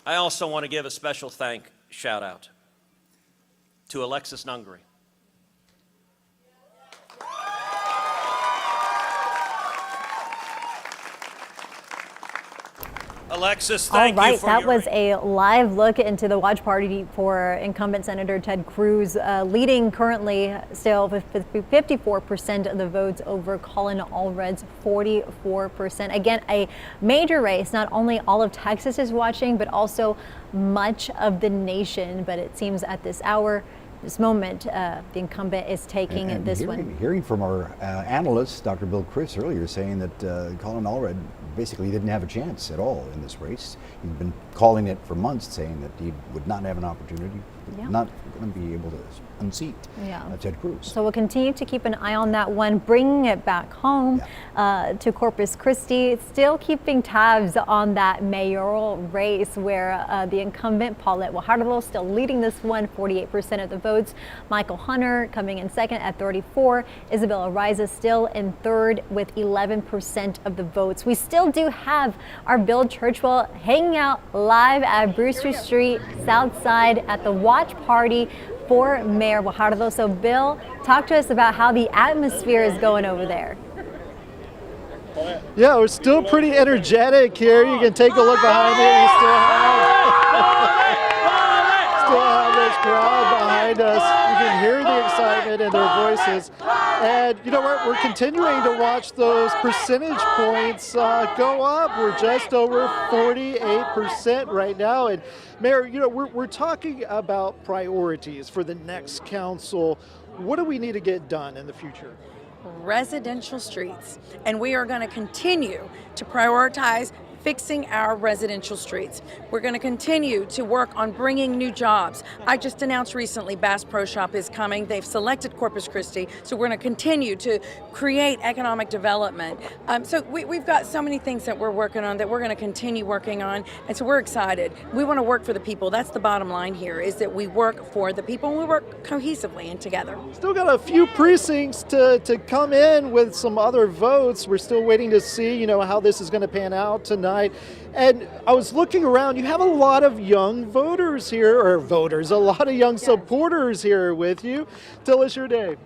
I also want to give a special shout out to Alexis Nungary. Alexis, thank you for that was a live look into the watch party for incumbent Senator Ted Cruz, leading currently still with 54% of the votes over Colin Allred's 44%. Again, a major race. Not only all of Texas is watching, but also much of the nation. But it seems at this hour, this moment, the incumbent is taking this one. Hearing from our analyst, Dr. Bill Chris, earlier saying that Colin Allred basically didn't have a chance at all in this race. He'd been calling it for months, saying that he would not have an opportunity, not going to be able to unseat Ted Cruz. So we'll continue to keep an eye on that one, bringing it back home to Corpus Christi, still keeping tabs on that mayoral race where the incumbent Paulette Guajardo still leading this one, 48% of the votes. Michael Hunter coming in second at 34. Isabella Riza still in third with 11% of the votes. We still do have our Bill Churchwell hanging out live at Brewster Street, South Side at the watch party for Mayor Guajardo. So Bill, talk to us about how the atmosphere is going over there. Yeah, we're still pretty energetic here. You can take a look behind me. You still have those crowd behind us. You can hear the excitement in their voices. And you know what? We're continuing to watch those percentage points go up. We're just over 48% right now. And Mayor, you know, we're talking about priorities for the next council. What do we need to get done in the future? Residential streets, and we are going to continue to prioritize fixing our residential streets. We're going to continue to work on bringing new jobs. I just announced recently Bass Pro Shop is coming. They've selected Corpus Christi, so we're going to continue to create economic development. So we've got so many things that we're working on that we're going to continue working on, and so we're excited. We want to work for the people. That's the bottom line here, is that we work for the people and we work cohesively and together. Still got a few precincts to come in with some other votes. We're still waiting to see, you know, how this is going to pan out tonight. And I was looking around, you have a lot of young voters here, or voters, a lot of young supporters here with you. Tell us your name.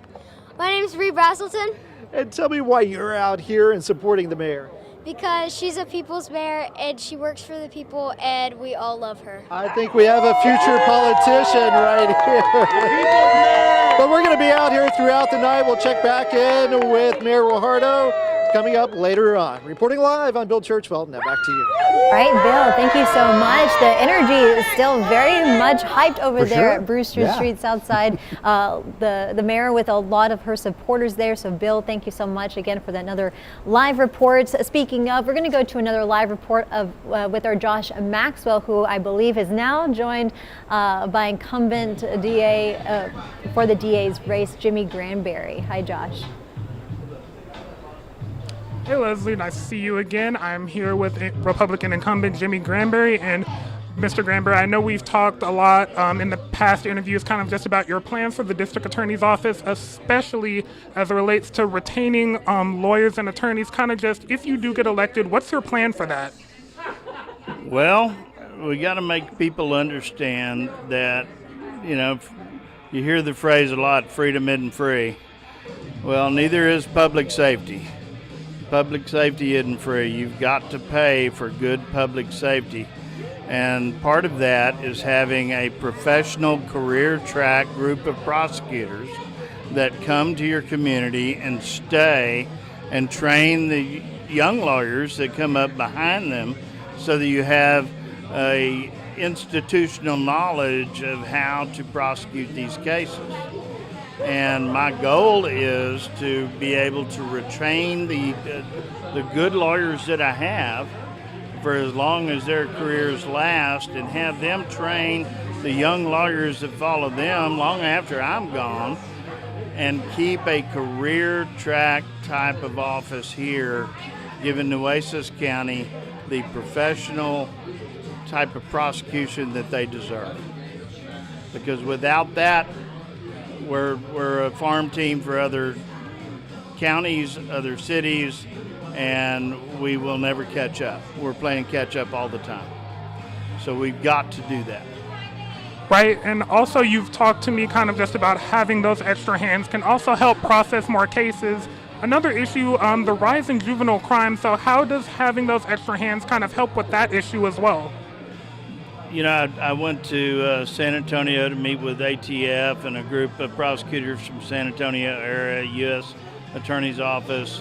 My name is Bree Brazelton. And tell me why you're out here and supporting the mayor. Because she's a people's mayor and she works for the people and we all love her. I think we have a future politician right here. But we're going to be out here throughout the night. We'll check back in with Mayor Guajardo coming up later on. Reporting live, I'm Bill Churchwell. Now back to you. All right, Bill, thank you so much. The energy is still very much hyped over there at Brewster Street Southside. The mayor with a lot of her supporters there. So Bill, thank you so much again for that another live report. Speaking of, we're going to go to another live report with our Josh Maxwell, who I believe is now joined by incumbent DA for the DA's race, Jimmy Granberry. Hi, Josh. Hey Leslie, nice to see you again. I'm here with Republican incumbent Jimmy Granberry. And Mr. Granberry, I know we've talked a lot in the past interviews kind of just about your plans for the district attorney's office, especially as it relates to retaining lawyers and attorneys. Kind of just, if you do get elected, what's your plan for that? Well, we got to make people understand that, you know, you hear the phrase a lot, freedom isn't free. Well, neither is public safety. Public safety isn't free. You've got to pay for good public safety. And part of that is having a professional career track group of prosecutors that come to your community and stay and train the young lawyers that come up behind them so that you have a institutional knowledge of how to prosecute these cases. And my goal is to be able to retain the good lawyers that I have for as long as their careers last, and have them train the young lawyers that follow them long after I'm gone, and keep a career track type of office here, giving Nueces County the professional type of prosecution that they deserve. Because without that, we're a farm team for other counties, other cities, and we will never catch up. We're playing catch up all the time. So we've got to do that. Right, and also you've talked to me kind of just about having those extra hands can also help process more cases. Another issue, the rise in juvenile crime, so how does having those extra hands kind of help with that issue as well? You know, I went to San Antonio to meet with ATF and a group of prosecutors from San Antonio area, U.S. Attorney's Office,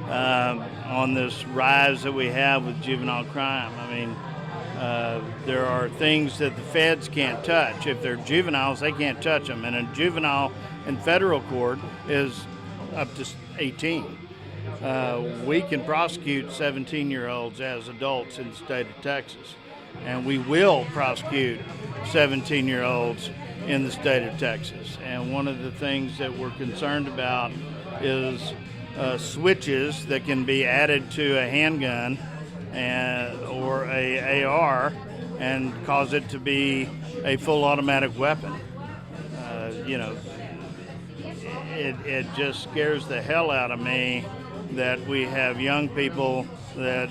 on this rise that we have with juvenile crime. I mean, there are things that the feds can't touch. If they're juveniles, they can't touch them. And a juvenile in federal court is up to 18. We can prosecute 17-year-olds as adults in the state of Texas. And we will prosecute 17-year-olds in the state of Texas. And one of the things that we're concerned about is switches that can be added to a handgun or a AR and cause it to be a full automatic weapon. You know, it just scares the hell out of me that we have young people that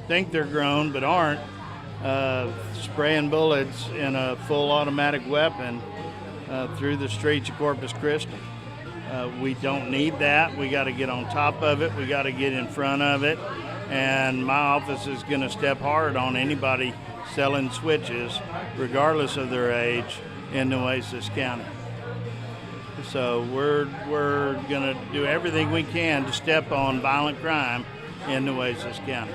think they're grown but aren't, spraying bullets in a full automatic weapon through the streets of Corpus Christi. We don't need that. We got to get on top of it. We got to get in front of it. And my office is going to step hard on anybody selling switches, regardless of their age, in Nueces County. So we're going to do everything we can to step on violent crime in Nueces County.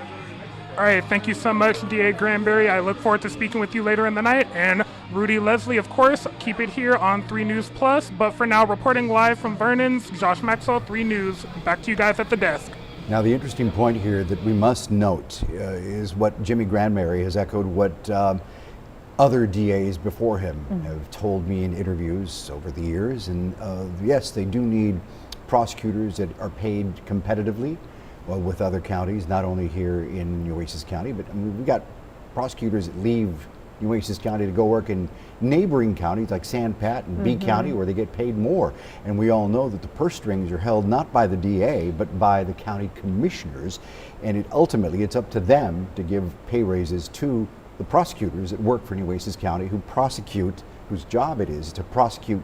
All right, thank you so much, DA Granberry. I look forward to speaking with you later in the night. And Rudy Leslie, of course, keep it here on 3 News Plus. But for now, reporting live from Vernon's, Josh Maxwell, 3 News. Back to you guys at the desk. Now, the interesting point here that we must note is what Jimmy Granberry has echoed what other DAs before him have told me in interviews over the years. And yes, they do need prosecutors that are paid competitively with other counties, not only here in Nueces County, but I mean, we've got prosecutors that leave Nueces County to go work in neighboring counties like San Pat and B County, where they get paid more. And we all know that the purse strings are held not by the DA, but by the county commissioners. And ultimately, it's up to them to give pay raises to the prosecutors that work for Nueces County, whose job it is to prosecute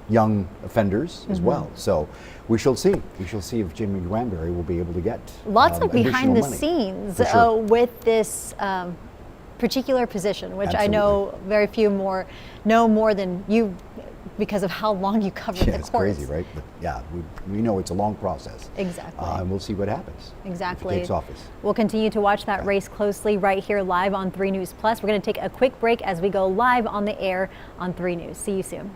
young offenders as well. So we shall see. We shall see if Jimmy Granberry will be able to get lots of behind the money. scenes Sure. with this particular position, which I know very few know more than you because of how long you covered the it's courts. crazy, right? But yeah, we know it's a long process. Exactly. And we'll see what happens. Exactly. If he takes office. We'll continue to watch that race closely right here live on 3 News Plus. We're going to take a quick break as we go live on the air on 3 News. See you soon.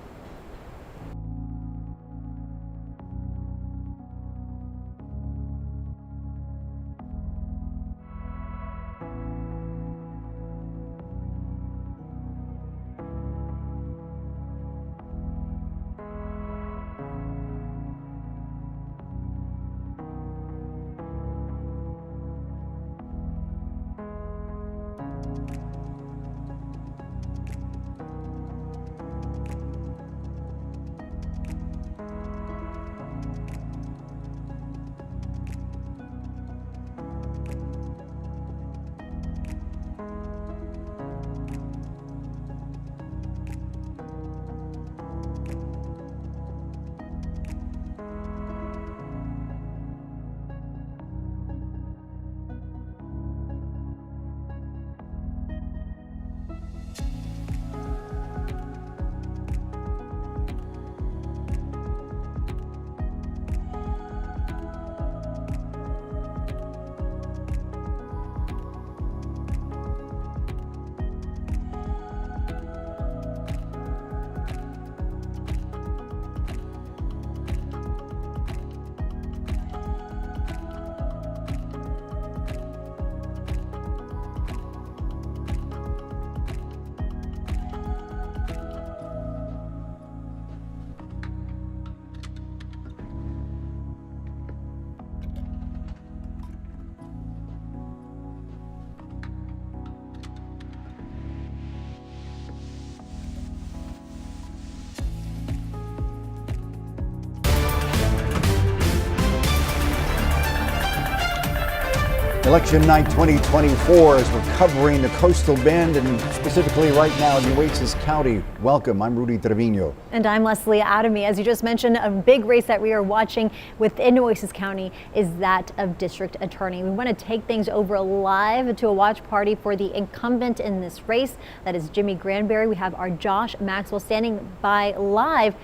Election night 2024 as we're covering the Coastal Bend and specifically right now Nueces County. Welcome, I'm Rudy Trevino. And I'm Leslie Adamy. As you just mentioned, a big race that we are watching within Nueces County is that of District Attorney. We want to take things over live to a watch party for the incumbent in this race. That is Jimmy Granberry. We have our Josh Maxwell standing by live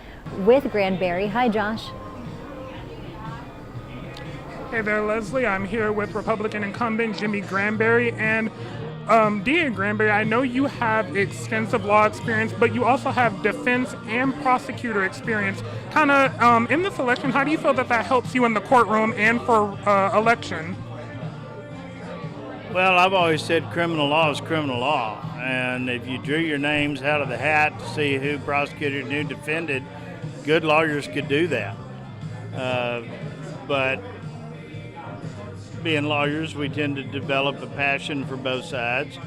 with Granberry. Hi, Josh. Hey there, Leslie. I'm here with Republican incumbent Jimmy Granberry. And DA Granberry, I know you have extensive law experience, but you also have defense and prosecutor experience. Kind of in this election, how do you feel that helps you in the courtroom and for election? Well, I've always said criminal law is criminal law. And if you drew your names out of the hat to see who prosecuted and who defended, good lawyers could do that. But being lawyers, we tend to develop a passion for both sides.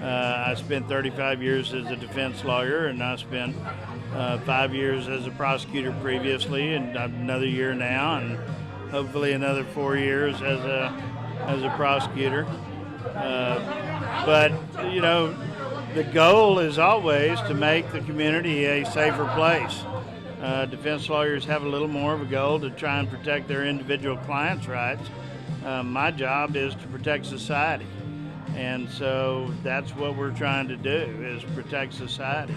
I spent 35 years as a defense lawyer, and I spent 5 years as a prosecutor previously, and another year now, and hopefully another 4 years as a prosecutor. But you know, the goal is always to make the community a safer place. Defense lawyers have a little more of a goal to try and protect their individual clients' rights. My job is to protect society, And so that's what we're trying to do, is protect society.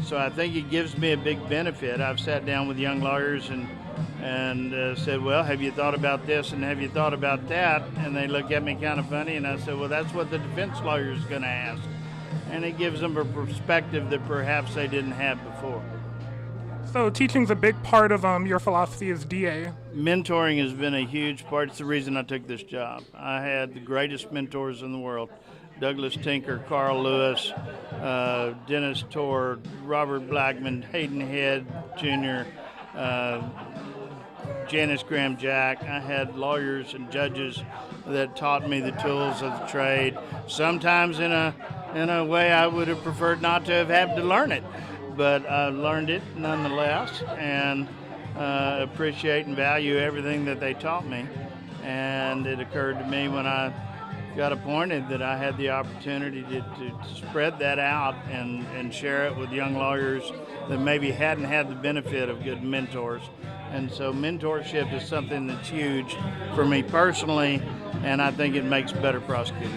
So I think it gives me a big benefit. I've sat down with young lawyers and said, well, have you thought about this and have you thought about that? And they look at me kind of funny, and I said, well, that's what the defense lawyer is going to ask. And it gives them a perspective that perhaps they didn't have before. So teaching's a big part of your philosophy as DA. Mentoring has been a huge part. It's the reason I took this job. I had the greatest mentors in the world. Douglas Tinker, Carl Lewis, Dennis Torr, Robert Blackman, Hayden Head Jr., Janice Graham Jack. I had lawyers and judges that taught me the tools of the trade. Sometimes in a way I would have preferred not to have had to learn it, but I learned it nonetheless, and appreciate and value everything that they taught me. And it occurred to me when I got appointed that I had the opportunity to spread that out and share it with young lawyers that maybe hadn't had the benefit of good mentors. And so mentorship is something that's huge for me personally, and I think it makes better prosecutors.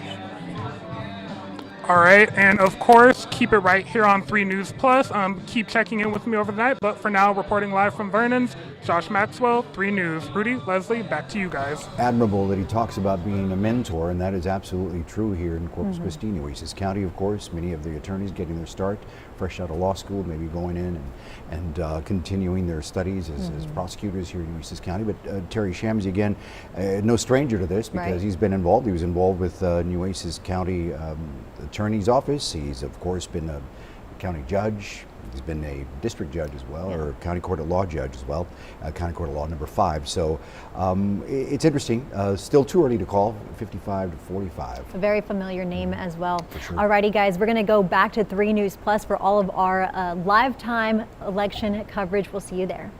All right, and of course, keep it right here on 3 News Plus. Keep checking in with me over the night, but for now, reporting live from Vernon's, Josh Maxwell, 3 News. Rudy, Leslie, back to you guys. Admirable that he talks about being a mentor, and that is absolutely true here in Corpus Christi, Nueces County, of course. Many of the attorneys getting their start fresh out of law school, maybe going in and continuing their studies as prosecutors here in Nueces County. But Terry Shamsey, again, no stranger to this because he's been involved. He was involved with Nueces County Attorney's Office. He's, of course, been a county judge. He's been a district judge as well, or county court of law judge as well, county court of law number 5. So it's interesting. Still too early to call, 55 to 45. A very familiar name as well. For sure. Alrighty, guys, we're going to go back to 3 News Plus for all of our live time election coverage. We'll see you there.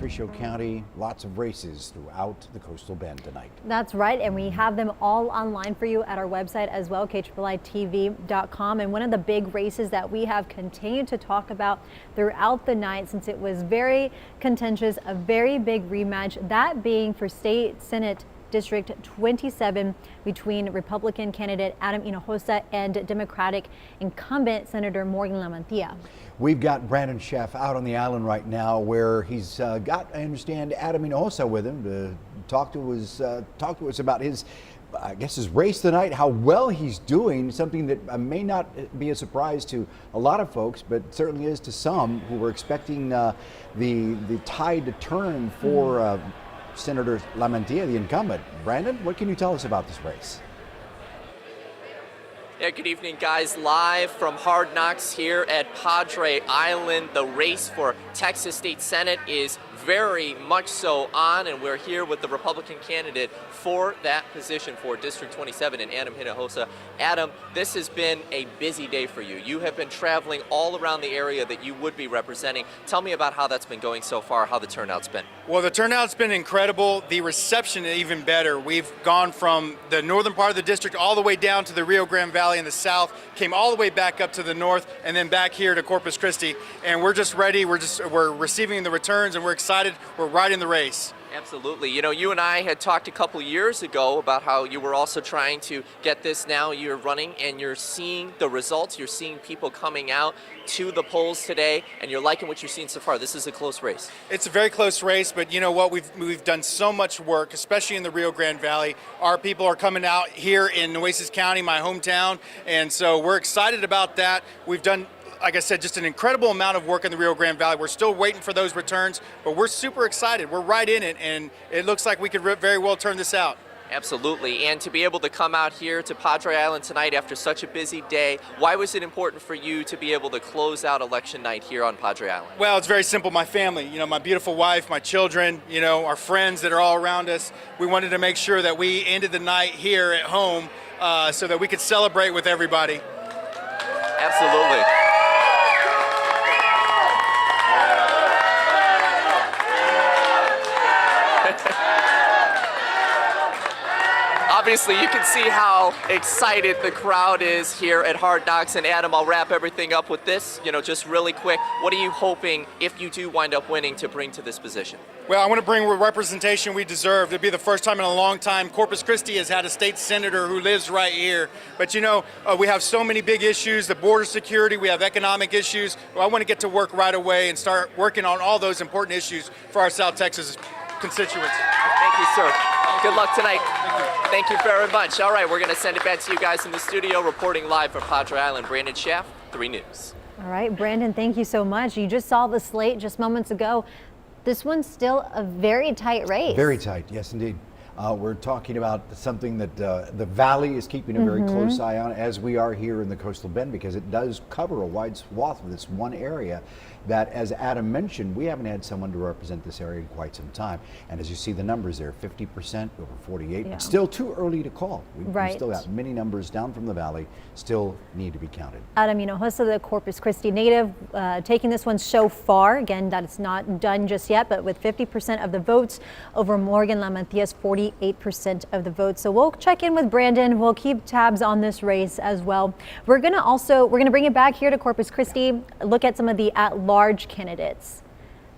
Washoe County, lots of races throughout the Coastal Bend tonight. That's right, and we have them all online for you at our website as well, KIITV.com. And one of the big races that we have continued to talk about throughout the night, since it was very contentious, a very big rematch, that being for State Senate District 27 between Republican candidate Adam Hinojosa and Democratic incumbent Senator Morgan Lamantia. We've got Brandon Sheff out on the island right now, where he's got, I understand, Adam Hinojosa with him to talk to us about his, I guess, his race tonight, how well he's doing, something that may not be a surprise to a lot of folks, but certainly is to some who were expecting the tide to turn for Senator Lamantia, the incumbent. Brandon, what can you tell us about this race? Yeah, good evening, guys. Live from Hard Knocks here at Padre Island. The race for Texas State Senate is very much so on, and we're here with the Republican candidate for that position for District 27 and Adam Hinojosa. Adam, this has been a busy day for you. You have been traveling all around the area that you would be representing. Tell me about how that's been going so far, how the turnout's been. Well, the turnout's been incredible. The reception is even better. We've gone from the northern part of the district all the way down to the Rio Grande Valley in the south, came all the way back up to the north, and then back here to Corpus Christi. And we're just ready. We're receiving the returns, and we're excited. We're right in the race. Absolutely. You know, you and I had talked a couple years ago about how you were also trying to get this. Now you're running and you're seeing the results. You're seeing people coming out to the polls today, and you're liking what you're seeing so far. This is a close race. It's a very close race, but you know what? We've done so much work, especially in the Rio Grande Valley. Our people are coming out here in Nueces County, my hometown, and so we're excited about that. We've done, like I said, just an incredible amount of work in the Rio Grande Valley. We're still waiting for those returns, but we're super excited. We're right in it, and it looks like we could very well turn this out. Absolutely, and to be able to come out here to Padre Island tonight after such a busy day, why was it important for you to be able to close out election night here on Padre Island? Well, it's very simple. My family, you know, my beautiful wife, my children, you know, our friends that are all around us. We wanted to make sure that we ended the night here at home so that we could celebrate with everybody. Absolutely. Obviously, you can see how excited the crowd is here at Hard Knocks. And Adam, I'll wrap everything up with this, you know, just really quick. What are you hoping, if you do wind up winning, to bring to this position? Well, I want to bring representation we deserve. It'll be the first time in a long time Corpus Christi has had a state senator who lives right here. But you know, we have so many big issues, the border security, we have economic issues. Well, I want to get to work right away and start working on all those important issues for our South Texas constituents. Thank you, sir. Good luck tonight. Thank you very much. All right, we're going to send it back to you guys in the studio. Reporting live from Padre Island, Brandon Sheff, 3 News. All right, Brandon, thank you so much. You just saw the slate just moments ago. This one's still a very tight race. Very tight, yes, indeed. We're talking about something that the Valley is keeping a very close eye on, as we are here in the Coastal Bend, because it does cover a wide swath of this one area that, as Adam mentioned, we haven't had someone to represent this area in quite some time. And as you see the numbers there, 50% over 48, Yeah. It's still too early to call. We Right. still got many numbers down from the Valley, still need to be counted. Adam Hinojosa, the Corpus Christi native, taking this one so far. Again, that it's not done just yet, but with 50% of the votes over Morgan Lamantia's 48% of the votes. So we'll check in with Brandon. We'll keep tabs on this race as well. We're gonna bring it back here to Corpus Christi, look at some of the at-large candidates.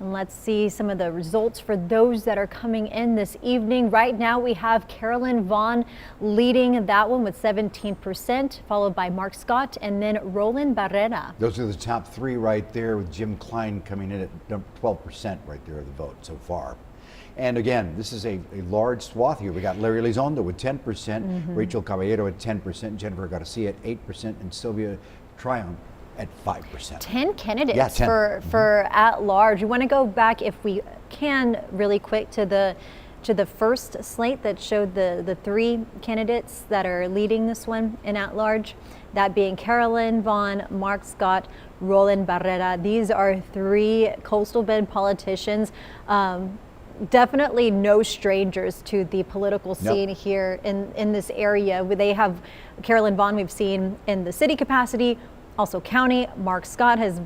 And let's see some of the results for those that are coming in this evening. Right now we have Carolyn Vaughn leading that one with 17%, followed by Mark Scott and then Roland Barrera. Those are the top 3 right there, with Jim Klein coming in at 12% right there of the vote so far. And again, this is a large swath here. We got Larry Elizondo with 10%, Rachel Caballero at 10%, Jennifer Garcia at 8%, and Sylvia Tryon at 5%. 10 candidates, Yeah, 10. for at large. We want to go back, if we can, really quick to the first slate that showed the 3 candidates that are leading this one in at large. That being Carolyn Vaughn, Mark Scott, Roland Barrera. These are 3 Coastal Bend politicians. Definitely no strangers to the political scene here in this area. They have Carolyn Vaughn, we've seen in the city capacity, Also county, Mark Scott is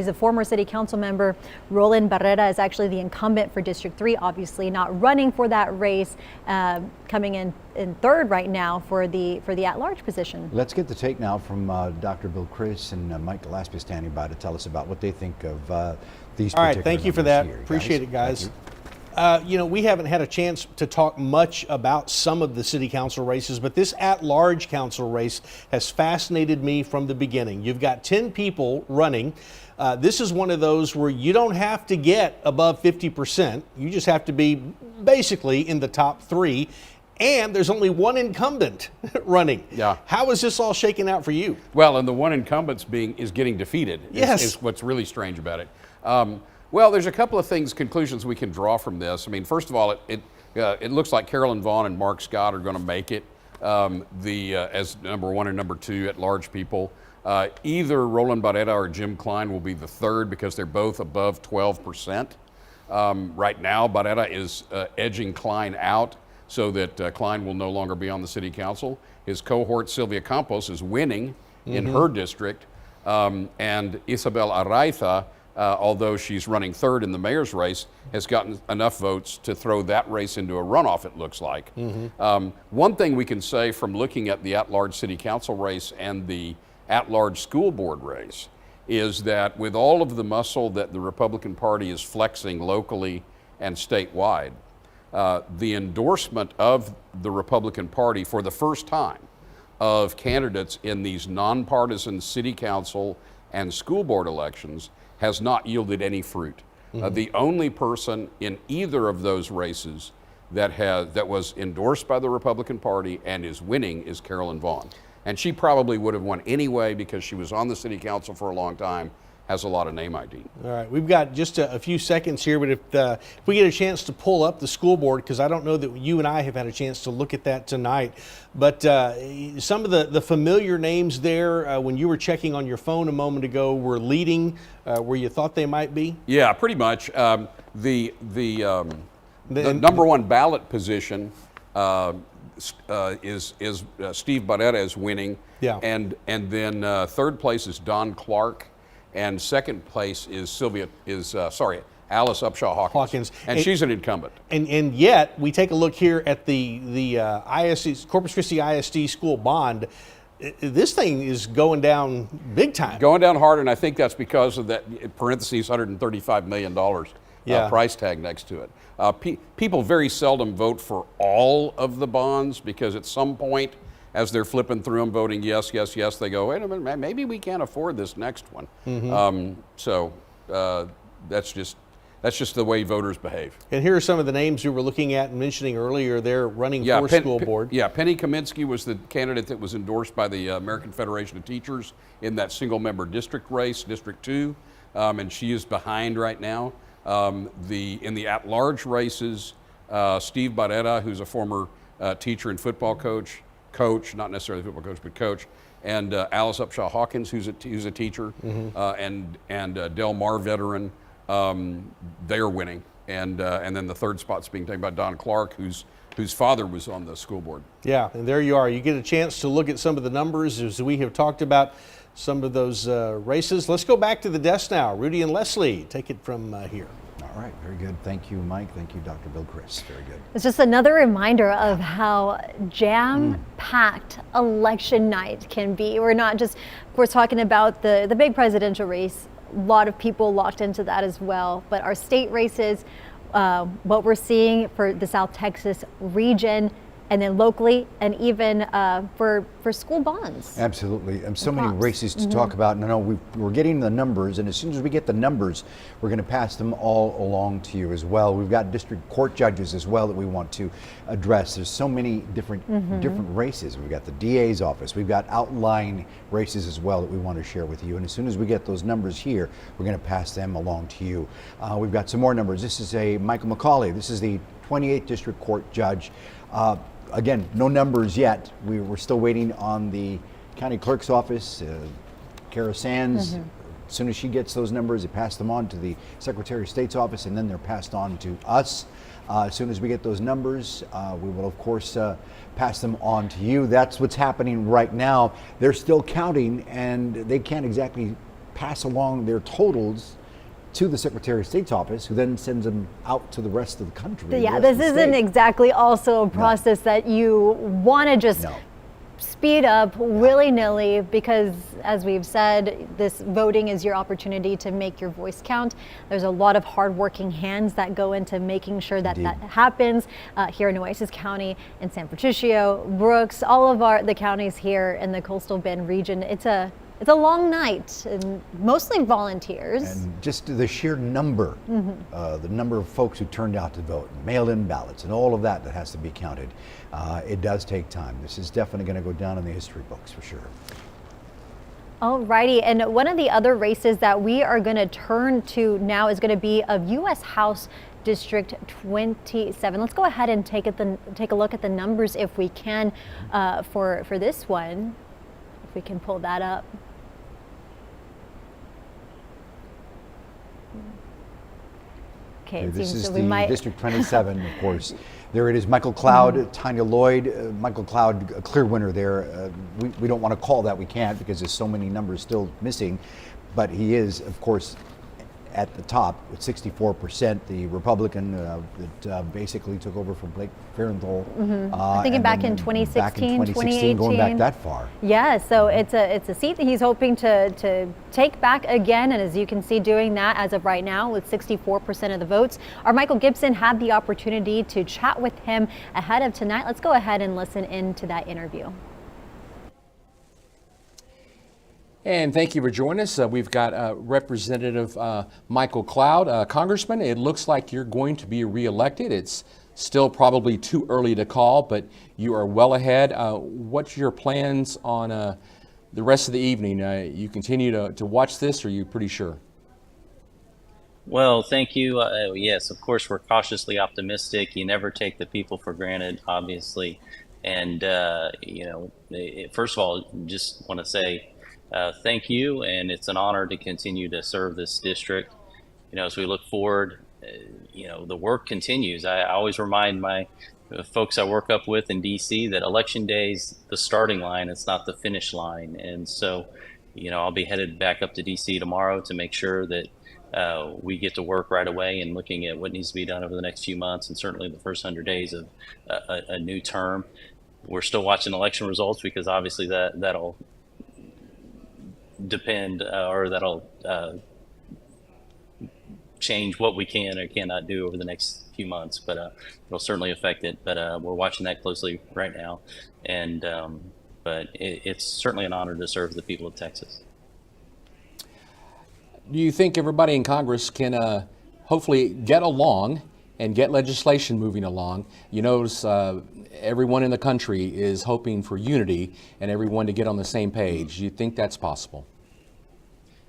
a former city council member. Roland Barrera is actually the incumbent for District 3, obviously not running for that race, coming in third right now for the at-large position. Let's get the take now from Dr. Bill Cruz and Mike Gillespie standing by to tell us about what they think of these particular All right, thank you for that. here, Appreciate it, guys. Thank you. We haven't had a chance to talk much about some of the city council races, but this at-large council race has fascinated me from the beginning. You've got 10 people running. This is one of those where you don't have to get above 50%. You just have to be basically in the top 3. And there's only one incumbent running. Yeah. How is this all shaking out for you? Well, and the one incumbent is getting defeated. Yes. Is what's really strange about it. Well, there's a couple of conclusions we can draw from this. I mean, first of all, it looks like Carolyn Vaughn and Mark Scott are going to make it as number 1 and number 2 at large people. Either Roland Barrera or Jim Klein will be the third because they're both above 12%. Right now, Barrera is edging Klein out so that Klein will no longer be on the city council. His cohort, Sylvia Campos, is winning in her district. And Isabel Araiza, although she's running third in the mayor's race, has gotten enough votes to throw that race into a runoff, it looks like. One thing we can say from looking at the at-large city council race and the at-large school board race is that with all of the muscle that the Republican Party is flexing locally and statewide, the endorsement of the Republican Party for the first time of candidates in these nonpartisan city council and school board elections has not yielded any fruit. The only person in either of those races that was endorsed by the Republican Party and is winning is Carolyn Vaughn. And she probably would have won anyway because she was on the city council for a long time, has a lot of name ID. All right, we've got just a few seconds here, but if we get a chance to pull up the school board, because I don't know that you and I have had a chance to look at that tonight, but some of the familiar names there when you were checking on your phone a moment ago were leading where you thought they might be? Yeah, pretty much. The number 1 ballot position is Steve Barrera is winning. Yeah. And then third place is Don Clark. And second place is Alice Upshaw Hawkins. And she's an incumbent. And yet, we take a look here at the ISD, Corpus Christi ISD school bond. This thing is going down big time. Going down hard, and I think that's because of that, parentheses, $135 million price tag next to it. People very seldom vote for all of the bonds because at some point, as they're flipping through them, voting yes, yes, yes, they go, wait a minute, maybe we can't afford this next one. So that's just the way voters behave. And here are some of the names we were looking at and mentioning earlier. They're running for school board. Penny Kaminsky was the candidate that was endorsed by the American Federation of Teachers in that single-member district race, District 2, and she is behind right now. In the at-large races, Steve Barrera, who's a former teacher and football coach, not necessarily football coach, but coach, and Alice Upshaw Hawkins, who's a teacher, and Del Mar veteran, they are winning, and then the third spot's being taken by Don Clark, whose father was on the school board. Yeah, and there you are. You get a chance to look at some of the numbers as we have talked about some of those races. Let's go back to the desk now. Rudy and Leslie, take it from here. All right, very good. Thank you, Mike. Thank you, Dr. Bill Cruz. Very good. It's just another reminder of how jam-packed election night can be. We're not just, of course, talking about the big presidential race. A lot of people locked into that as well. But our state races, what we're seeing for the South Texas region, and then locally, and even for school bonds. Absolutely, and so many races to talk about. And I know we're getting the numbers, and as soon as we get the numbers, we're going to pass them all along to you as well. We've got district court judges as well that we want to address. There's so many different races. We've got the DA's office. We've got outlying races as well that we want to share with you. And as soon as we get those numbers here, we're going to pass them along to you. We've got some more numbers. This is a Michael McCauley. This is the 28th District Court Judge. Again, no numbers yet. We're still waiting on the county clerk's office. Kara Sands As soon as she gets those numbers, they pass them on to the Secretary of State's office, and then they're passed on to us. As soon as we get those numbers, we will, of course, pass them on to you. That's what's happening right now. They're still counting, and they can't exactly pass along their totals to the Secretary of State's office, who then sends them out to the rest of the country. Yeah, this isn't exactly also a process that you want to just speed up willy-nilly, because as we've said, this voting is your opportunity to make your voice count. There's a lot of hardworking hands that go into making sure that that happens here in Nueces County, in San Patricio, Brooks, all of the counties here in the Coastal Bend region. It's a long night, and mostly volunteers. And just the sheer number, the number of folks who turned out to vote, mail-in ballots, and all of that has to be counted. It does take time. This is definitely going to go down in the history books for sure. Alrighty, and one of the other races that we are going to turn to now is going to be of U.S. House District 27. Let's go ahead and take a look at the numbers if we can for this one. If we can pull that up. Okay, this is the District 27, of course. There it is, Michael Cloud, Tanya Lloyd. Michael Cloud, a clear winner there. We don't want to call that, we can't, because there's so many numbers still missing. But he is, of course, at the top with 64%. The Republican that basically took over from Blake Farenthold. I'm thinking back in 2016, 2018. Going back that far. Yeah, so it's a seat that he's hoping to take back again, and as you can see, doing that as of right now with 64% of the votes. Our Michael Gibson had the opportunity to chat with him ahead of tonight. Let's go ahead and listen into that interview. And thank you for joining us. We've got Representative Michael Cloud. Congressman, it looks like you're going to be reelected. It's still probably too early to call, but you are well ahead. What's your plans on the rest of the evening? You continue to watch this, or are you pretty sure? Well, thank you. Yes, of course, we're cautiously optimistic. You never take the people for granted, obviously. And, first of all, just want to say, thank you, and it's an honor to continue to serve this district. As we look forward, the work continues. I always remind my folks I work up with in DC that election day is the starting line, it's not the finish line. And so, I'll be headed back up to DC tomorrow to make sure that we get to work right away and looking at what needs to be done over the next few months, and certainly the first 100 days of a new term. We're still watching election results, because obviously that'll depend or that'll change what we can or cannot do over the next few months, but it'll certainly affect it. But we're watching that closely right now, and but it's certainly an honor to serve the people of Texas. Do you think everybody in Congress can hopefully get along and get legislation moving along? You notice everyone in the country is hoping for unity and everyone to get on the same page. Do you think that's possible?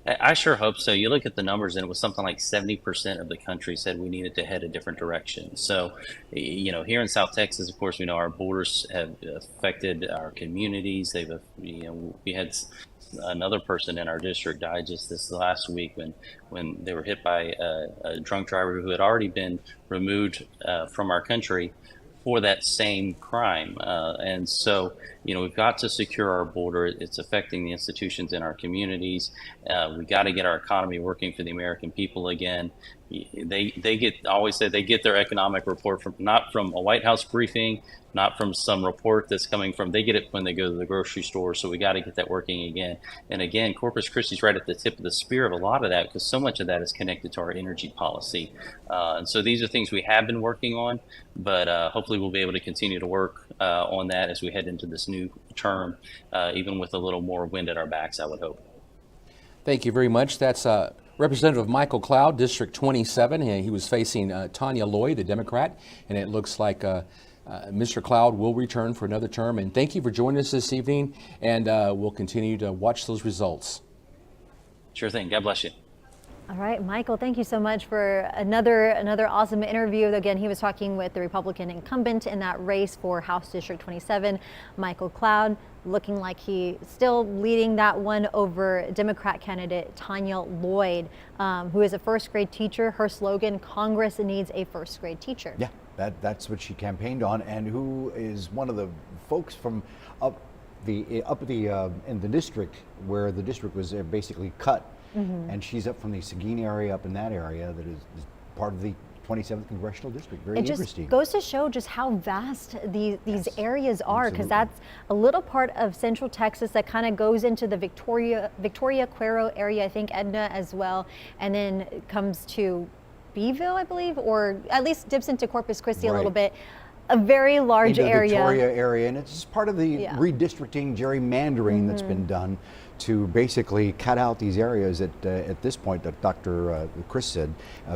I sure hope so. You look at the numbers, and it was something like 70% of the country said we needed to head a different direction. So, here in South Texas, of course, we know our borders have affected our communities. We had another person in our district die just this last week when they were hit by a drunk driver who had already been removed from our country for that same crime. And so, we've got to secure our border. It's affecting the institutions in our communities. We got to get our economy working for the American people again. They always say they get their economic report not from a White House briefing, not from some report that's coming from, they get it when they go to the grocery store. So we got to get that working again. And again, Corpus Christi is right at the tip of the spear of a lot of that, because so much of that is connected to our energy policy. And so these are things we have been working on, but hopefully we'll be able to continue to work on that as we head into this new term, even with a little more wind at our backs, I would hope. Thank you very much. That's Representative Michael Cloud, District 27. He was facing Tanya Lloyd, a Democrat, and it looks like Mr. Cloud will return for another term. And thank you for joining us this evening, and we'll continue to watch those results. Sure thing. God bless you. All right, Michael, thank you so much for another awesome interview. Again, he was talking with the Republican incumbent in that race for House District 27, Michael Cloud, looking like he still leading that one over Democrat candidate Tanya Lloyd, who is a first grade teacher. Her slogan, Congress needs a first grade teacher. Yeah, that's what she campaigned on, and who is one of the folks from in the district where the district was basically cut. And she's up from the Seguin area, up in that area that is part of the 27th Congressional District. Very interesting. It just goes to show just how vast these areas are, because that's a little part of Central Texas that kind of goes into the Victoria Cuero area, I think Edna as well, and then comes to Beeville, I believe, or at least dips into Corpus Christi a little bit. A very large into the area. Victoria area, and it's just part of the redistricting, gerrymandering that's been done to basically cut out these areas that at this point that Dr. Chris said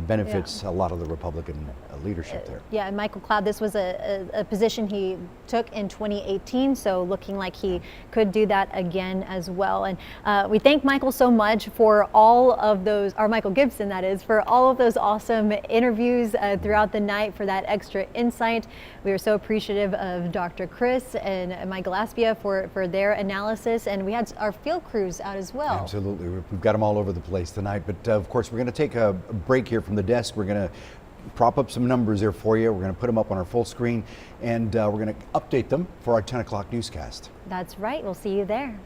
benefits a lot of the Republican leadership there. Yeah, and Michael Cloud, this was a position he took in 2018, so looking like he could do that again as well. And we thank Michael so much for all of those, or Michael Gibson that is, for all of those awesome interviews throughout the night, for that extra insight. We are so appreciative of Dr. Chris and Michael Aspia for their analysis, and we had our field crews out as well. Absolutely, we've got them all over the place tonight, but of course we're going to take a break here from the desk. We're going to prop up some numbers there for you. We're going to put them up on our full screen, and we're going to update them for our 10 o'clock newscast. That's right, we'll see you there.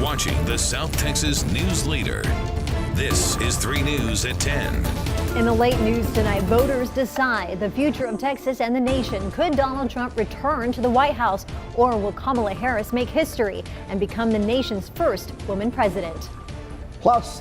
Watching the South Texas News Leader. This is 3 News at 10. In the late news tonight, voters decide the future of Texas and the nation. Could Donald Trump return to the White House, or will Kamala Harris make history and become the nation's first woman president? Plus,